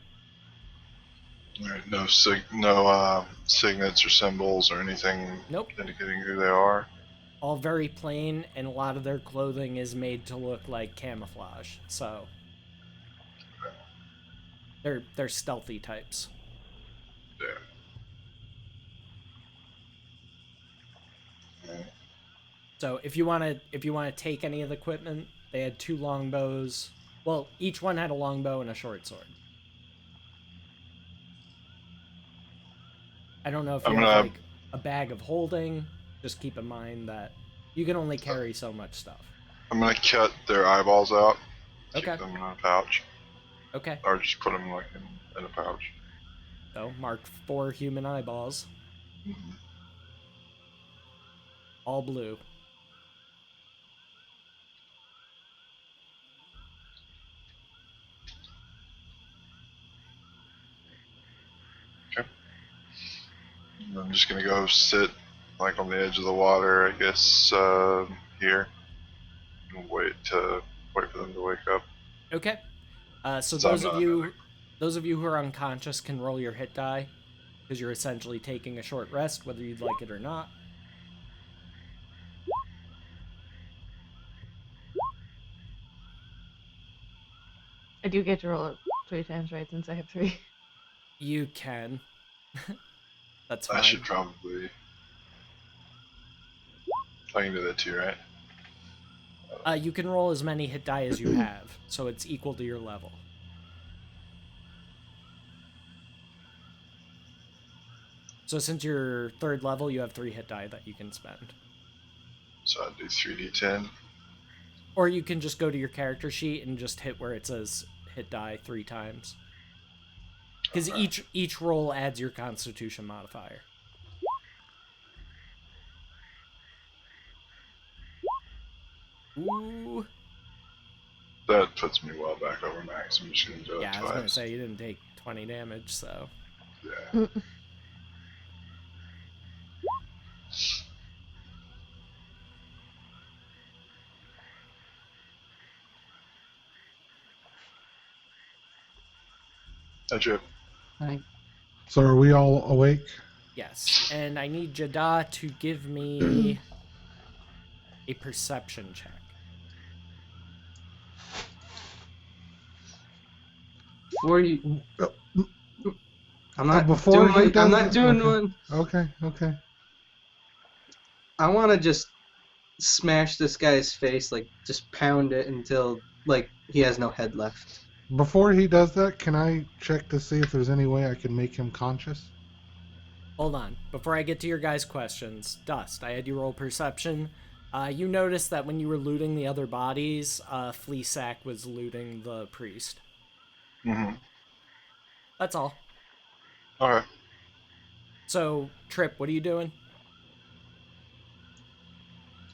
Alright, no signets or symbols or anything Nope. indicating who they are. All very plain, and a lot of their clothing is made to look like camouflage. So they're stealthy types. Yeah. Yeah. So if you want to take any of the equipment, they had 2 longbows. Well, each one had a longbow and a short sword. I don't know if I'm you have gonna like a bag of holding. Just keep in mind that you can only carry so much stuff. cut their eyeballs out. Okay. Keep them in a pouch, Okay. or just put them like in a pouch. So marked 4 human eyeballs. Mhm. All blue. Okay. I'm just gonna go sit like on the edge of the water, I guess, here, and wait for them to wake up. Okay. So So I'm not those of you who are unconscious can roll your hit die, because you're essentially taking a short rest, whether you'd like it or not. I do get to roll it 3 times, right? Since I have 3. You can. That's I fine. should probably. I can do that too, right? You can roll as many hit die as you have, so it's equal to your level. So since you're 3rd level, you have 3 hit die that you can spend. So I'd do 3d10. Or you can just go to your character sheet and just hit where it says hit die 3 times. Because Okay. each roll adds your constitution modifier. Ooh. That puts me well back over max. I'm just gonna do it Yeah, I was gonna twice. say you didn't take 20 damage, so. Yeah. Hi, Chip. So are we all awake? Yes. And I need Jada to give me a perception check. Before you, Uh, I'm not before doing he one. I'm does not it? doing Okay. one. Okay. Okay. I want to just smash this guy's face, like just pound it until like he has no head left. Before he does that, can I check to see if there's any way I can make him conscious? Hold on. Before I get to your guys' questions, Dust, I had you roll perception. You noticed that when you were looting the other bodies, Fleasack was looting the priest. Mm-hmm. That's all. Okay. So, Trip, what are you doing?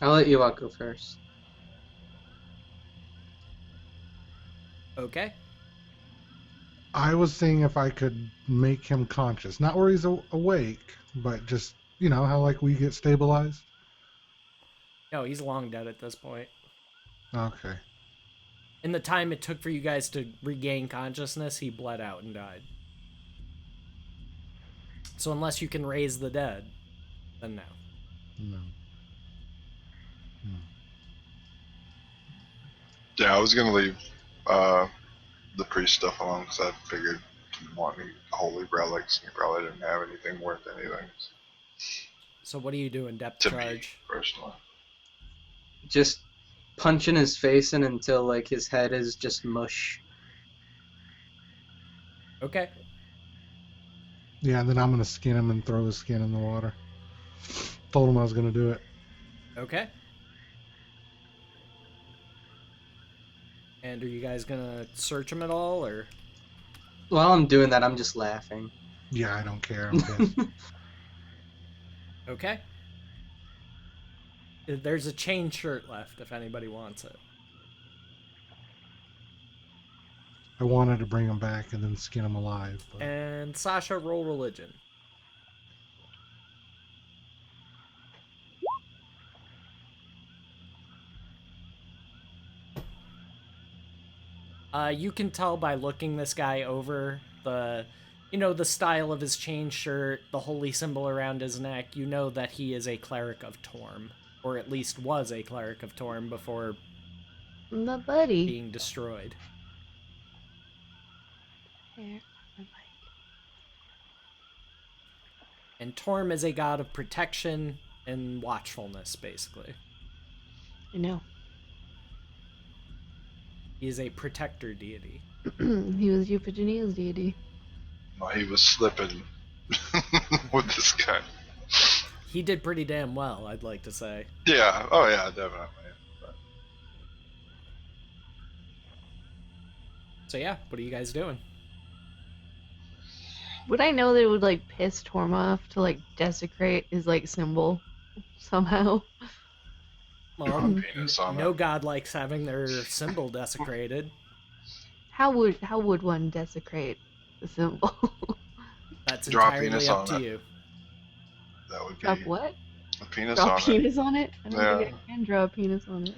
I'll let you go first. Okay. I was seeing if I could make him conscious. Not where he's awake, but just, you know, how like we get stabilized? No, he's long dead at this point. Okay. In the time it took for you guys to regain consciousness, he bled out and died. So unless you can raise the dead, then no. No. Yeah, I was gonna leave the priest stuff alone because I figured didn't want any holy relics. And he probably didn't have anything worth anything So what are you doing, depth to charge? me personally. Just punching his face in until like his head is just mush. Okay. Yeah, and then I'm going to skin him and throw his skin in the water. Told him I was going to do it. Okay. And are you guys gonna search him at all, or? While I'm doing that, I'm just laughing. Yeah, I don't care. I'm pissed. Okay. There's a chain shirt left if anybody wants it. I wanted to bring him back and then skin him alive. But... And Sasha, roll religion. You can tell by looking this guy over, the style of his chain shirt, the holy symbol around his neck, you know that he is a cleric of Torm. Or at least was a cleric of Torm before The buddy. being destroyed. Hair on my bike. And Torm is a god of protection and watchfulness, basically. I know. He is a protector deity. He was Euphigenia's deity. No, he was slipping with this guy. He did pretty damn well, I'd like to say. Yeah. Oh yeah, definitely. But So yeah, what are you guys doing? Would I know that it would like piss Torm off to like desecrate his like symbol somehow? Well, penis on no it. god likes having their symbol desecrated. How would one desecrate the symbol? That's Draw a entirely penis up on to it. you. That would be Drop what? a penis Draw on a penis on it? I don't Yeah. think I can draw a penis on it. You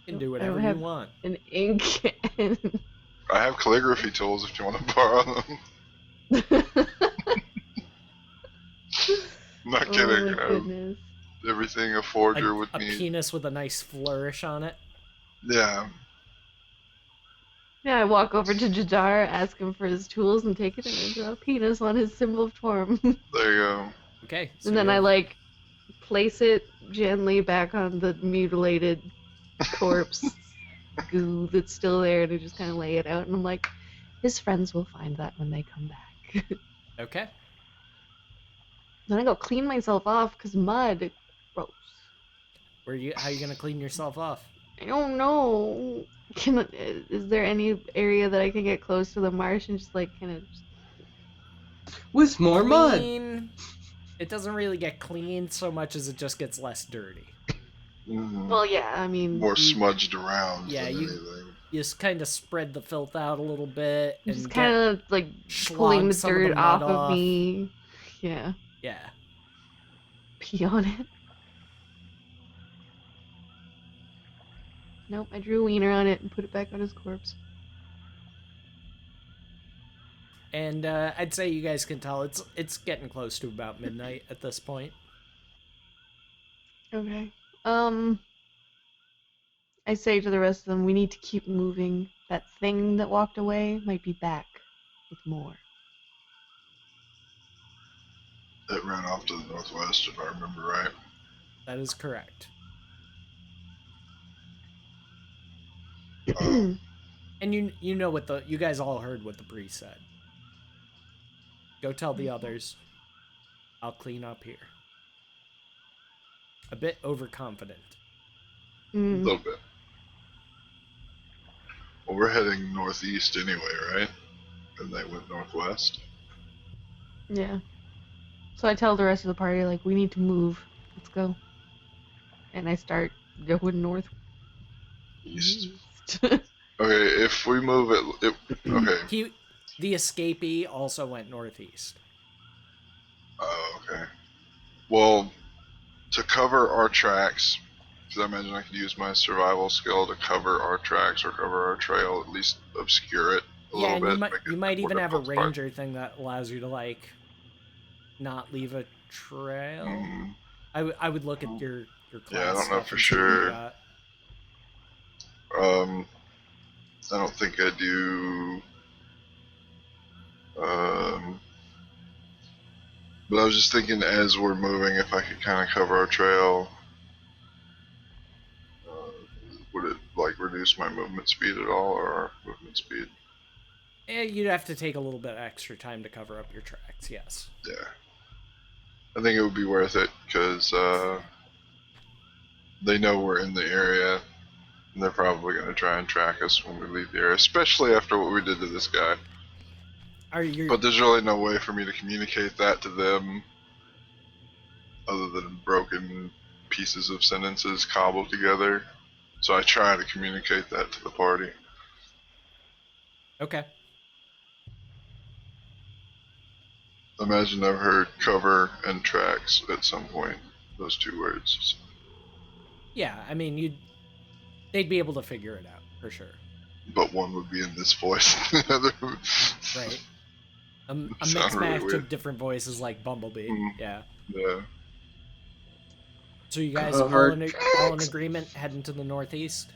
can do I whatever don't you have want. an ink and it. I have calligraphy tools if you want to borrow them. Not oh kidding. my goodness. Everything a forger A, would a need. penis with a nice flourish on it. Yeah. Yeah, I walk over to Jadar, ask him for his tools, and take it, and I draw a penis on his symbol of Torm. There you go. Okay. So And then you I have- like place it gently back on the mutilated corpse goo that's still there, and I just kind of lay it out, and I'm like, his friends will find that when they come back. Okay. Then I go clean myself off because mud, gross. How are you gonna clean yourself off? I don't know. Is there any area that I can get close to the marsh and just like kind of? With more mud. Clean. It doesn't really get clean so much as it just gets less dirty. Mhm. Well, yeah. I mean, More smudged around Yeah, than you- anything. You just kind of spread the filth out a little bit and just get- kind of like slog pulling the some of the dirt mud off of me. Yeah. Yeah. Pee on it. Nope, I drew a wiener on it and put it back on his corpse. And I'd say you guys can tell it's getting close to about midnight at this point. Okay. I say to the rest of them, we need to keep moving. That thing that walked away might be back with more. It ran off to the northwest, if I remember right. That is correct. And you know what you guys all heard what the priest said. Go tell the others. I'll clean up here. A bit overconfident. A little bit. Well, we're heading northeast anyway, right? And they went northwest. Yeah. So I tell the rest of the party, like, we need to move. Let's go. And I start going north. East. Okay, if we move it okay. The escapee also went northeast. Oh, okay. Well, to cover our tracks, because I imagine I could use my survival skill to cover our tracks or cover our trail, at least obscure it a little bit. Yeah, and you might even have a ranger thing that allows you to, like, not leave a trail. Mm-hmm. I would look at your class. Yeah, I don't know for sure. I don't think I do. But I was just thinking as we're moving, if I could kind of cover our trail, would it like reduce my movement speed at all, or our movement speed? Yeah, you'd have to take a little bit extra time to cover up your tracks. Yes. Yeah. I think it would be worth it because they know we're in the area, and they're probably going to try and track us when we leave the area, especially after what we did to this guy. But there's really no way for me to communicate that to them other than broken pieces of sentences cobbled together. So I try to communicate that to the party. Okay. Imagine I've heard cover and tracks at some point, those two words. So. Yeah, I mean, they'd be able to figure it out, for sure. But one would be in this voice. Right. A mixed match of different voices like Bumblebee. Yeah. Yeah. So you guys all in agreement heading to the northeast?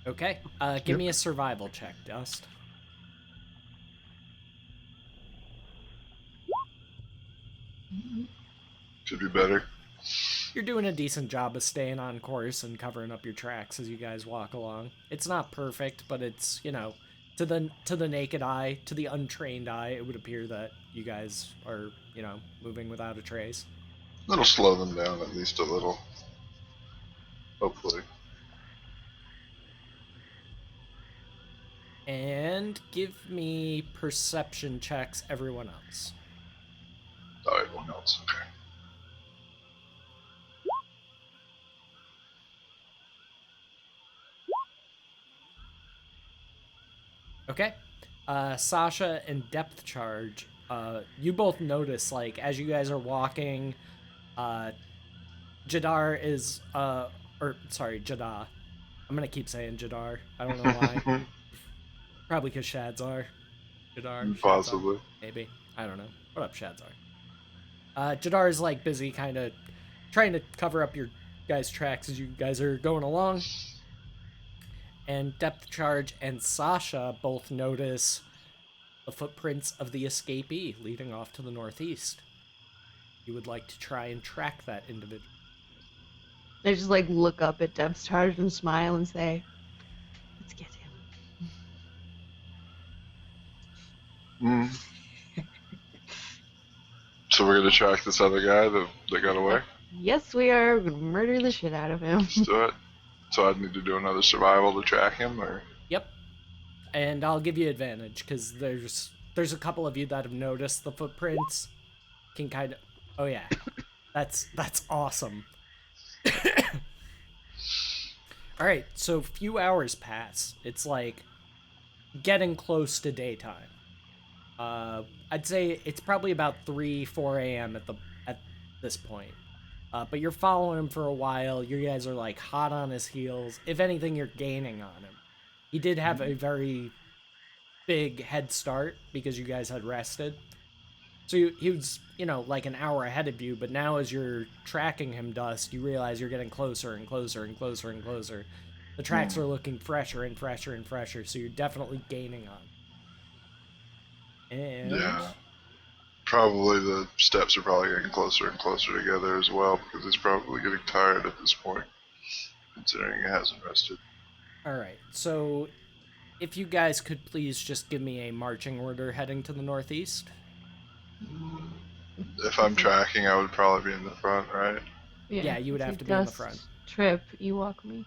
Okay. Give me a survival check, Dust. Should be better. You're doing a decent job of staying on course and covering up your tracks as you guys walk along. It's not perfect, but it's, you know, to the naked eye, to the untrained eye, it would appear that you guys are, you know, moving without a trace. That'll slow them down at least a little. Hopefully. And give me perception checks, everyone else. Oh, everyone else, okay. Okay. Sasha and Depth Charge, you both notice, like, as you guys are walking, Jadar is, Jada. I'm gonna keep saying Jadar. I don't know why. Probably because Shadzar. Jadar. Possibly. Shadzar, maybe. I don't know. What up, Shadzar? Jadar is, like, busy kind of trying to cover up your guys' tracks as you guys are going along. And Depth Charge and Sasha both notice the footprints of the escapee leading off to the northeast. You would like to try and track that individual. I just, like, look up at Depth Charge and smile and say, let's get him. So we're going to track this other guy that got away? Yes, we are. We're going to murder the shit out of him. Let's do it. So I'd need to do another survival to track him, or? Yep. And I'll give you advantage, because there's a couple of you that have noticed the footprints. Can kind of... Oh, yeah. That's awesome. Alright, so a few hours pass. It's, like, getting close to daytime. I'd say it's probably about 4 a.m. at this point. But you're following him for a while. You guys are, like, hot on his heels. If anything, you're gaining on him. He did have a very big head start because you guys had rested. So he was, you know, like an hour ahead of you. But now as you're tracking him, Dust, you realize you're getting closer and closer and closer and closer. The tracks are looking fresher and fresher and fresher. So you're definitely gaining on him. And... Yeah. Probably the steps are probably getting closer and closer together as well, because he's probably getting tired at this point, considering he hasn't rested. All right. So, if you guys could please just give me a marching order heading to the northeast. If I'm tracking, I would probably be in the front, right? Yeah, you would it's a have to be in the front. dust trip. You walk me.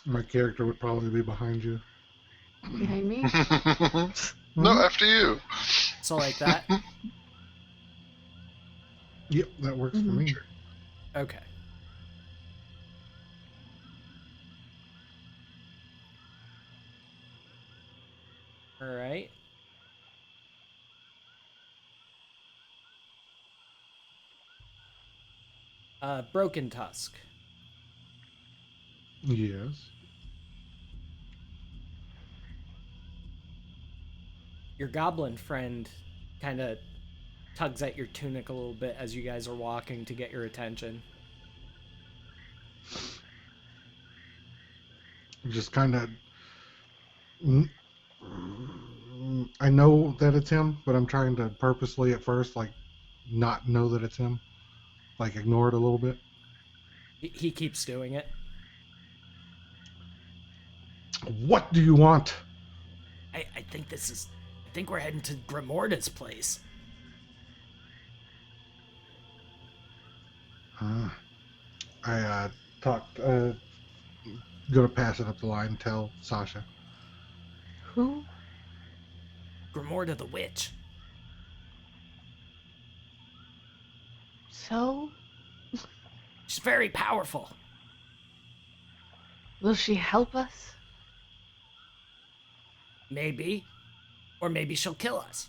My character would probably be behind you. Behind me? No, Mhm. after you. So, like that. Yep, that works for Mhm. me. Okay. All right. Broken Tusk. Yes. Your goblin friend kind of tugs at your tunic a little bit as you guys are walking to get your attention. Just kind of. I know that it's him, but I'm trying to purposely at first, like, not know that it's him. Like, ignore it a little bit. He keeps doing it. What do you want? I think this is. I think we're heading to Grimorda's place. I talked. Gonna pass it up the line. Tell Sasha. Who? Grimorda the witch. So? She's very powerful. Will she help us? Maybe. Or maybe she'll kill us.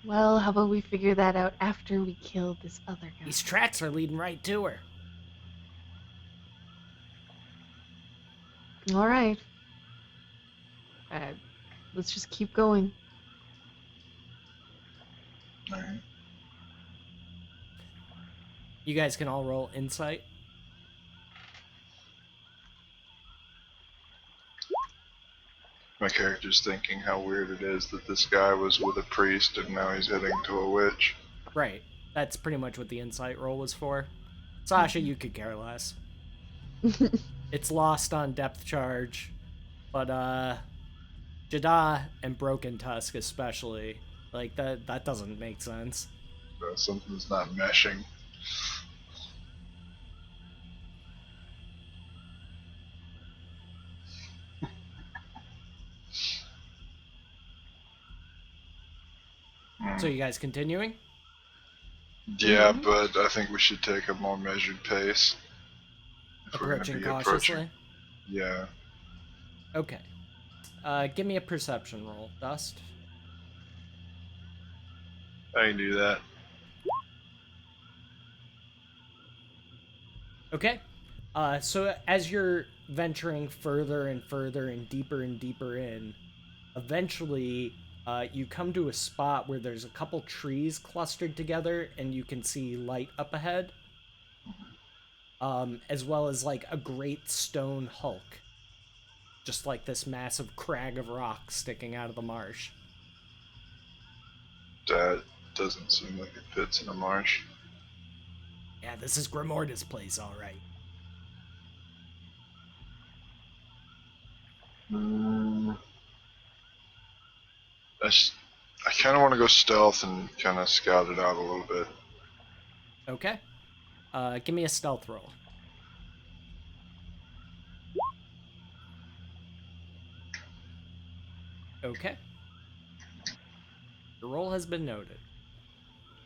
Well, how about we figure that out after we kill this other guy? These tracks are leading right to her. All right. Let's just keep going. Alright. You guys can all roll insight. My character's thinking how weird it is that this guy was with a priest and now he's heading to a witch. Right. That's pretty much what the insight roll was for. Sasha, you could care less. It's lost on depth charge. But Jada and Broken Tusk especially, like that doesn't make sense. Something's not meshing. So you guys continuing? Yeah, Mhm. but I think we should take a more measured pace. If we're Approaching gonna be cautiously? Yeah. Okay. Give me a perception roll, Dust. I can do that. Okay. So as you're venturing further and further and deeper in, eventually you come to a spot where there's a couple trees clustered together and you can see light up ahead. As well as like a great stone hulk. Just like this massive crag of rock sticking out of the marsh. That doesn't seem like it fits in a marsh. Yeah, this is Grimorda's place, alright. I kind of want to go stealth and kind of scout it out a little bit. Okay. Give me a stealth roll. Okay. Your roll has been noted.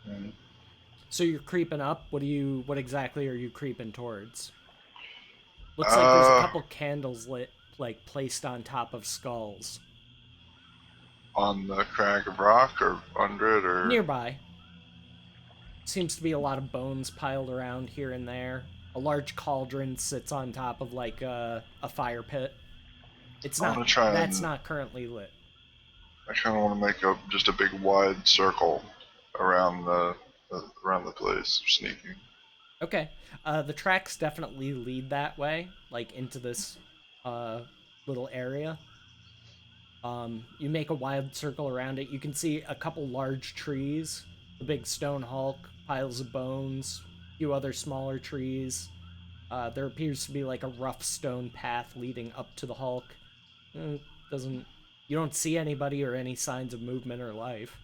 Mm. So you're creeping up. What exactly are you creeping towards? Looks like there's a couple candles lit, like placed on top of skulls. On the crag of rock or under it or Nearby. Seems to be a lot of bones piled around here and there. A large cauldron sits on top of like a fire pit. It's I not. wanna try That's and- not currently lit. I kind of want to make just a big wide circle around the place, sneaking. Okay. The tracks definitely lead that way, like into this little area. You make a wide circle around it. You can see a couple large trees, the big stone hulk, piles of bones, a few other smaller trees. There appears to be like a rough stone path leading up to the Hulk. Doesn't You don't see anybody or any signs of movement or life.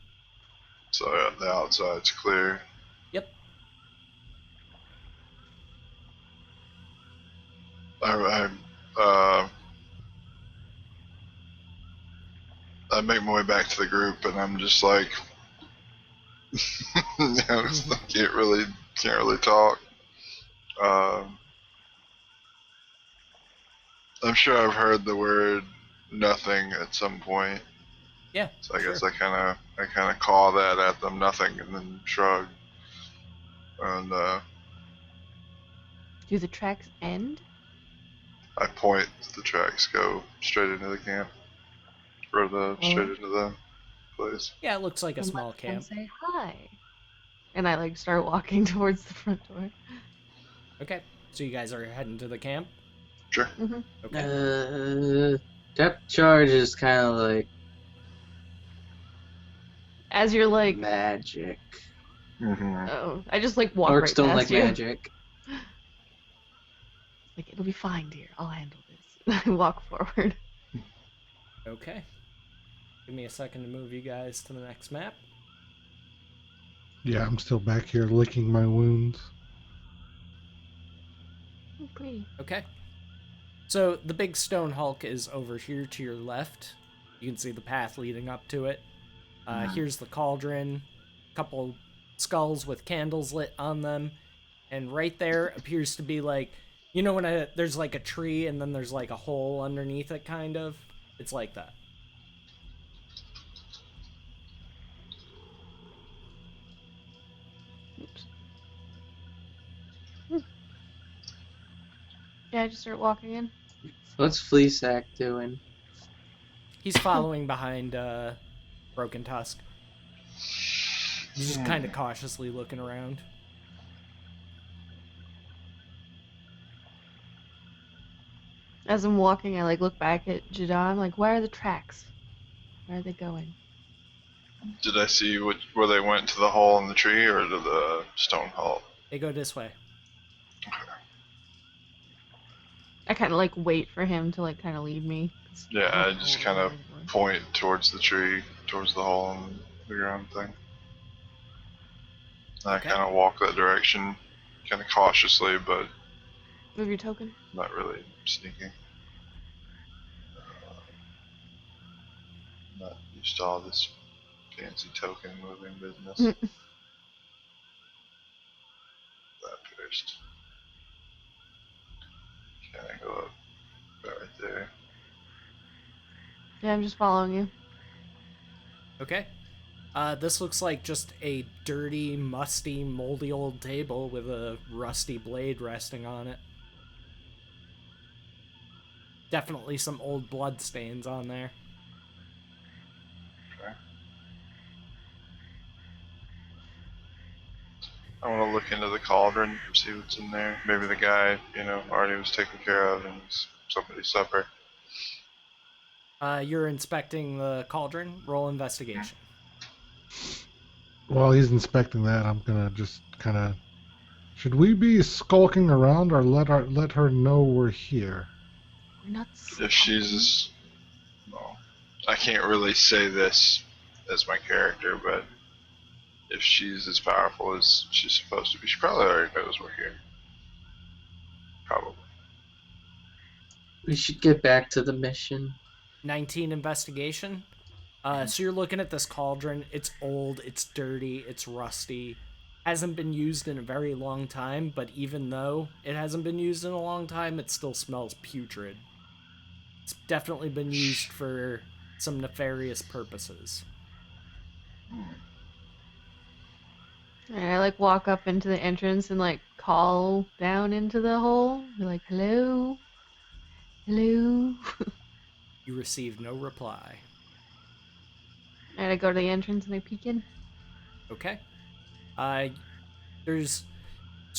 So the outside's clear. Yep. I I make my way back to the group, and I'm just like, can't really talk. I'm sure I've heard the word nothing at some point, Yeah. so I sure. guess I kind of call that at them, nothing, and then shrug. And Do the tracks end? I point. The tracks go straight into the camp, or straight into the place. Yeah, it looks like a Then small let them camp. say hi. And I like start walking towards the front door. Okay. So you guys are heading to the camp? Sure. Mm-hmm. Okay. Depth charge is kind of like As you're like, magic. Mm-hmm. oh, I just like walk Orcs right don't past like you. magic. Like, it'll be fine, dear. I'll handle this. I walk forward. Okay. Give me a second to move you guys to the next map. Yeah, I'm still back here licking my wounds. Oh, pretty. Okay. So the big stone Hulk is over here to your left. You can see the path leading up to it. Here's the cauldron, couple skulls with candles lit on them, and right there appears to be like, you know when there's like a tree and then there's like a hole underneath it, kind of? It's like that. Oops. Yeah, I just start walking in. What's Fleasack doing? He's following behind Broken Tusk. He's just kind of cautiously looking around. As I'm walking, I like look back at Jada. I'm like, where are the tracks? Where are they going? Did I see where they went to the hole in the tree or to the stone hall? They go this way. I kind of like wait for him to like kind of lead me. Yeah, don't I know just where kind of they were. point towards the tree, towards the hole in the ground thing. I Okay. kind of walk that direction, kind of cautiously, but Move your token. not really sneaking. Not used to all this fancy token moving business. That first. Kind of go up right there. Yeah, I'm just following you. Okay. This looks like just a dirty, musty, moldy old table with a rusty blade resting on it. Definitely some old blood stains on there. Okay. I want to look into the cauldron, see what's in there. Maybe the guy, already was taken care of and it's somebody's supper. You're inspecting the cauldron. Roll investigation. While he's inspecting that, I'm gonna just kind of. Should we be skulking around or let her know we're here? We're not. If she's, well, I can't really say this as my character, but if she's as powerful as she's supposed to be, she probably already knows we're here. Probably. We should get back to the mission. 19 investigation. So you're looking at this cauldron. It's old, it's dirty, it's rusty. Hasn't been used in a very long time, but even though it hasn't been used in a long time, it still smells putrid. It's definitely been used for some nefarious purposes. And I like walk up into the entrance and like call down into the hole. Be like, hello, hello. You receive no reply. And I go to the entrance and I peek in. Okay. So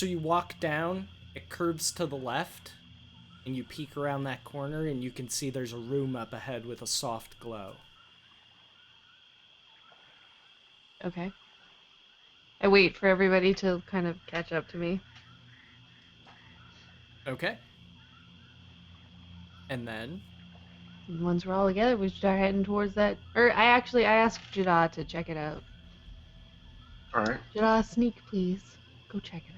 you walk down, it curves to the left, and you peek around that corner and you can see there's a room up ahead with a soft glow. Okay. I wait for everybody to kind of catch up to me. Okay. And then And once we're all together, we start heading towards that. Or I asked Jada to check it out. Alright. Jada, sneak, please. Go check it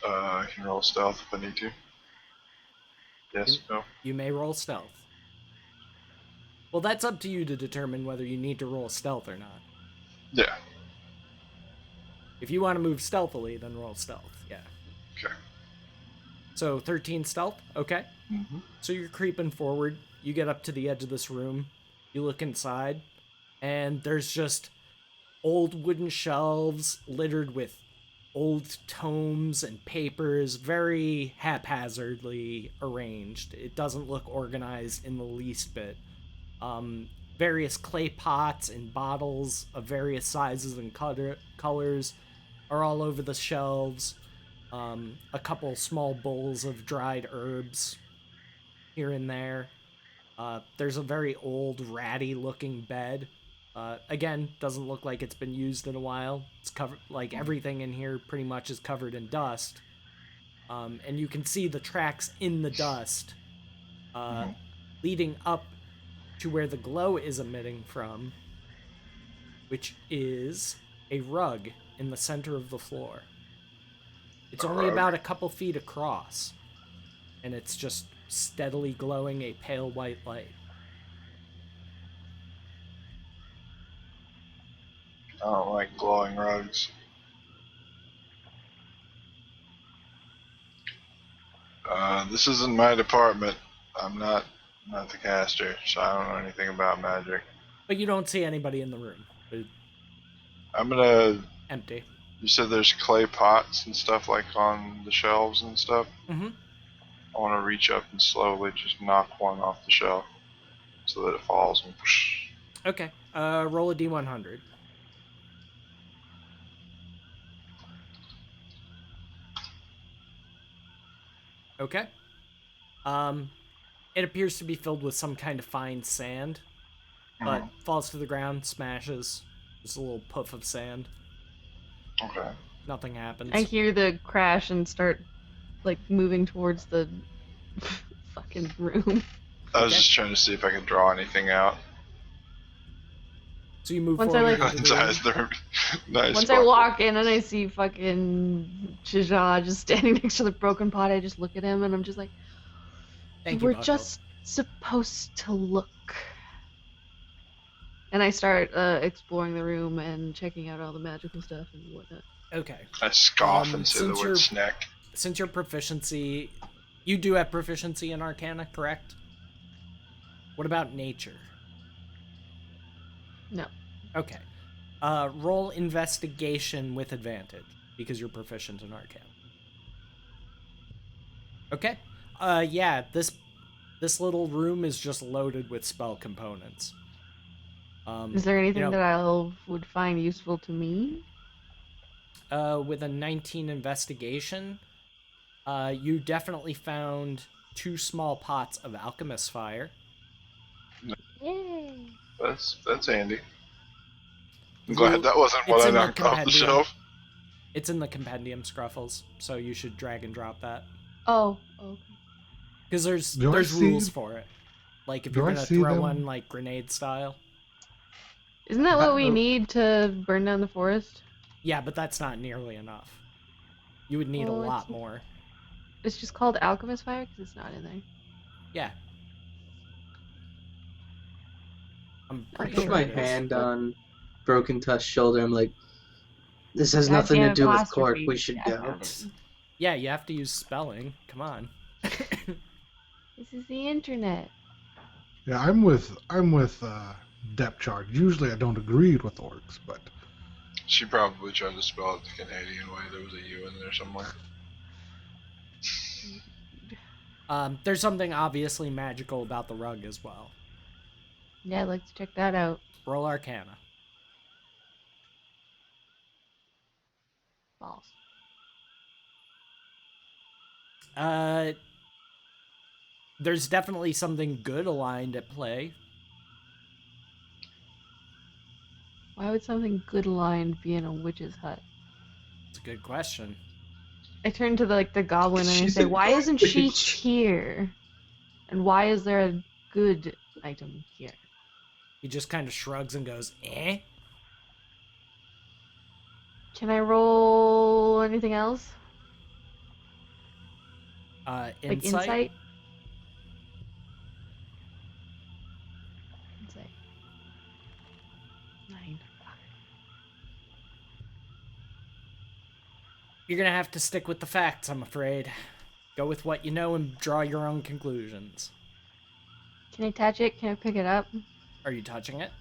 out. I can roll stealth if I need to. Yes, no. you may roll stealth. Well, that's up to you to determine whether you need to roll stealth or not. Yeah. If you want to move stealthily, then roll stealth. Yeah. Okay. So 13 stealth. Okay. Mm-hmm. So you're creeping forward. You get up to the edge of this room. You look inside, and there's just old wooden shelves littered with old tomes and papers, very haphazardly arranged. It doesn't look organized in the least bit. Various clay pots and bottles of various sizes and colors are all over the shelves. A couple small bowls of dried herbs here and there. There's a very old, ratty-looking bed. Again, doesn't look like it's been used in a while. It's covered, like everything in here pretty much is covered in dust. And you can see the tracks in the dust leading up to where the glow is emitting from, which is a rug in the center of the floor. It's only about a couple feet across, and it's just steadily glowing a pale white light. I don't like glowing rugs. This isn't my department. I'm not the caster, so I don't know anything about magic. But you don't see anybody in the room. It's I'm gonna. empty. You said there's clay pots and stuff like on the shelves and stuff. Mm-hmm. I want to reach up and slowly just knock one off the shelf so that it falls and whoosh. Okay. Roll a d100. Okay. It appears to be filled with some kind of fine sand, but falls to the ground, smashes. Just a little puff of sand. Okay. Nothing happens. I hear the crash and start like moving towards the fucking room. I was Okay. just trying to see if I could draw anything out. So you move Once I, forward like- into the room. Inside the room. Nice. Once I walk in and I see fucking Jaja just standing next to the broken pot, I just look at him and I'm just like, Thank we're you, Buckle. just supposed to look. And I start exploring the room and checking out all the magical stuff and whatnot. Okay. I scoff and say the since word you're- snack. Since your proficiency... You do have proficiency in Arcana, correct? What about nature? No. Okay. Roll investigation with advantage, because you're proficient in Arcana. Okay. Yeah, this little room is just loaded with spell components. Is there anything know- that I would find useful to me? With a 19 investigation, you definitely found 2 small pots of alchemist fire. Yay! That's handy. I'm Well, glad that wasn't it's what I in the knocked off the compendium. shelf. It's in the compendium, Scruffles, so you should drag and drop that. Oh, okay. Because there's Do I see- rules for it. Like if Do you're I gonna see throw them? one like grenade style. Isn't that what we Uh-oh. need to burn down the forest? Yeah, but that's not nearly enough. You would need Well, a lot it's- more. It's just called alchemist fire because it's not in there. Yeah. I'm I pretty Okay. put sure my it is. hand on Broken Tusk's shoulder. I'm like, this has Goddamn nothing to do with Cork. apostrophe. We should I go. found it. Yeah, you have to use spelling. Come on. This is the internet. Yeah, I'm with depth charge. Usually I don't agree with orcs, but She probably tried to spell it the Canadian way. There was a U in there somewhere. There's something obviously magical about the rug as well. Yeah, I'd like to check that out. Roll Arcana. Balls. There's definitely something good aligned at play. Why would something good aligned be in a witch's hut? It's a good question. I turn to the goblin and I She's say, a why good isn't she witch." here? And why is there a good item here? He just kind of shrugs and goes, eh? Can I roll anything else? Like Insight? Insight. 9. Fuck. You're gonna have to stick with the facts, I'm afraid. Go with what you know and draw your own conclusions. Can I touch it? Can I pick it up? Are you touching it?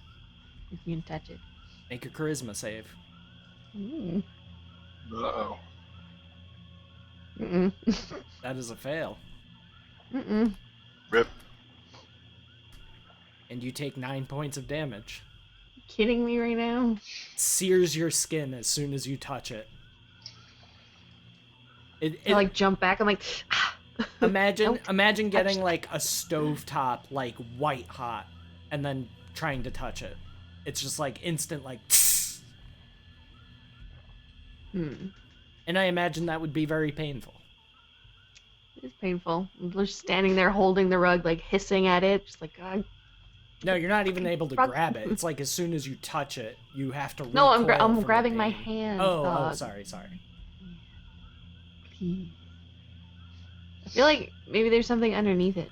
If you can touch it. Make a charisma save. Mm. Uh-oh. Mm-mm. That is a fail. Mm-mm. Rip. And you take 9 points of damage. You kidding me right now? Sears your skin as soon as you touch it. I like jump back. I'm like, Imagine Nope. imagine getting like a stovetop, like white hot, and then trying to touch it. It's just like instant, like. And I imagine that would be very painful. It's painful. I'm just standing there holding the rug, like hissing at it, just like, God. No, you're not even able to Fuck. grab it. It's like as soon as you touch it, you have to. No, I'm recoil from the grabbing my pain. hand. Oh, dog. sorry. Please. I feel like maybe there's something underneath it.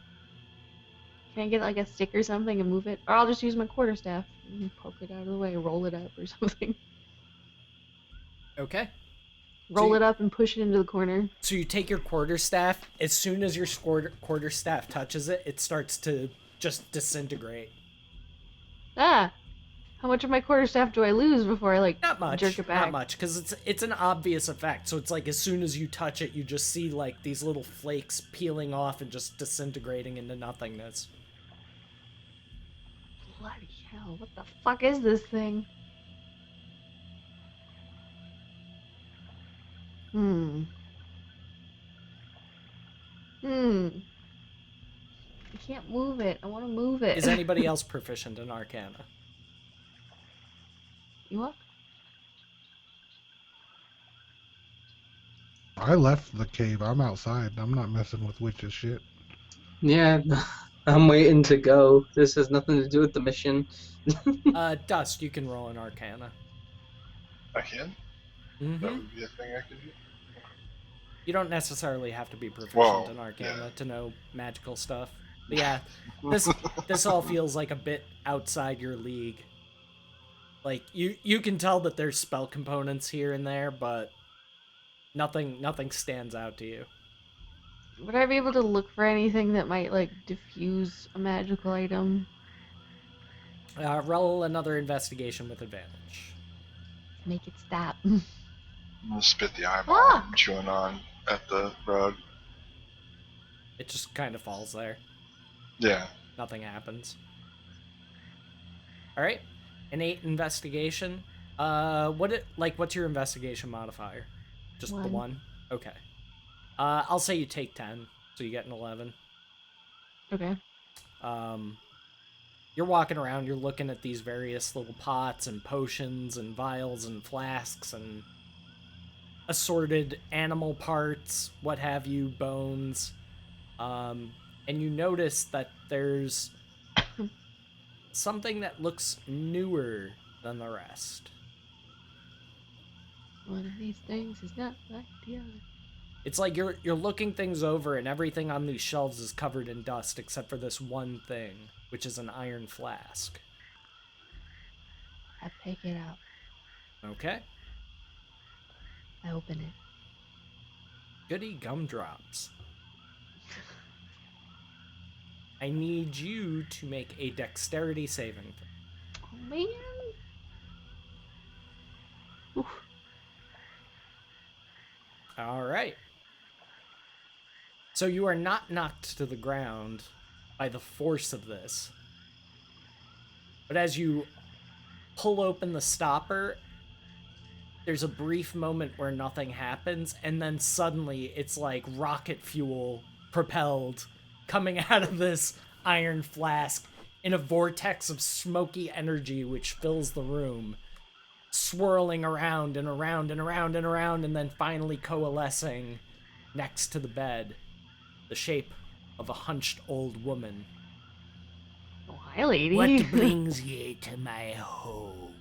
Can I get like a stick or something and move it? Or I'll just use my quarterstaff and poke it out of the way, roll it up or something. Okay. Roll it up and push it into the corner. So you take your quarterstaff. As soon as your quarterstaff touches it, it starts to just disintegrate. Ah! How much of my quarterstaff do I lose before I like Not much. jerk it back? Not much, because it's an obvious effect. So it's like as soon as you touch it, you just see like these little flakes peeling off and just disintegrating into nothingness. Bloody hell! What the fuck is this thing? I can't move it. I want to move it. Is anybody else proficient in Arcana? You what? I left the cave. I'm outside. I'm not messing with witches shit. Yeah, I'm waiting to go. This has nothing to do with the mission. Dust, you can roll an Arcana. I can? Mm-hmm. That would be a thing I could do. You don't necessarily have to be proficient Well, in Arcana yeah. to know magical stuff. But yeah, this all feels like a bit outside your league. Like you can tell that there's spell components here and there, but nothing stands out to you. Would I be able to look for anything that might like diffuse a magical item? Roll another investigation with advantage. Make it stop. I'm gonna spit the eyeball Fuck! I'm chewing on at the rug. It just kind of falls there. Yeah. Nothing happens. All right, an 8 investigation. What's your investigation modifier? Just the 1. 1. Okay. I'll say you take 10, so you get an 11. Okay. You're walking around, you're looking at these various little pots and potions and vials and flasks and assorted animal parts, what have you, bones. And you notice that there's something that looks newer than the rest. One of these things is not like the other. It's like you're looking things over and everything on these shelves is covered in dust except for this one thing, which is an iron flask. I pick it up. Okay. I open it. Goody gumdrops. I need you to make a dexterity saving throw. Oh man. Oof. All right. So you are not knocked to the ground by the force of this. But as you pull open the stopper, there's a brief moment where nothing happens, and then suddenly it's like rocket fuel propelled coming out of this iron flask in a vortex of smoky energy which fills the room. swirling around and around and around and around, and then finally coalescing next to the bed, the shape of a hunched old woman. Oh, hi, lady. What brings ye to my home?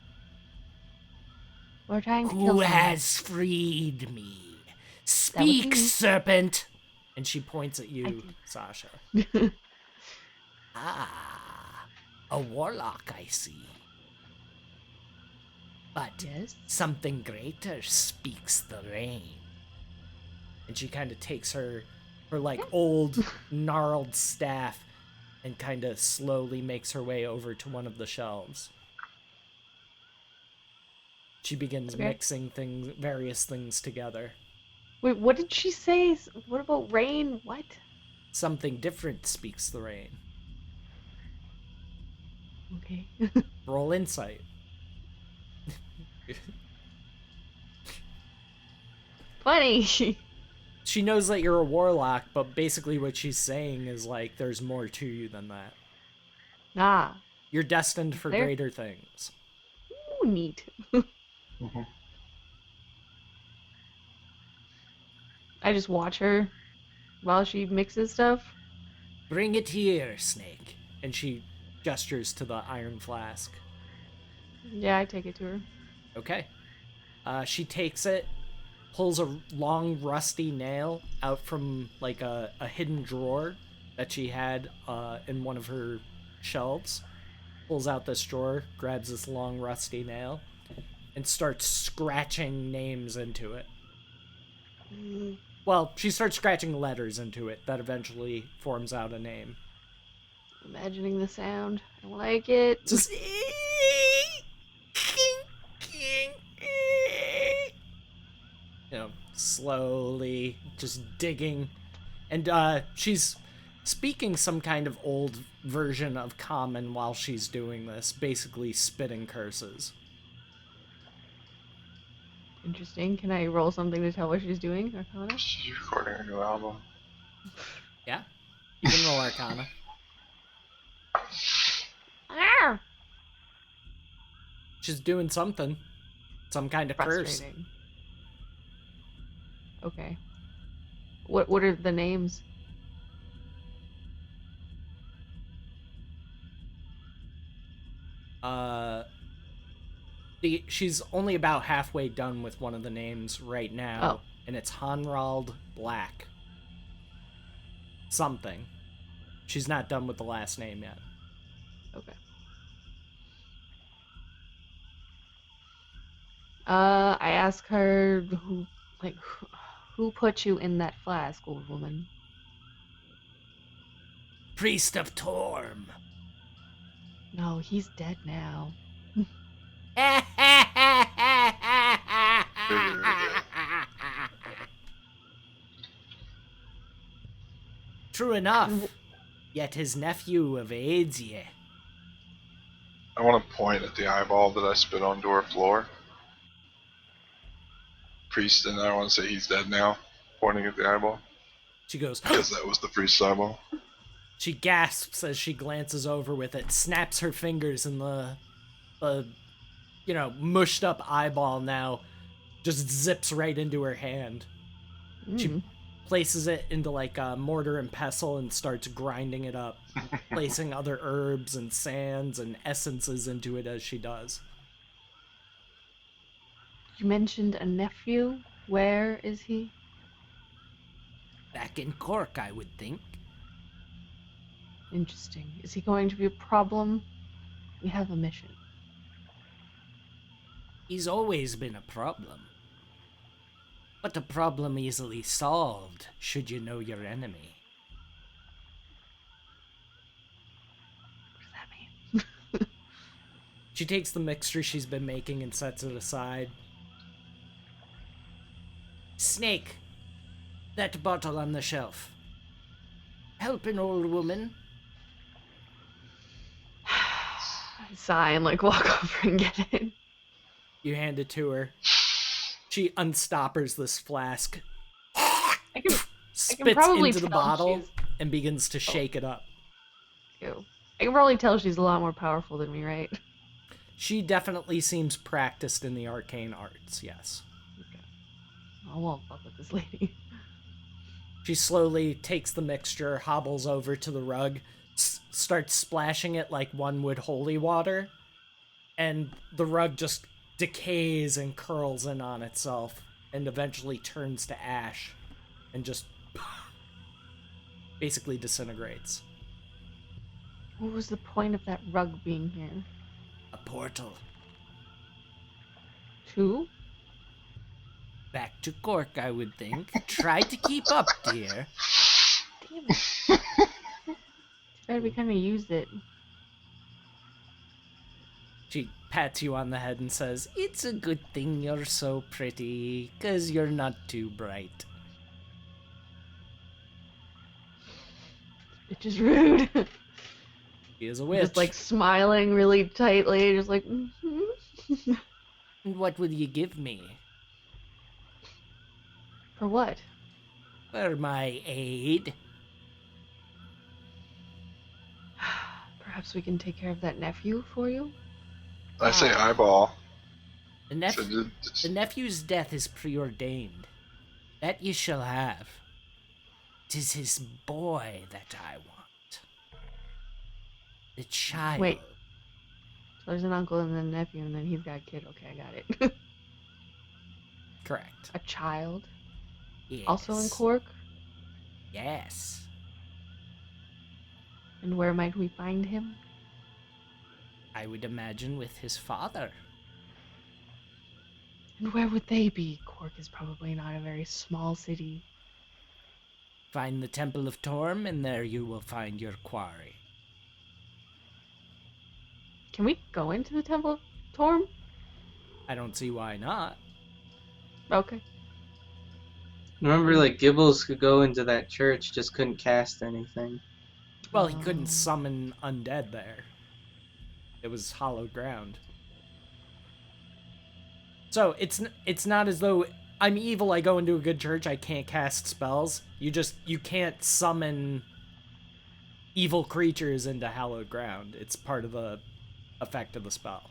We're trying to kill Who someone. has freed me? That would Speak, be me. serpent! And she points at you, do. Sasha. Ah, a warlock, I see. But Yes. something greater speaks the rain. And she kind of takes her like old gnarled staff and kind of slowly makes her way over to one of the shelves. She begins Okay. mixing various things together. Wait, what did she say? What about rain? What? Something different speaks the rain. Okay. Roll insight. Funny. She knows that you're a warlock, but basically what she's saying is like there's more to you than that. Ah. You're destined for There. greater things. Ooh, neat. Mhm. I just watch her while she mixes stuff. Bring it here, Snake. And she gestures to the iron flask. Yeah, I take it to her. Okay. She takes it, pulls a long rusty nail out from like a hidden drawer that she had in one of her shelves. Pulls out this drawer, grabs this long rusty nail, and starts scratching names into it. Well, she starts scratching letters into it that eventually forms out a name. Imagining the sound. I like it. Just slowly just digging. And she's speaking some kind of old version of common while she's doing this, basically spitting curses. Interesting. Can I roll something to tell what she's doing, Arcana? She's recording a new album. Yeah? You can roll Arcana. Ah! She's doing something. Some kind of curse. Frustrating. Okay. What are the names? She's only about halfway done with one of the names right now, and it's Hanrald Black. Something. She's not done with the last name yet. Okay. I ask her who put you in that flask, old woman? Priest of Torm. No, he's dead now. True enough. Yet his nephew evades ye. I want to point at the eyeball that I spit onto her floor. Priest, and I want to say he's dead now, pointing at the eyeball. She goes, Because that was the priest's eyeball. She gasps as she glances over with it, snaps her fingers, and the mushed up eyeball now just zips right into her hand. She places it into like a mortar and pestle and starts grinding it up, placing other herbs and sands and essences into it as she does. You mentioned a nephew. Where is he? Back in Cork, I would think. Interesting. Is he going to be a problem? We have a mission. He's always been a problem. But a problem easily solved, should you know your enemy. What does that mean? She takes the mixture she's been making and sets it aside. Snake, that bottle on the shelf. Help an old woman. I sigh and walk over and get it. You hand it to her. She unstoppers this flask, I can spits probably into the tell bottle, she's- and begins to shake it up. Ew. I can probably tell she's a lot more powerful than me, right? She definitely seems practiced in the arcane arts, yes. Okay. I won't fuck with this lady. She slowly takes the mixture, hobbles over to the rug, starts splashing it like one would holy water, and the rug just decays and curls in on itself and eventually turns to ash and just basically disintegrates. What was the point of that rug being here? A portal. Two? Back to Cork, I would think. Try to keep up, dear. Damn it. Too bad we kind of used it. She pats you on the head and says, "It's a good thing you're so pretty, 'cause you're not too bright." Bitch is rude. She is a witch. Just like smiling really tightly, just like, mm-hmm. And what will you give me? For what? For my aid? Perhaps we can take care of that nephew for you? I say eyeball. The, So the nephew's death is preordained. That you shall have. 'Tis his boy that I want. The child. Wait. So there's an uncle and then a nephew, and then he's got a kid. Okay, I got it. Correct. A child? Yes. Also in Cork? Yes. And where might we find him? I would imagine with his father. And where would they be? Cork is probably not a very small city. Find the Temple of Torm, and there you will find your quarry. Can we go into the Temple of Torm? I don't see why not. Okay. Remember, like, Gibbles could go into that church, just couldn't cast anything. Well, he couldn't summon undead there. It was hallowed ground. So it's not as though I'm evil, I go into a good church, I can't cast spells. You can't summon evil creatures into hallowed ground. It's part of the effect of the spell.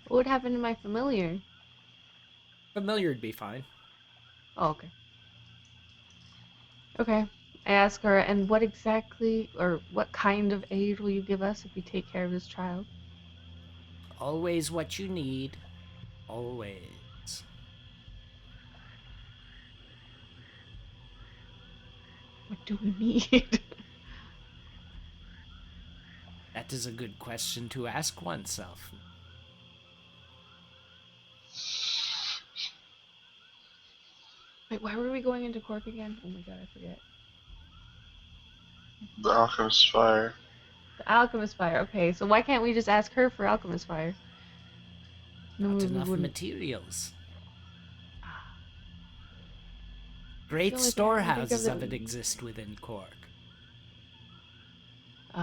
What would happen to my familiar? Familiar'd be fine. Oh, okay. Okay. I ask her, and what exactly, or what kind of aid will you give us if we take care of this child? Always what you need. Always. What do we need? That is a good question to ask oneself. Wait, why were we going into Cork again? Oh my god, I forget. The alchemist's fire. The alchemist fire. Okay, so why can't we just ask her for alchemist fire? No, Not we enough wouldn't. materials. The Great only thing I can think storehouses of of that- it exist within Cork. Okay.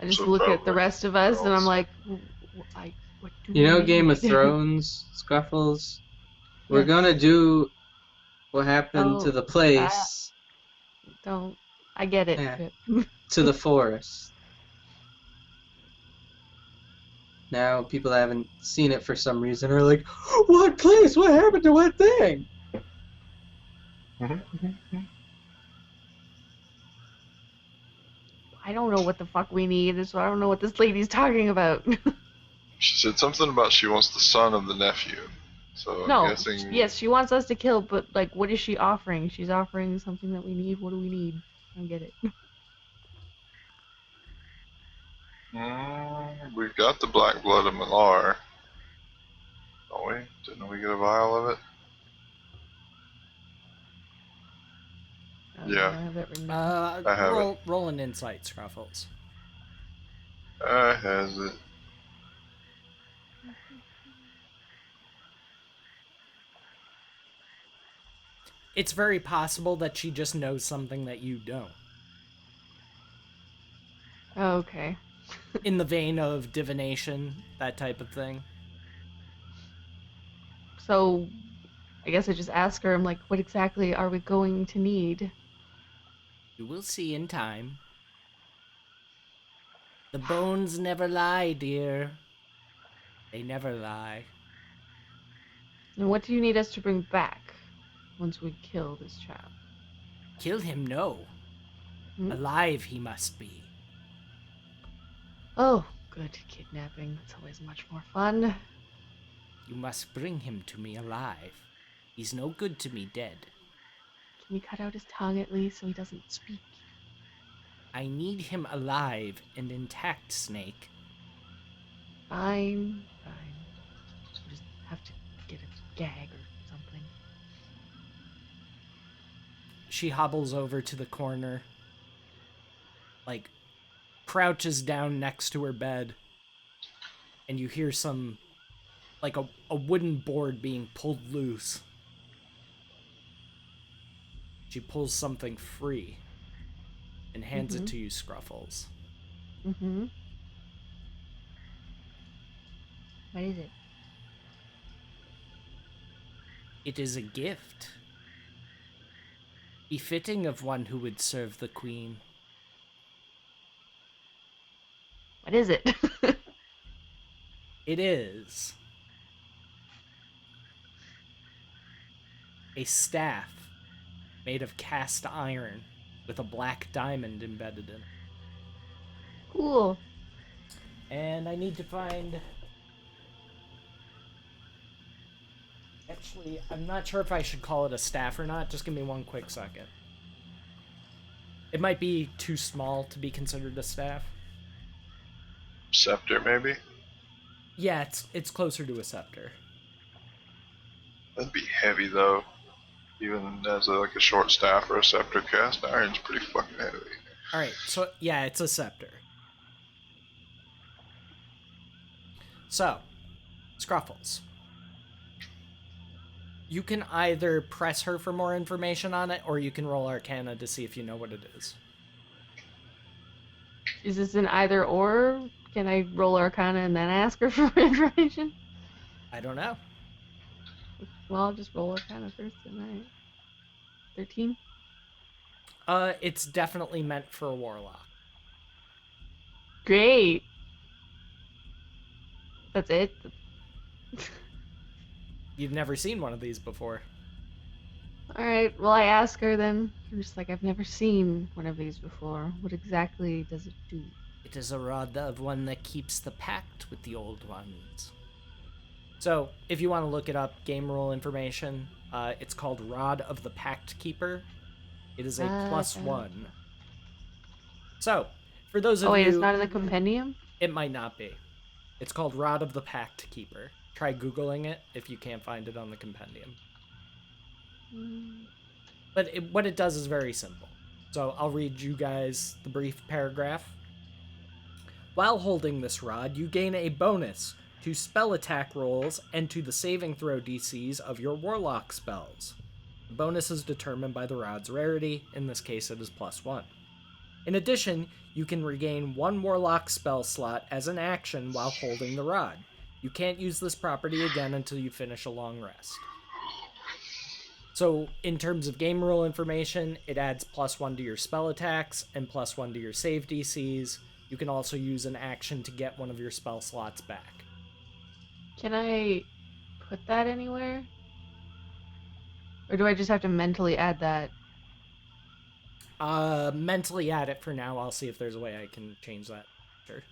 I just So look at the probably rest of us and I'm girls. like, what do You we know, Game of need?" Thrones, Scruffles? We're Yes. gonna do what happened Oh, to the place, Don't. I get it, Yeah. Pip. to the forest. Now, people that haven't seen it for some reason are like, what place? What happened to what thing? I don't know what the fuck we need, so I don't know what this lady's talking about. She said something about she wants the son of the nephew. So No, I'm guessing. yes, she wants us to kill, but like, what is she offering? She's offering something that we need. What do we need? I don't get it. We've got the black blood of Malar. Don't we? Didn't we get a vial of it? Yeah. I have that written down. I have it. Roll an insight, Scruffles. Has it? It's very possible that she just knows something that you don't. Okay. In the vein of divination, that type of thing. So, I guess I just ask her, I'm like, what exactly are we going to need? You will see in time. The bones never lie, dear. They never lie. And what do you need us to bring back once we kill this child? Kill him, no. Hmm? Alive he must be. Oh, good. Kidnapping. That's always much more fun. You must bring him to me alive. He's no good to me dead. Can we cut out his tongue at least so he doesn't speak? I need him alive and intact, Snake. Fine, fine. We just have to get a gag or something. She hobbles over to the corner, like, crouches down next to her bed, and you hear some, like, a wooden board being pulled loose. She pulls something free and hands it to you, Scruffles. Mm-hmm. What is it? It is a gift, befitting of one who would serve the queen. What is it? It is a staff made of cast iron with a black diamond embedded in it. Cool. And I need to find... Actually, I'm not sure if I should call it a staff or not. Just give me one quick second. It might be too small to be considered a staff. Scepter, maybe? Yeah, it's closer to a scepter. That'd be heavy, though. Even as like a short staff or a scepter, cast iron's pretty fucking heavy. Alright, so yeah, it's a scepter. So, Scruffles. You can either press her for more information on it, or you can roll Arcana to see if you know what it is. Is this an either or? Can I roll Arcana and then ask her for information? I don't know. Well, I'll just roll Arcana first, then. 13? It's definitely meant for a warlock. Great. That's it? You've never seen one of these before. Alright, well, I ask her then. I'm just like, I've never seen one of these before. What exactly does it do? It is a rod of one that keeps the pact with the old ones. So, if you want to look it up, game rule information, it's called Rod of the Pact Keeper. It is a +1. So, for those of Oh, wait, you... it's not in the compendium? It might not be. It's called Rod of the Pact Keeper. Try Googling it if you can't find it on the compendium. But what it does is very simple. So I'll read you guys the brief paragraph. While holding this rod, you gain a bonus to spell attack rolls and to the saving throw DCs of your warlock spells. The bonus is determined by the rod's rarity. In this case, it is +1. In addition, you can regain one warlock spell slot as an action while holding the rod. You can't use this property again until you finish a long rest. So, in terms of game rule information, it adds +1 to your spell attacks and +1 to your save DCs. You can also use an action to get one of your spell slots back. Can I put that anywhere? Or do I just have to mentally add that? Mentally add it for now. I'll see if there's a way I can change that. Sure.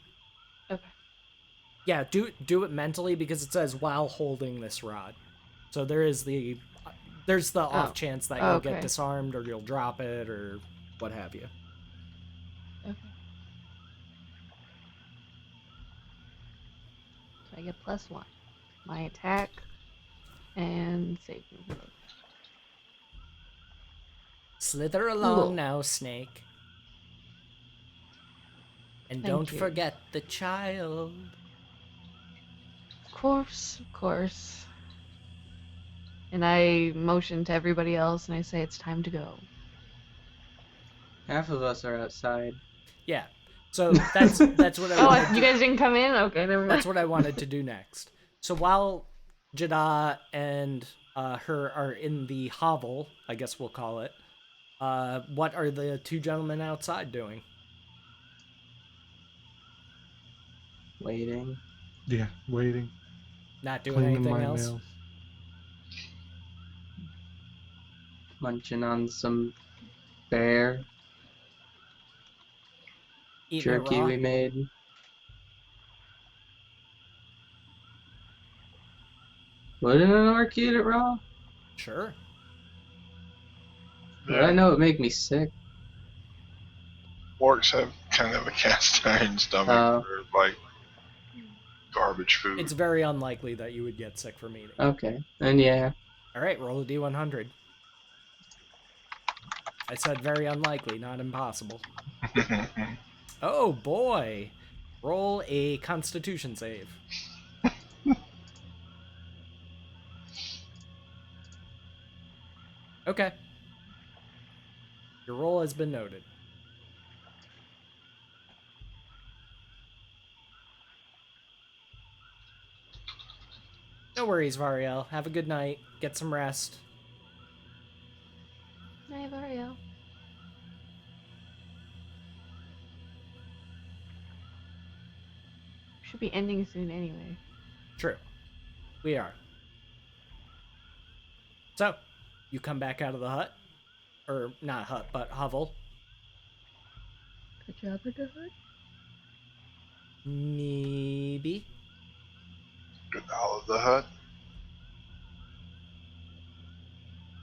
Okay. Yeah, do it mentally because it says while holding this rod. So there's the off chance that you'll get disarmed or you'll drop it or what have you. Okay. So I get +1. My attack and saving throw. Slither along Cool. now, Snake. And Thank don't you. forget the child. Of course, of course. And I motion to everybody else and I say it's time to go. Half of us are outside. Yeah. So that's what I wanted You guys didn't come in? Okay, never mind. That's what I wanted to do next. So while Jada and her are in the hovel, I guess we'll call it, what are the two gentlemen outside doing? Waiting. Yeah, waiting, Not doing cleaning anything my else. nails. Munching on some bear Eating it jerky raw. we made. Wouldn't an orc eat it raw? Sure. But I know it make me sick. Orcs have kind of a cast iron stomach for like garbage food. It's very unlikely that you would get sick from eating. Okay. And yeah. All right, roll a d100. I said very unlikely, not impossible. Oh boy. Roll a constitution save. Okay. Your roll has been noted. No worries, Variel. Have a good night. Get some rest. Night, Ariel. Should be ending soon anyway. True. We are. So, you come back out of the hut. Or, not hut, but hovel. Good job with the hood. Maybe. Get out of the hut.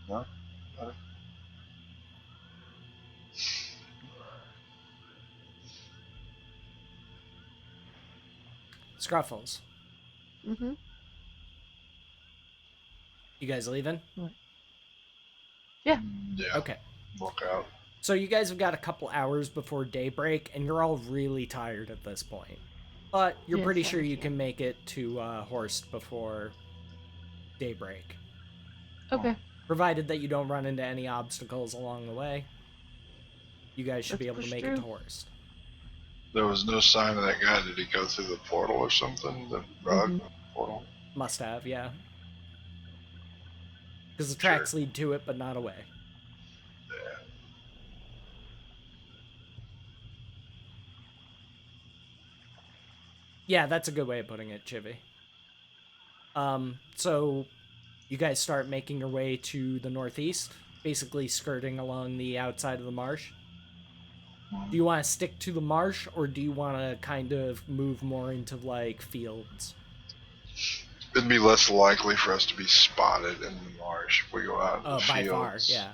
No? Scruffles. Mm-hmm. You guys leaving? Yeah. Yeah. Okay. Walk out. So you guys have got a couple hours before daybreak, and you're all really tired at this point. But you're Yes, pretty sure you yeah. can make it to Horst before daybreak. Okay. Provided that you don't run into any obstacles along the way. You guys should Let's be able to push make it to through. Horst. There was no sign of that guy. Did he go through the portal or something? The rug portal? Must have, yeah. Because the tracks lead to it, but not away. Yeah. Yeah, that's a good way of putting it, Chivy. So you guys start making your way to the northeast, basically skirting along the outside of the marsh. Do you want to stick to the marsh, or do you want to kind of move more into, like, fields? It'd be less likely for us to be spotted in the marsh if we go out in the By fields. far, yeah.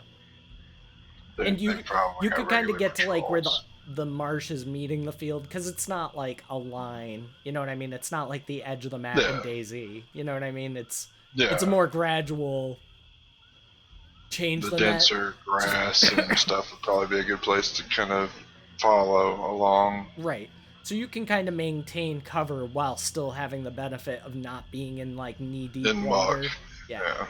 They, And you they probably you got could kind of regular get to, like, where patrols. the marsh is meeting the field, because it's not, like, a line. You know what I mean? It's not like the edge of the map in Yeah. DayZ. You know what I mean? It's Yeah. a more gradual change The than that. denser grass and stuff would probably be a good place to kind of follow along. Right. So you can kind of maintain cover while still having the benefit of not being in, like, knee-deep In water. muck. Yeah.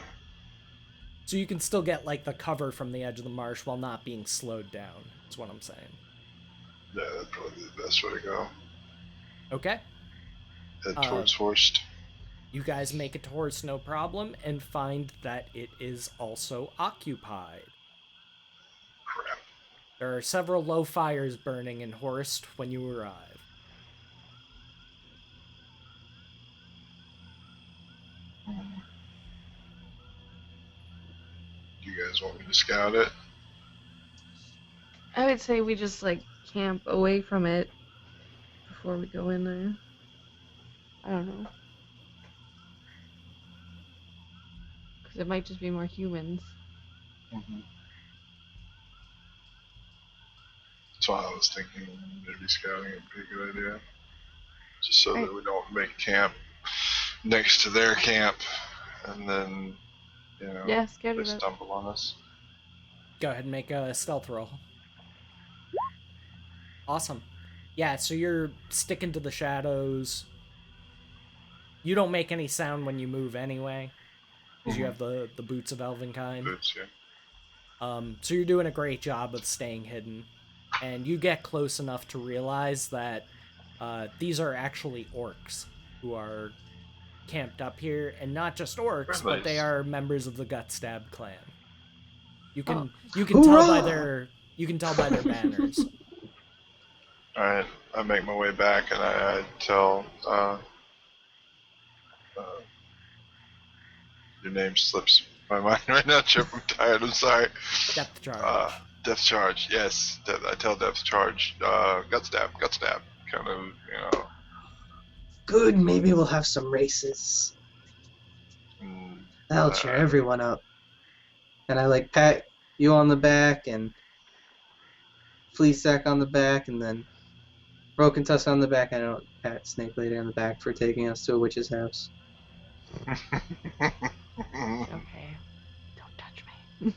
So you can still get, like, the cover from the edge of the marsh while not being slowed down, is what I'm saying. Yeah, that'd probably be the best way to go. Okay. Head towards Horst. You guys make it to Horst, no problem, and find that it is also occupied. Crap. There are several low fires burning in Horst when you arrive. Do you guys want me to scout it? I would say we just like camp away from it before we go in there. I don't know. Because it might just be more humans. Mm-hmm. That's why I was thinking maybe scouting would be a good idea. Just so Right. that we don't make camp next to their camp and then, you know, Yeah, scared they of it. stumble on us. Go ahead and make a stealth roll. Awesome. Yeah, so you're sticking to the shadows. You don't make any sound when you move anyway, because you have the boots of Elvenkind. Boots, yeah. So you're doing a great job of staying hidden. And you get close enough to realize that these are actually orcs who are camped up here, and not just orcs, but they are members of the Gutstab clan. You can tell by their banners. Alright, I make my way back and I tell your name slips my mind right now, Chip. I'm tired. I'm sorry. Depth charge. Depth charge. Yes, I tell depth charge. Gut stab. Kind of, Good, maybe we'll have some races. mm, That'll cheer everyone up. And I like pat you on the back and Fleasack on the back and then Broken Tusk on the back. I don't pat Snake Lady on the back for taking us to a witch's house. Okay. Don't touch me.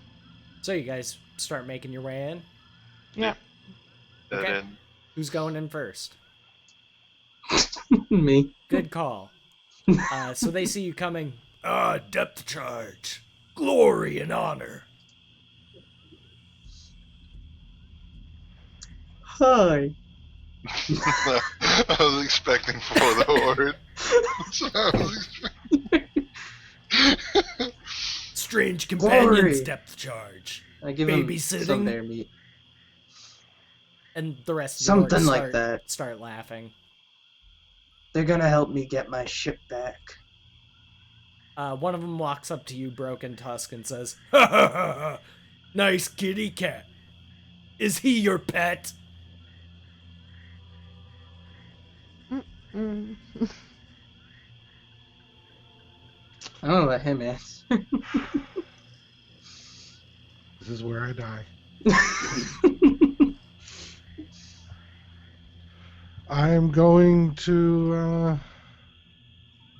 So you guys start making your way in. Yep. Dead Okay. end. Who's going in first? Me. Good call. So they see you coming. Depth charge. Glory and honor. Hi. I was expecting for the word. That's what I was expecting. Strange companions, Glory. depth charge. I give him Babysitting? some bear meat. And the rest of the Something orcs like that. start laughing. They're gonna help me get my ship back. One of them walks up to you, Broken Tusk, and says, "Ha ha ha ha! Nice kitty cat. Is he your pet?" Mm. I'm gonna let him answer. This is where I die. I'm going to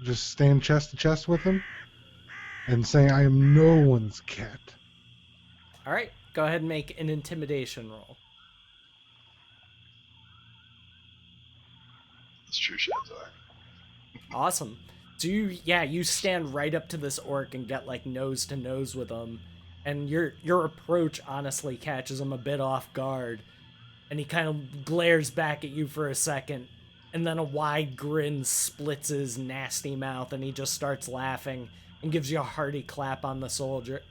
just stand chest to chest with him and say I am no one's cat. All right, go ahead and make an intimidation roll. That's true, Shazai. Awesome. So you stand right up to this orc and get like nose to nose with him, and your approach honestly catches him a bit off guard, and he kind of glares back at you for a second, and then a wide grin splits his nasty mouth, and he just starts laughing and gives you a hearty clap on the shoulder,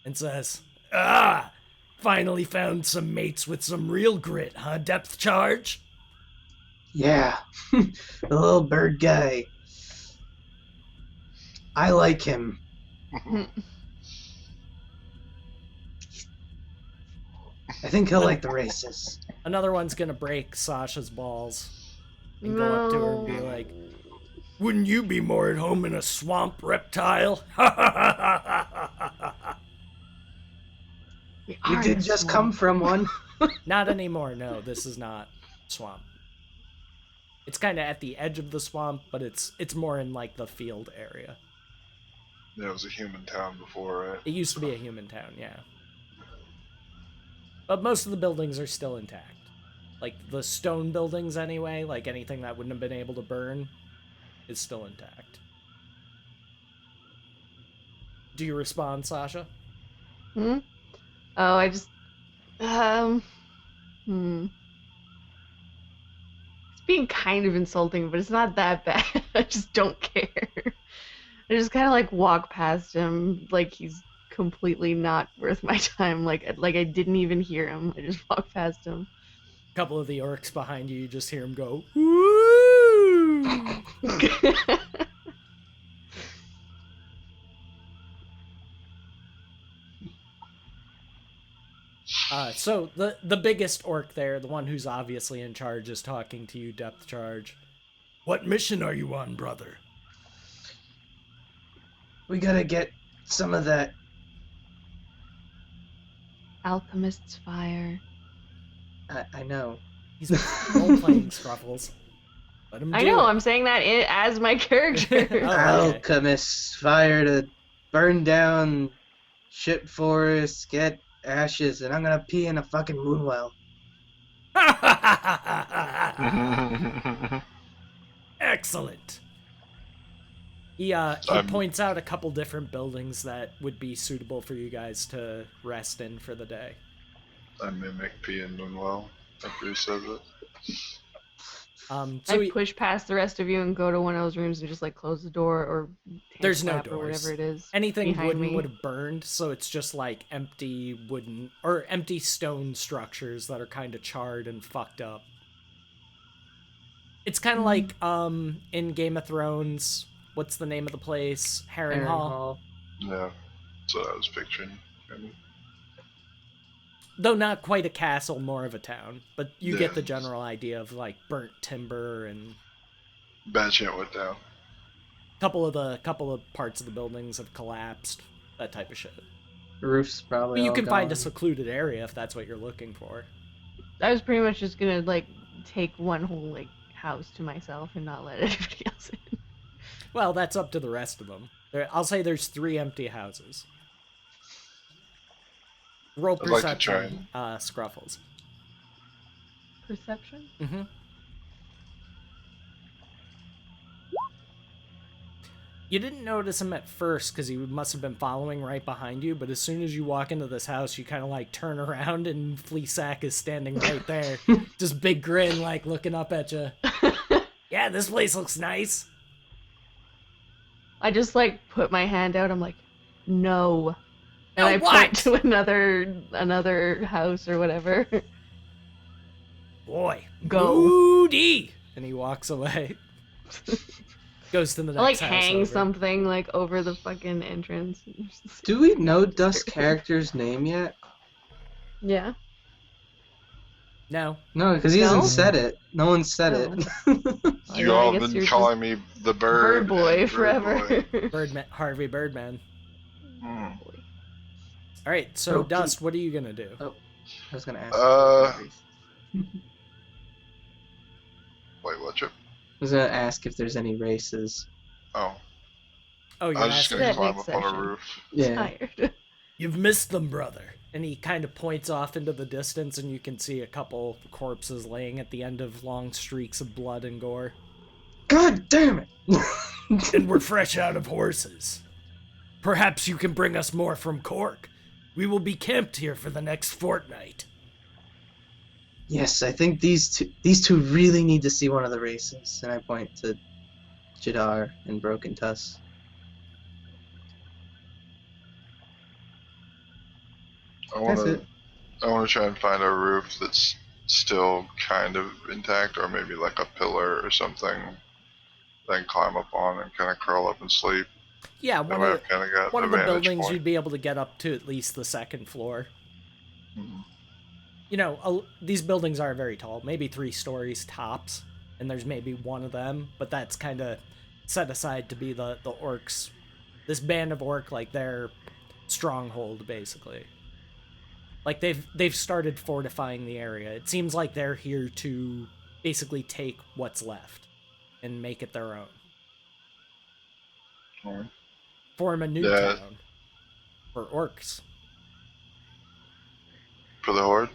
and says, "Ah, finally found some mates with some real grit, huh, depth charge?" Yeah, the little bird guy. I like him. I think he'll like the races. Another one's gonna break Sasha's balls and go up to her and be like, "Wouldn't you be more at home in a swamp, reptile?" You did just come from one. Not anymore, no, this is not swamp. It's kind of at the edge of the swamp, but it's more in like the field area. Yeah, it was a human town before, right? It used to be a human town, yeah. But most of the buildings are still intact. Like the stone buildings anyway, like anything that wouldn't have been able to burn is still intact. Do you respond, Sasha? Oh, I just It's being kind of insulting, but it's not that bad. I just don't care. I just kind of like walk past him like he's completely not worth my time. Like I didn't even hear him. I just walked past him. A couple of the orcs behind you just hear him go, "Woo!" So the biggest orc there, the one who's obviously in charge, is talking to you, depth charge. "What mission are you on, brother?" We gotta get some of that. Alchemist's fire. I know. He's role-playing, Scruffles. Let him do I know. it. I'm saying that as my character. Oh, okay. Alchemist's fire to burn down ship forests, get ashes, and I'm gonna pee in a fucking moonwell. Excellent. He points out a couple different buildings that would be suitable for you guys to rest in for the day. I mimic P and Moonwell after he says it. So I push past the rest of you and go to one of those rooms and just like close the door or there's no slap or doors. whatever it is. Anything behind wooden me. would have burned, so it's just like empty wooden or empty stone structures that are kind of charred and fucked up. It's kind of like in Game of Thrones. What's the name of the place? Harrenhal. Yeah, that's what I was picturing. Though not quite a castle, more of a town. But you get the Yeah. general idea of like burnt timber and Bad shit went down. couple of parts of the buildings have collapsed. That type of shit. The roof's probably But you all can find a gone. secluded area if that's what you're looking for. I was pretty much just gonna like take one whole like house to myself and not let anybody else in. Well, that's up to the rest of them. I'll say there's 3 empty houses. Roll I'd like to try perception, Scruffles. Perception? Mm-hmm. You didn't notice him at first because he must have been following right behind you, but as soon as you walk into this house, you kind of like turn around and Fleasack is standing right there. Just big grin, like looking up at you. Yeah, this place looks nice. I just like put my hand out. I'm like, no, and No, I what? point to another house or whatever. Boy, Go. Moody! And he walks away. Goes to the I like next house hang over. something like over the fucking entrance. Do we know Dust's character's name yet? Yeah. No. No, because he hasn't No? said it. No one said it. You Yeah, I all guess been you're calling me the bird. Bird boy and forever. Birdman, Harvey Birdman. Hmm. Alright, so Okay. Dust, what are you gonna do? I was gonna ask. Wait, what, Chip? I was gonna ask if there's any races. Oh, Oh, you're I was just asking. gonna That climb next up on a session. roof. Yeah. Tired. You've missed them, brother. And he kind of points off into the distance, and you can see a couple corpses laying at the end of long streaks of blood and gore. God damn it! And we're fresh out of horses. Perhaps you can bring us more from Cork. We will be camped here for the next fortnight. Yes, I think these two really need to see one of the races, and I point to Jadar and Broken Tusk. That's it. I want to try and find a roof that's still kind of intact, or maybe like a pillar or something. Then climb up on and kind of curl up and sleep. Yeah, That way I've kind of got one the of the vantage buildings point. you'd be able to get up to at least the second floor. Mhm. You know, these buildings are very tall, maybe 3 stories tops, and there's maybe one of them, but that's kind of set aside to be the orcs. This band of orc, like their stronghold, basically. Like they've started fortifying the area. It seems like they're here to basically take what's left and make it their own. Alright. Form a new Yeah. town for orcs, For the horde?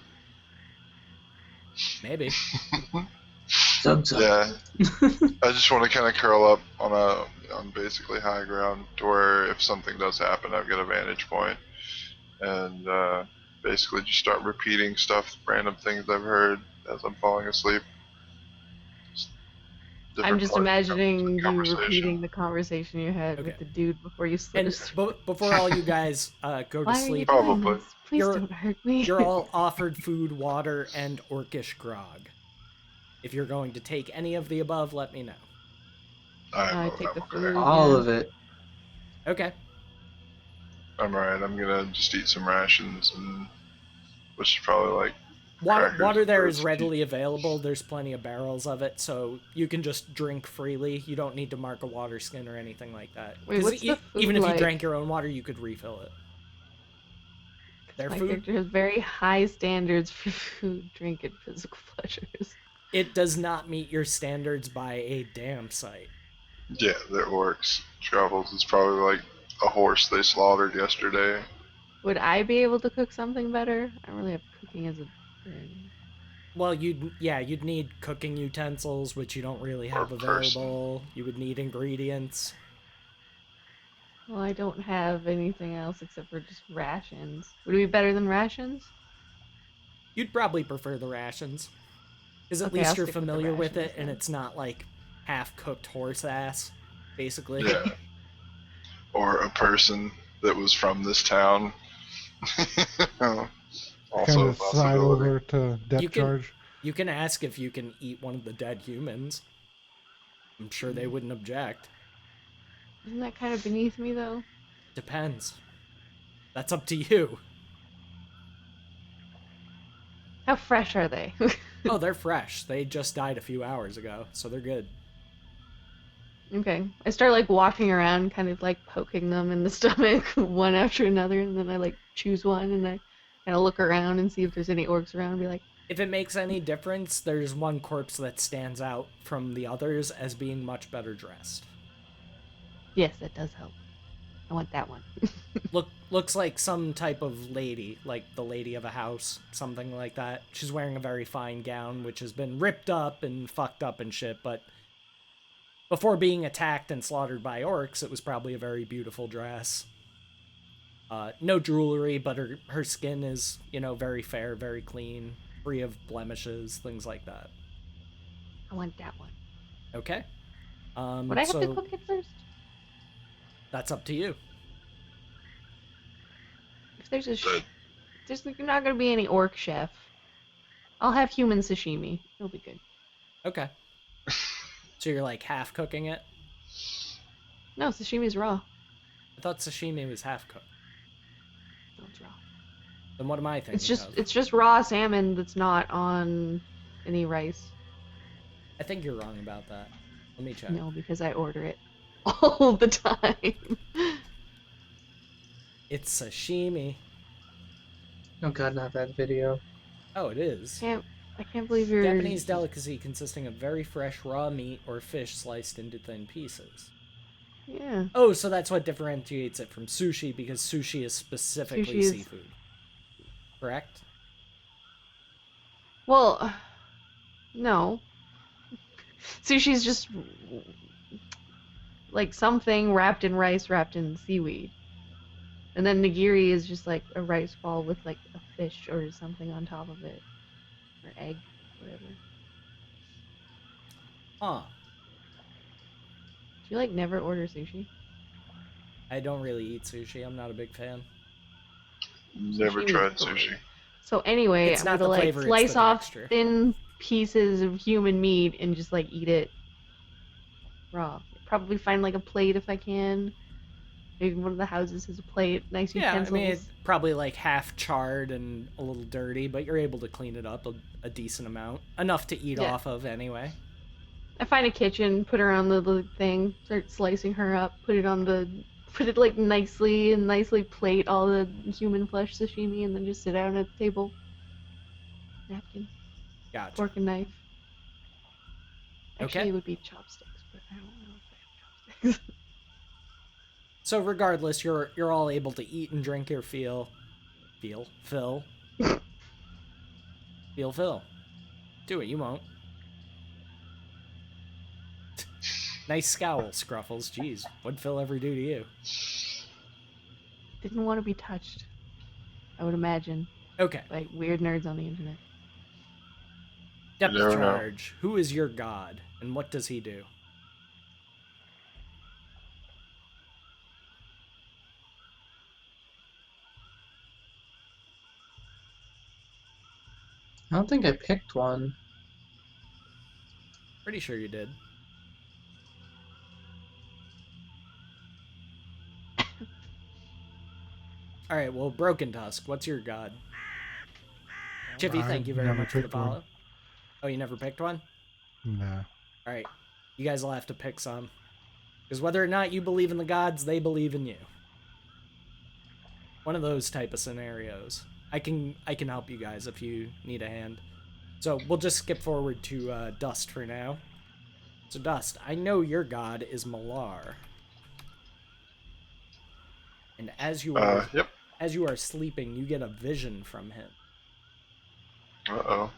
maybe. Zug zug. Yeah. I just want to kind of curl up on basically high ground to where if something does happen, I've got a vantage point, and basically just start repeating stuff, random things I've heard as I'm falling asleep. I'm just imagining you conversation. repeating the conversation you had Okay. with the dude before you slit And his throat. before all you guys go to Why are you sleep, doing Probably. this? Please You're- don't hurt me. you're all offered food, water, and orcish grog. If you're going to take any of the above, let me know. I take the food. All Yeah. of it. Okay. I'm alright. I'm gonna just eat some rations, and which is probably like Water, crackers, water there is fruits, readily available. There's plenty of barrels of it, so you can just drink freely. You don't need to mark a water skin or anything like that. Wait, 'Cause what's the food even if you like? drank your own water, you could refill it. Their My food, character has very high standards for food, drink, and physical pleasures. it does not meet your standards by a damn sight. yeah, they're orcs. Travels is probably like a horse they slaughtered yesterday. Would I be able to cook something better? I don't really have cooking as a thing. Well, you'd need cooking utensils, which you don't really have Or person. available. You would need ingredients. Well, I don't have anything else except for just rations. Would it be better than rations? You'd probably prefer the rations. Because at Okay, least I'll you're stick with the familiar with rations it, and then. it's not like half-cooked horse ass, basically. Yeah. Or a person that was from this town. Also Kind a of slide possibility. over to depth You can charge. you can ask if you can eat one of the dead humans. I'm sure they wouldn't object. Isn't that kind of beneath me though? Depends. That's up to you. How fresh are they? Oh, they're fresh. They just died a few hours ago, so they're good. Okay. I start like walking around, kind of like poking them in the stomach one after another, and then I like choose one and I kind of look around and see if there's any orcs around and be like, If it makes any difference, there's one corpse that stands out from the others as being much better dressed. yes, that does help. I want that one. Looks like some type of lady, like the lady of a house, something like that. She's wearing a very fine gown, which has been ripped up and fucked up and shit, but before being attacked and slaughtered by orcs, it was probably a very beautiful dress. No jewelry, but her skin is, very fair, very clean, free of blemishes, things like that. I want that one. Okay. Would I have to So cook it first? that's up to you. If there's a But- there's not gonna be any orc chef. I'll have human sashimi. It'll be good. Okay. So you're like half cooking it? No, sashimi's raw. I thought sashimi was half cooked. No, it's raw. Then what am I thinking of? It's just raw salmon that's not on any rice. I think you're wrong about that. Let me check. No, because I order it all the time. It's sashimi. Oh god, not that video. Oh, it is. I can't believe you're Japanese delicacy consisting of very fresh raw meat or fish sliced into thin pieces. Yeah. Oh, so that's what differentiates it from sushi, because sushi is specifically Sushi is- seafood. Correct? Well, no. Sushi's just like something wrapped in rice, wrapped in seaweed. And then nigiri is just like a rice ball with like a fish or something on top of it. Or egg, whatever. Do Huh. you like never order sushi? I don't really eat sushi. I'm not a big fan. Never Sashimi tried is great. sushi. So anyway, It's I'm not gonna the like flavor, it's slice the off texture. thin pieces of human meat and just like eat it raw. Probably find like a plate if I can. Maybe one of the houses has a plate, nice Yeah, I utensils. mean, it's probably like half charred and a little dirty, but you're able to clean it up a decent amount. Enough to eat Yeah. off of anyway. I find a kitchen, put her on the thing, start slicing her up, put it like nicely plate all the human flesh sashimi, and then just sit down at the table. Napkin, Gotcha. fork and knife. Actually, Okay. it would be chopsticks, but I don't know if I have chopsticks. So regardless, you're all able to eat and drink your fill. Do it, you won't. Nice scowl, Scruffles. Jeez, what'd Phil ever do to you? Didn't want to be touched. I would imagine Okay, by weird nerds on the internet. depth You never know. charge. Who is your god, and what does he do? I don't think I picked one. Pretty sure you did. All right, well, Broken Tusk, what's your god? Chippy, I thank you very never much for the picked one. follow. Oh, you never picked one? Nah. All right, you guys will have to pick some. Because whether or not you believe in the gods, they believe in you. One of those type of scenarios. I can help you guys if you need a hand. So we'll just skip forward to Dust for now. So Dust, I know your god is Malar. And as you are Yep. as you are sleeping, you get a vision from him. Uh-oh.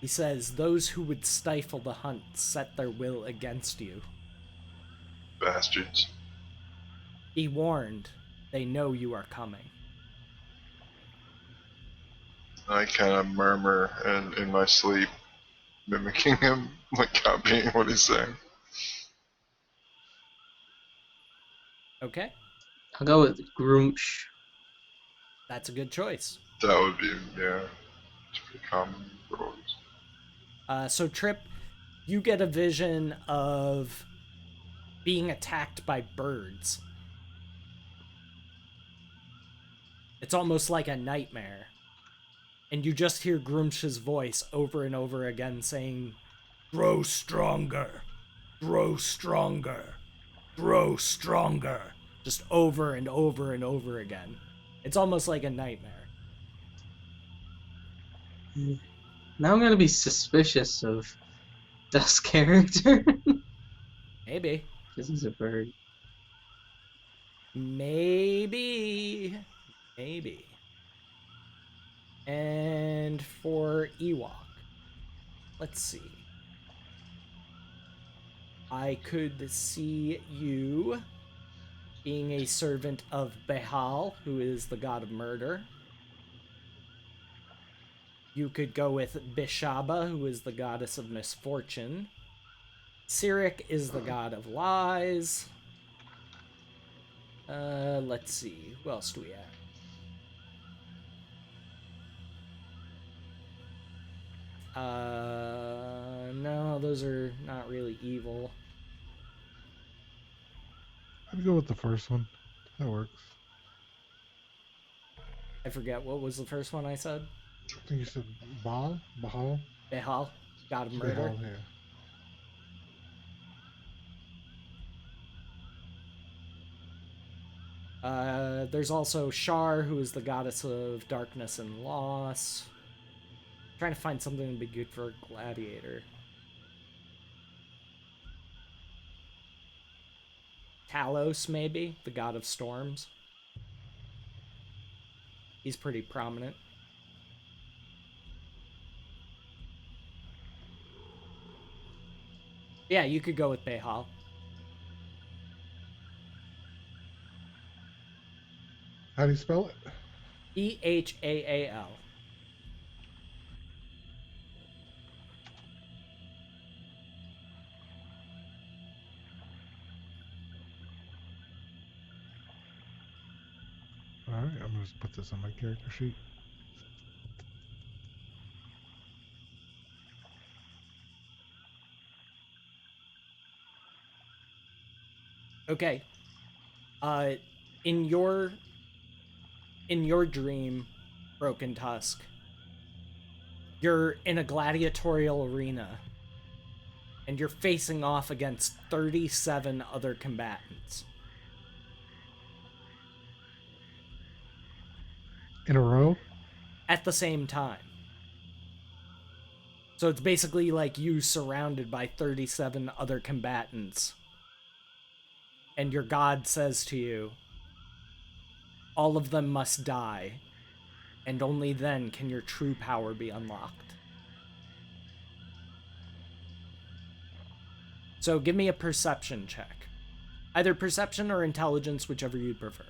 He says, "Those who would stifle the hunt set their will against you. Bastards. Be warned, they know you are coming." I kind of murmur in my sleep, mimicking him, like copying what he's saying. Okay, I'll go with Groomsh. that's a good choice. That would be, yeah, it's pretty common for always. So Trip, you get a vision of being attacked by birds. It's almost like a nightmare. And you just hear Groomsh's voice over and over again saying, "Grow stronger, grow stronger, grow stronger." Just over and over and over again. It's almost like a nightmare. Now I'm gonna be suspicious of Dust's character. Maybe. Because he's a bird. Maybe. Maybe. And for Ewok, let's see. I could see you being a servant of Behal, who is the god of murder. You could go with Bishaba, who is the goddess of misfortune. Sirik is the god of lies. Let's see. Who else do we have? No, those are not really evil. I'd go with the first one. That works. I forget, what was the first one I said? I think you said Bahal? Bahal? Behal, god of murder. Behal, yeah. There's also Shar, who is the goddess of darkness and loss. Trying to find something to be good for a gladiator. Talos, maybe, the god of storms. He's pretty prominent. Yeah, you could go with Behal. How do you spell it? Bhaal. Alright, I'm gonna just put this on my character sheet. Okay. In your dream, Broken Tusk, you're in a gladiatorial arena and you're facing off against 37 other combatants. In a row? At the same time. So it's basically like you surrounded by 37 other combatants. And your god says to you, all of them must die, and only then can your true power be unlocked. So give me a perception check. Either perception or intelligence, whichever you prefer.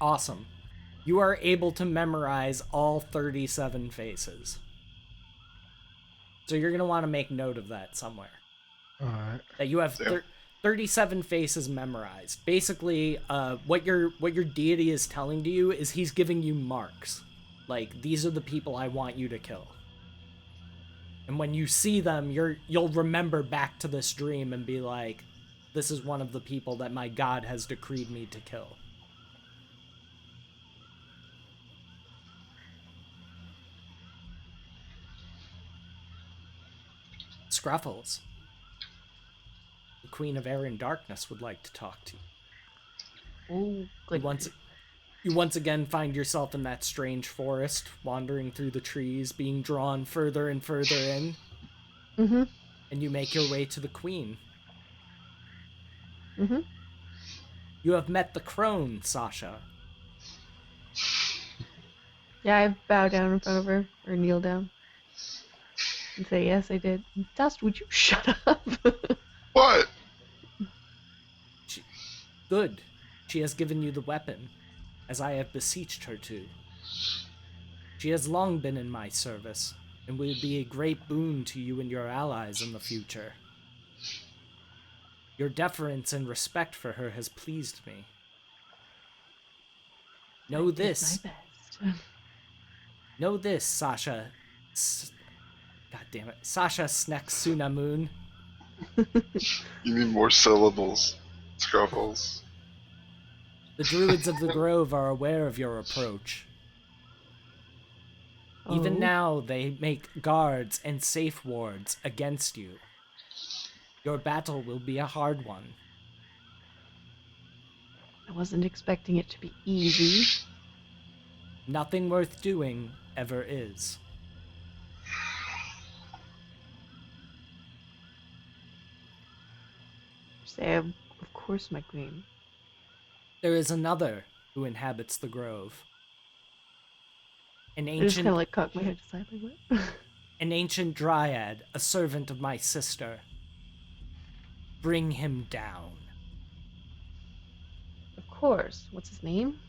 Awesome. You are able to memorize all 37 faces. So you're going to want to make note of that somewhere. Alright. That you have 37 faces memorized. Basically, what your deity is telling to you is he's giving you marks. Like, these are the people I want you to kill. And when you see them, you'll remember back to this dream and be like, this is one of the people that my god has decreed me to kill. Scruffles. The Queen of Air and Darkness would like to talk to you. Oh, good. You once again find yourself in that strange forest, wandering through the trees, being drawn further and further in. Mm-hmm. And you make your way to the Queen. Mm-hmm. You have met the crone, Sasha. Yeah, I bow down in front of her, or kneel down. And say, yes, I did. Dust, would you shut up? What? Good. She has given you the weapon, as I have beseeched her to. She has long been in my service, and would be a great boon to you and your allies in the future. Your deference and respect for her has pleased me. Know I did this. my best. Know this, Sasha. God damn it. Sasha Snexunamoon. You need more syllables. Scruffles. The druids of the grove are aware of your approach. Even Oh, now, they make guards and safe wards against you. Your battle will be a hard one. I wasn't expecting it to be easy. Nothing worth doing ever is. Say, of course, my queen. There is another who inhabits the grove. An I just kind ancient of like cock my head to the side, like what? an ancient dryad, a servant of my sister. Bring him down. Of course. What's his name?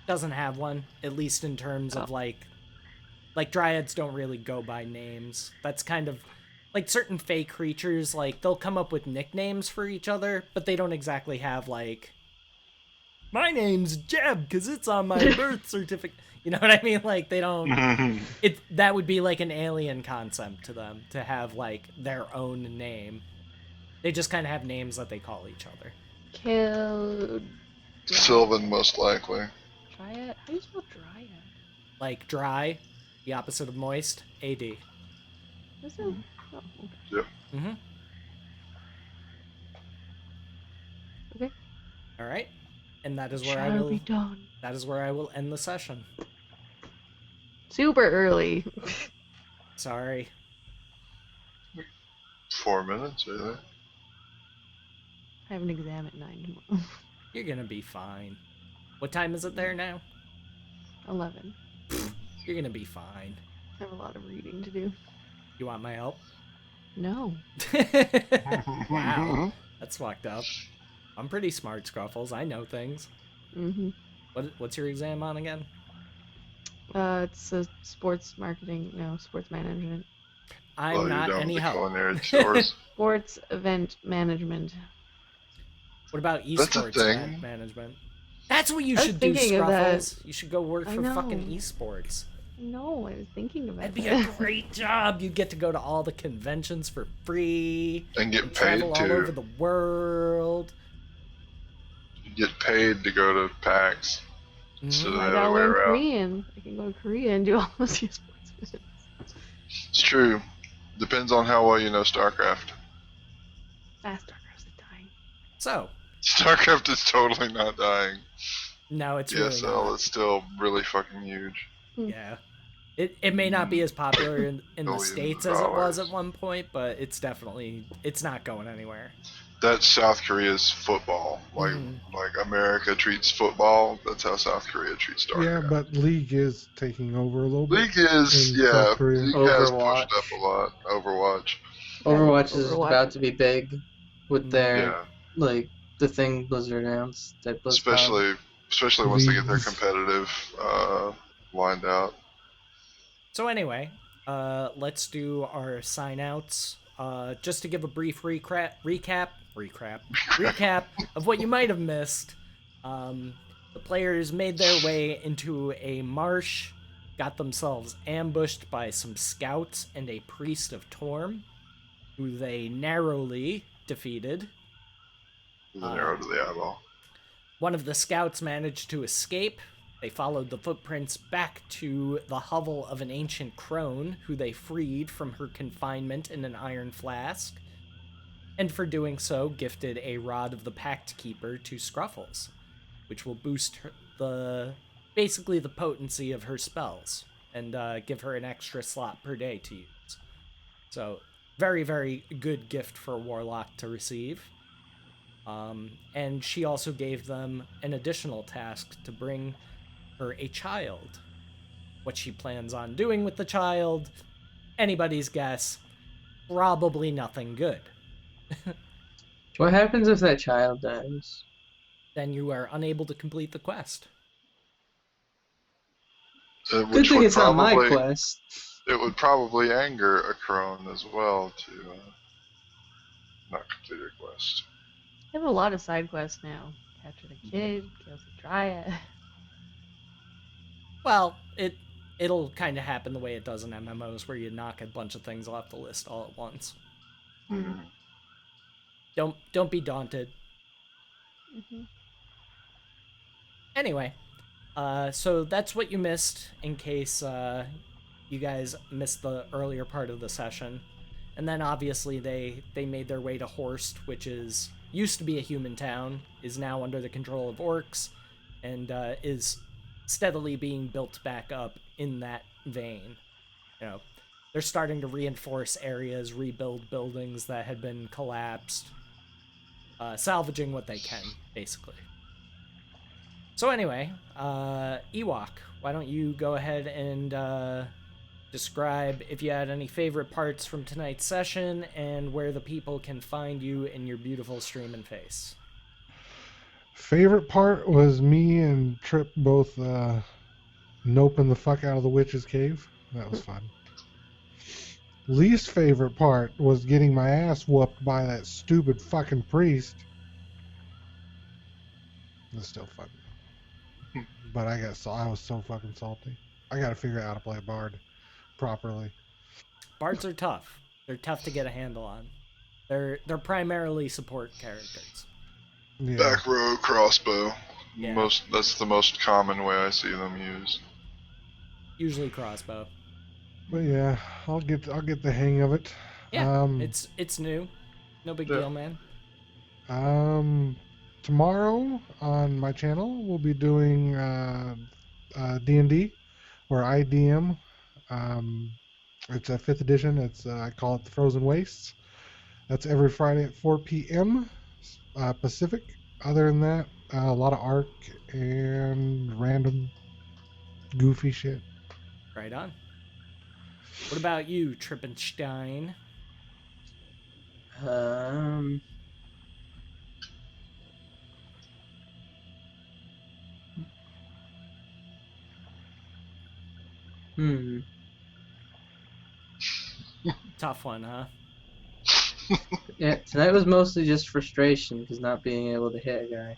Doesn't have one, at least in terms of Oh. like dryads don't really go by names. That's kind of like certain fey creatures, like they'll come up with nicknames for each other, but they don't exactly have like my name's Jeb because it's on my birth certificate. You know what I mean? Like they don't. It that would be like an alien concept to them to have like their own name. They just kind of have names that they call each other. Kill. Sylvan, most likely. Dryad? How do you spell dryad? Like dry, the opposite of moist. AD. Is it? Oh, okay. Yep. Mm-hmm. Okay. All right, and that is where I Shall will. be done. That is where I will end the session. Super early. Sorry. 4 minutes, I think. I have an exam at 9 tomorrow. You're gonna be fine. What time is it there now? 11. You're gonna be fine. I have a lot of reading to do. You want my help? No. Wow, that's fucked up. I'm pretty smart, Scruffles. I know things. Mm-hmm. What's your exam on again? It's a sports management. I'm Well, not you're done any with the help. culinary chores. Sports event management. What about That's a esports thing. event management? That's what you I was should do, thinking of that. Scruffles. You should go work I for fucking know. esports. No, I was thinking about That'd be that. a great job. You'd get to go to all the conventions for free. And get and paid travel all over to. the world. Get paid to go to PAX. Instead of I the gotta other way learn around. Korean. I can go to Korea and do all those esports events. It's true. Depends on how well you know StarCraft. StarCraft's dying. So, StarCraft is totally not dying. no, it's really ESL not. is still really fucking huge. Yeah. It may not be as popular in the Billions States of as it was dollars. at one point, but it's not going anywhere. That's South Korea's football. Like America treats football, that's how South Korea treats StarCraft. Yeah, but League is taking over a little bit. League is, in yeah, South Korea. League has Overwatch. pushed up a lot. Overwatch. Overwatch is Overwatch. about to be big with their Yeah, like the thing Blizzard announced that BlizzCon. especially once they get their Leagues. competitive lined out. So anyway, let's do our sign outs. Just to give a brief recap of what you might have missed. The players made their way into a marsh, got themselves ambushed by some scouts and a priest of Torm, who they narrowly defeated. With an arrow to the eyeball. One of the scouts managed to escape. They followed the footprints back to the hovel of an ancient crone, who they freed from her confinement in an iron flask, and for doing so, gifted a Rod of the Pact Keeper to Scruffles, which will boost basically the potency of her spells, and give her an extra slot per day to use. So, very, very good gift for a Warlock to receive. And she also gave them an additional task to bring her a child. What she plans on doing with the child, anybody's guess. Probably nothing good. What happens if that child dies? Then you are unable to complete the quest. Good Which thing would it's not my probably quest. it would probably anger a crone as well to not complete a quest. I have a lot of side quests now. Capture the kid, kills the dryad. Well, it'll kind of happen the way it does in MMOs, where you knock a bunch of things off the list all at once. Mhm. Don't be daunted. Mm-hmm. Anyway, so that's what you missed in case you guys missed the earlier part of the session. And then obviously they made their way to Horst, which is used to be a human town, is now under the control of orcs, and is steadily being built back up in that vein. You know, they're starting to reinforce areas, rebuild buildings that had been collapsed, salvaging what they can, basically. So anyway, Ewok, why don't you go ahead and describe if you had any favorite parts from tonight's session and where the people can find you in your beautiful stream and face. Favorite part was me and Trip both noping the fuck out of the witch's cave. That was fun. Least favorite part was getting my ass whooped by that stupid fucking priest. It's still fun. But I was so fucking salty. I gotta figure out how to play a bard properly. Bards are tough. They're tough to get a handle on. They're primarily support characters. Yeah. Back row crossbow. Yeah. That's the most common way I see them used. Usually crossbow. But yeah, I'll get the hang of it. Yeah, it's new. No big deal, man. Tomorrow on my channel we'll be doing D&D or IDM. It's a 5th edition. I call it the Frozen Wastes. That's every Friday at 4 p.m. Pacific. Other than that, a lot of ARC and random goofy shit. Right on. What about you, Trippenstein? Um. Hmm. Tough one, huh? Yeah, tonight was mostly just frustration because not being able to hit a guy.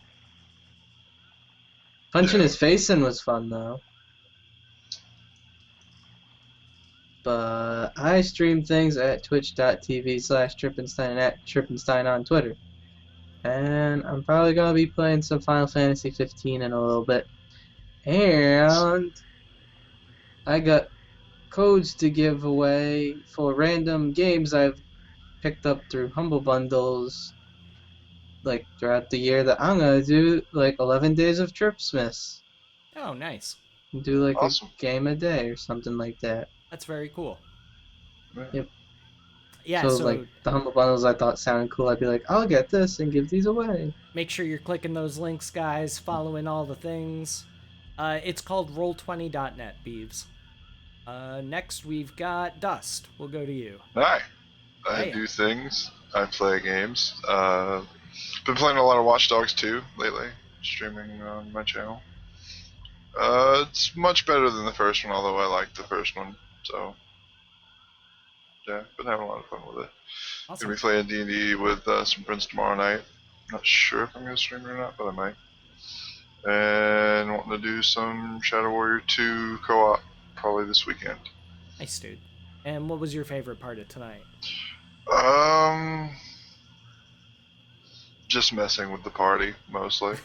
Punching Yeah. his face in was fun though. But I stream things at twitch.tv/Trippenstein and at Trippenstein on Twitter. And I'm probably gonna be playing some Final Fantasy 15 in a little bit. And I got codes to give away for random games I've picked up through Humble Bundles like throughout the year that I'm gonna do like 11 days of Tripsmas. Oh, nice. Do like Awesome. a game a day or something like that. That's very cool. Yep. Yeah, So so like the Humble Bundles I thought sounded cool. I'd be like, I'll get this and give these away. make sure you're clicking those links, guys, following all the things. It's called roll20.net, Beeves. Next, we've got Dust. We'll go to you. Hi. I Hey. do things. I play games. Been playing a lot of Watch Dogs 2 lately, streaming on my channel. It's much better than the first one, although I liked the first one. So, yeah, been having a lot of fun with it. Awesome. Gonna be playing D&D with some friends tomorrow night. Not sure if I'm gonna stream it or not, but I might. And wanting to do some Shadow Warrior 2 co-op probably this weekend. Nice, dude. And what was your favorite part of tonight? Just messing with the party mostly.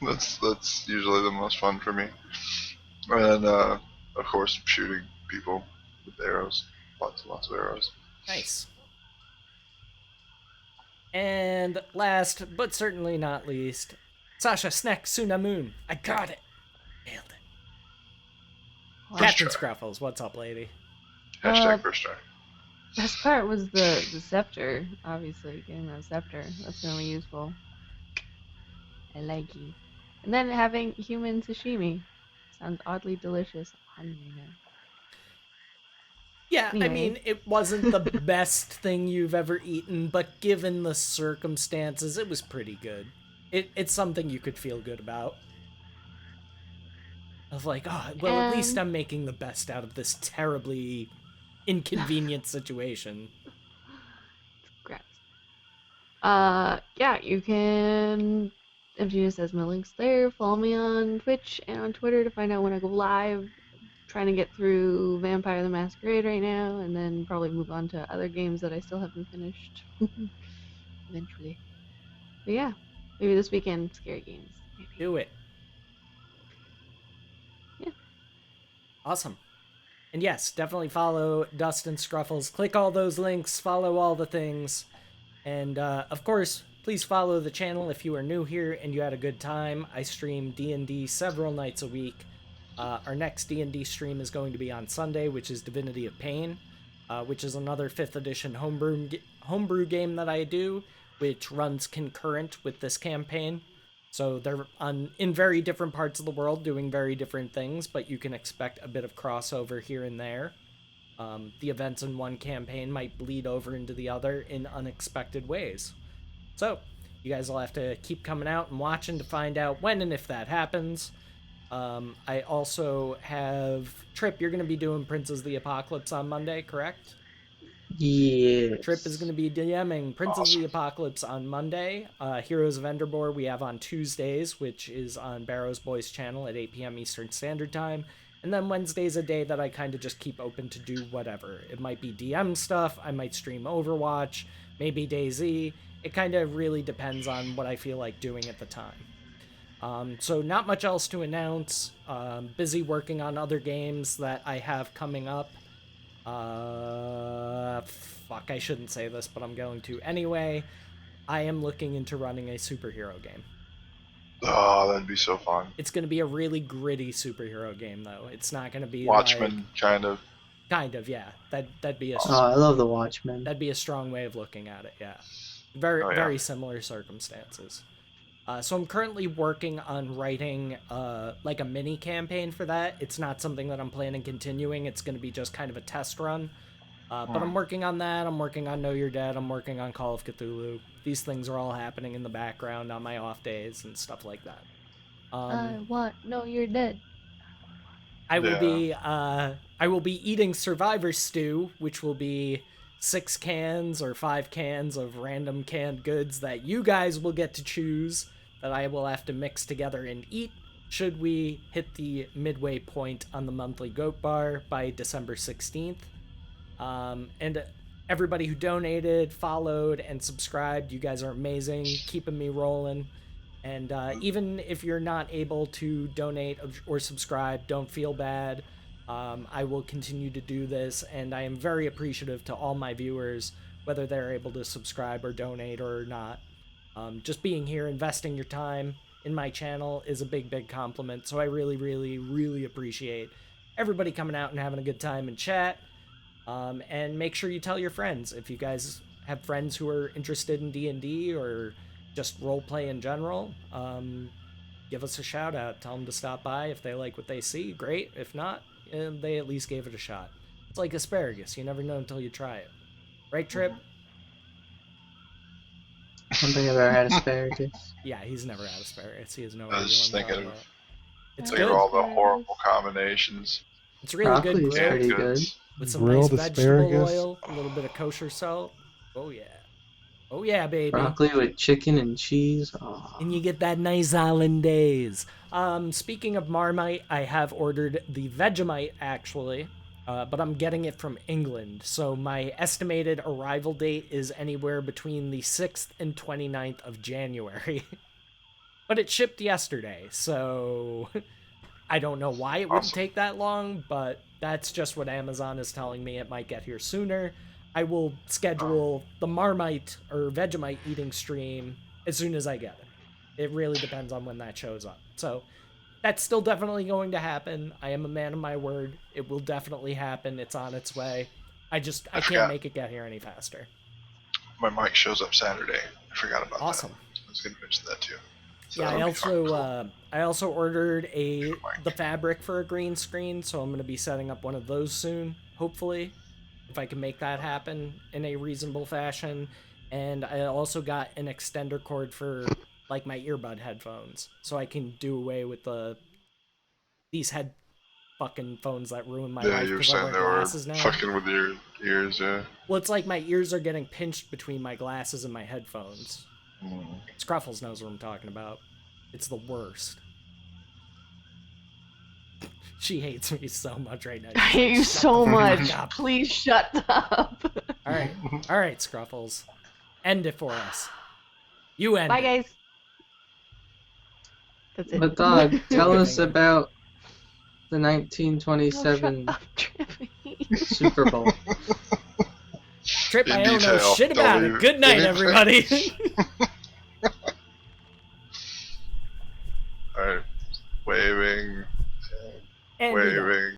That's usually the most fun for me. And of course shooting people with arrows. Lots and lots of arrows. Nice. And last, but certainly not least, Sasha Snack Sunamoon. I got it. Nailed it. Wow. Captain try. Scruffles, what's up, lady? Hashtag first try. Best part was the scepter, obviously, getting that scepter. That's really useful. I like it. And then having human sashimi. Sounds oddly delicious. I'm hungry now. Yeah, I Anyway. mean, it wasn't the best thing you've ever eaten, but given the circumstances, it was pretty good. It's something you could feel good about. Of like, oh, well, at least And I'm making the best out of this terribly inconvenient situation. gross. Yeah, you can. MG says my links there. Follow me on Twitch and on Twitter to find out when I go live. Trying to get through Vampire the Masquerade right now, and then probably move on to other games that I still haven't finished eventually. But yeah, maybe this weekend, scary games. Maybe. Do it. Yeah. Awesome. And yes, definitely follow Dustin Scruffles. Click all those links, follow all the things. And of course, please follow the channel if you are new here and you had a good time. I stream D&D several nights a week. Our next D&D stream is going to be on Sunday, which is Divinity of Pain, which is another 5th edition homebrew game that I do, which runs concurrent with this campaign. So they're in very different parts of the world doing very different things, but you can expect a bit of crossover here and there. The events in one campaign might bleed over into the other in unexpected ways. So, you guys will have to keep coming out and watching to find out when and if that happens. I also have Trip. You're going to be doing Princes of the Apocalypse on Monday, correct? Yes. Trip is going to be DMing Princes of the Awesome. Apocalypse on Monday. Heroes of Enderbor we have on Tuesdays, which is on Barrow's Boys channel at 8 p.m. Eastern Standard Time. And then Wednesday's a day that I kind of just keep open to do whatever. It might be DM stuff, I might stream Overwatch, maybe DayZ. It kind of really depends on what I feel like doing at the time. So not much else to announce. Busy working on other games that I have coming up. Fuck, I shouldn't say this, but I'm going to anyway. I am looking into running a superhero game. Oh, that'd be so fun. It's going to be a really gritty superhero game, though. It's not going to be Watchmen, kind of. kind of, yeah. That'd be a Oh, I love the Watchmen. that'd be a strong way of looking at it. Yeah, very Oh, yeah. very similar circumstances. So I'm currently working on writing like a mini campaign for that. It's not something that I'm planning continuing. It's going to be just kind of a test run. But I'm working on that. I'm working on Know You're Dead. I'm working on Call of Cthulhu. These things are all happening in the background on my off days and stuff like that. I want. No, you're dead. I will Yeah. be I will be eating Survivor Stew, which will be 6 cans or 5 cans of random canned goods that you guys will get to choose that I will have to mix together and eat should we hit the midway point on the monthly goat bar by December 16th. And everybody who donated, followed, and subscribed, you guys are amazing, keeping me rolling. And even if you're not able to donate or subscribe, don't feel bad. I will continue to do this, and I am very appreciative to all my viewers, whether they're able to subscribe or donate or not. Just being here, investing your time in my channel is a big, big compliment. So I really, really, really appreciate everybody coming out and having a good time in chat. And make sure you tell your friends if you guys have friends who are interested in D&D or just roleplay in general. Give us a shout out. Tell them to stop by. If they like what they see, great. If not, they at least gave it a shot. It's like asparagus. You never know until you try it. Right, Trip? I don't think I've ever had asparagus. Yeah, he's never had asparagus. He has no I idea was just what I'm thinking talking of about. It's think of good. all the horrible combinations. It's really good Broccoli is grilled pretty good. Goods. with some Grilled nice vegetable asparagus. oil, a little bit of kosher salt. Oh yeah. Oh yeah, baby. Broccoli with chicken and cheese. Oh. And you get that nice hollandaise. Speaking of Marmite, I have ordered the Vegemite actually, but I'm getting it from England. So my estimated arrival date is anywhere between the 6th and 29th of January. But it shipped yesterday, so I don't know why it wouldn't Awesome. take that long, but that's just what Amazon is telling me. It might get here sooner. I will schedule the Marmite or Vegemite eating stream as soon as I get it. It really depends on when that shows up. So that's still definitely going to happen. I am a man of my word. It will definitely happen. It's on its way. I can't forgot. make it get here any faster. My mic shows up Saturday. I forgot about Awesome. that. I was going to mention that too. So Yeah, that'll be fun. Cool. I also ordered the fabric for a green screen, so I'm gonna be setting up one of those soon, hopefully. if I can make that happen in a reasonable fashion. And I also got an extender cord for like my earbud headphones, so I can do away with these head fucking phones that ruin my Yeah, life you were because I saying wear they were glasses now. fucking with your ears, yeah. Well, it's like my ears are getting pinched between my glasses and my headphones. Scruffles knows what I'm talking about. It's the worst. She hates me so much right now. I hate you "Shut so the fuck much. up." Please shut up. All right, Scruffles, end it for us. You end Bye, it. guys. That's it. But dog, tell us Hang on. about the Oh, 1927 shut up, Trippy. Super Bowl. Trip, In I don't know detail. shit Don't about leave it. Good night, anything. everybody. Alright. Waving. And we go. Waving.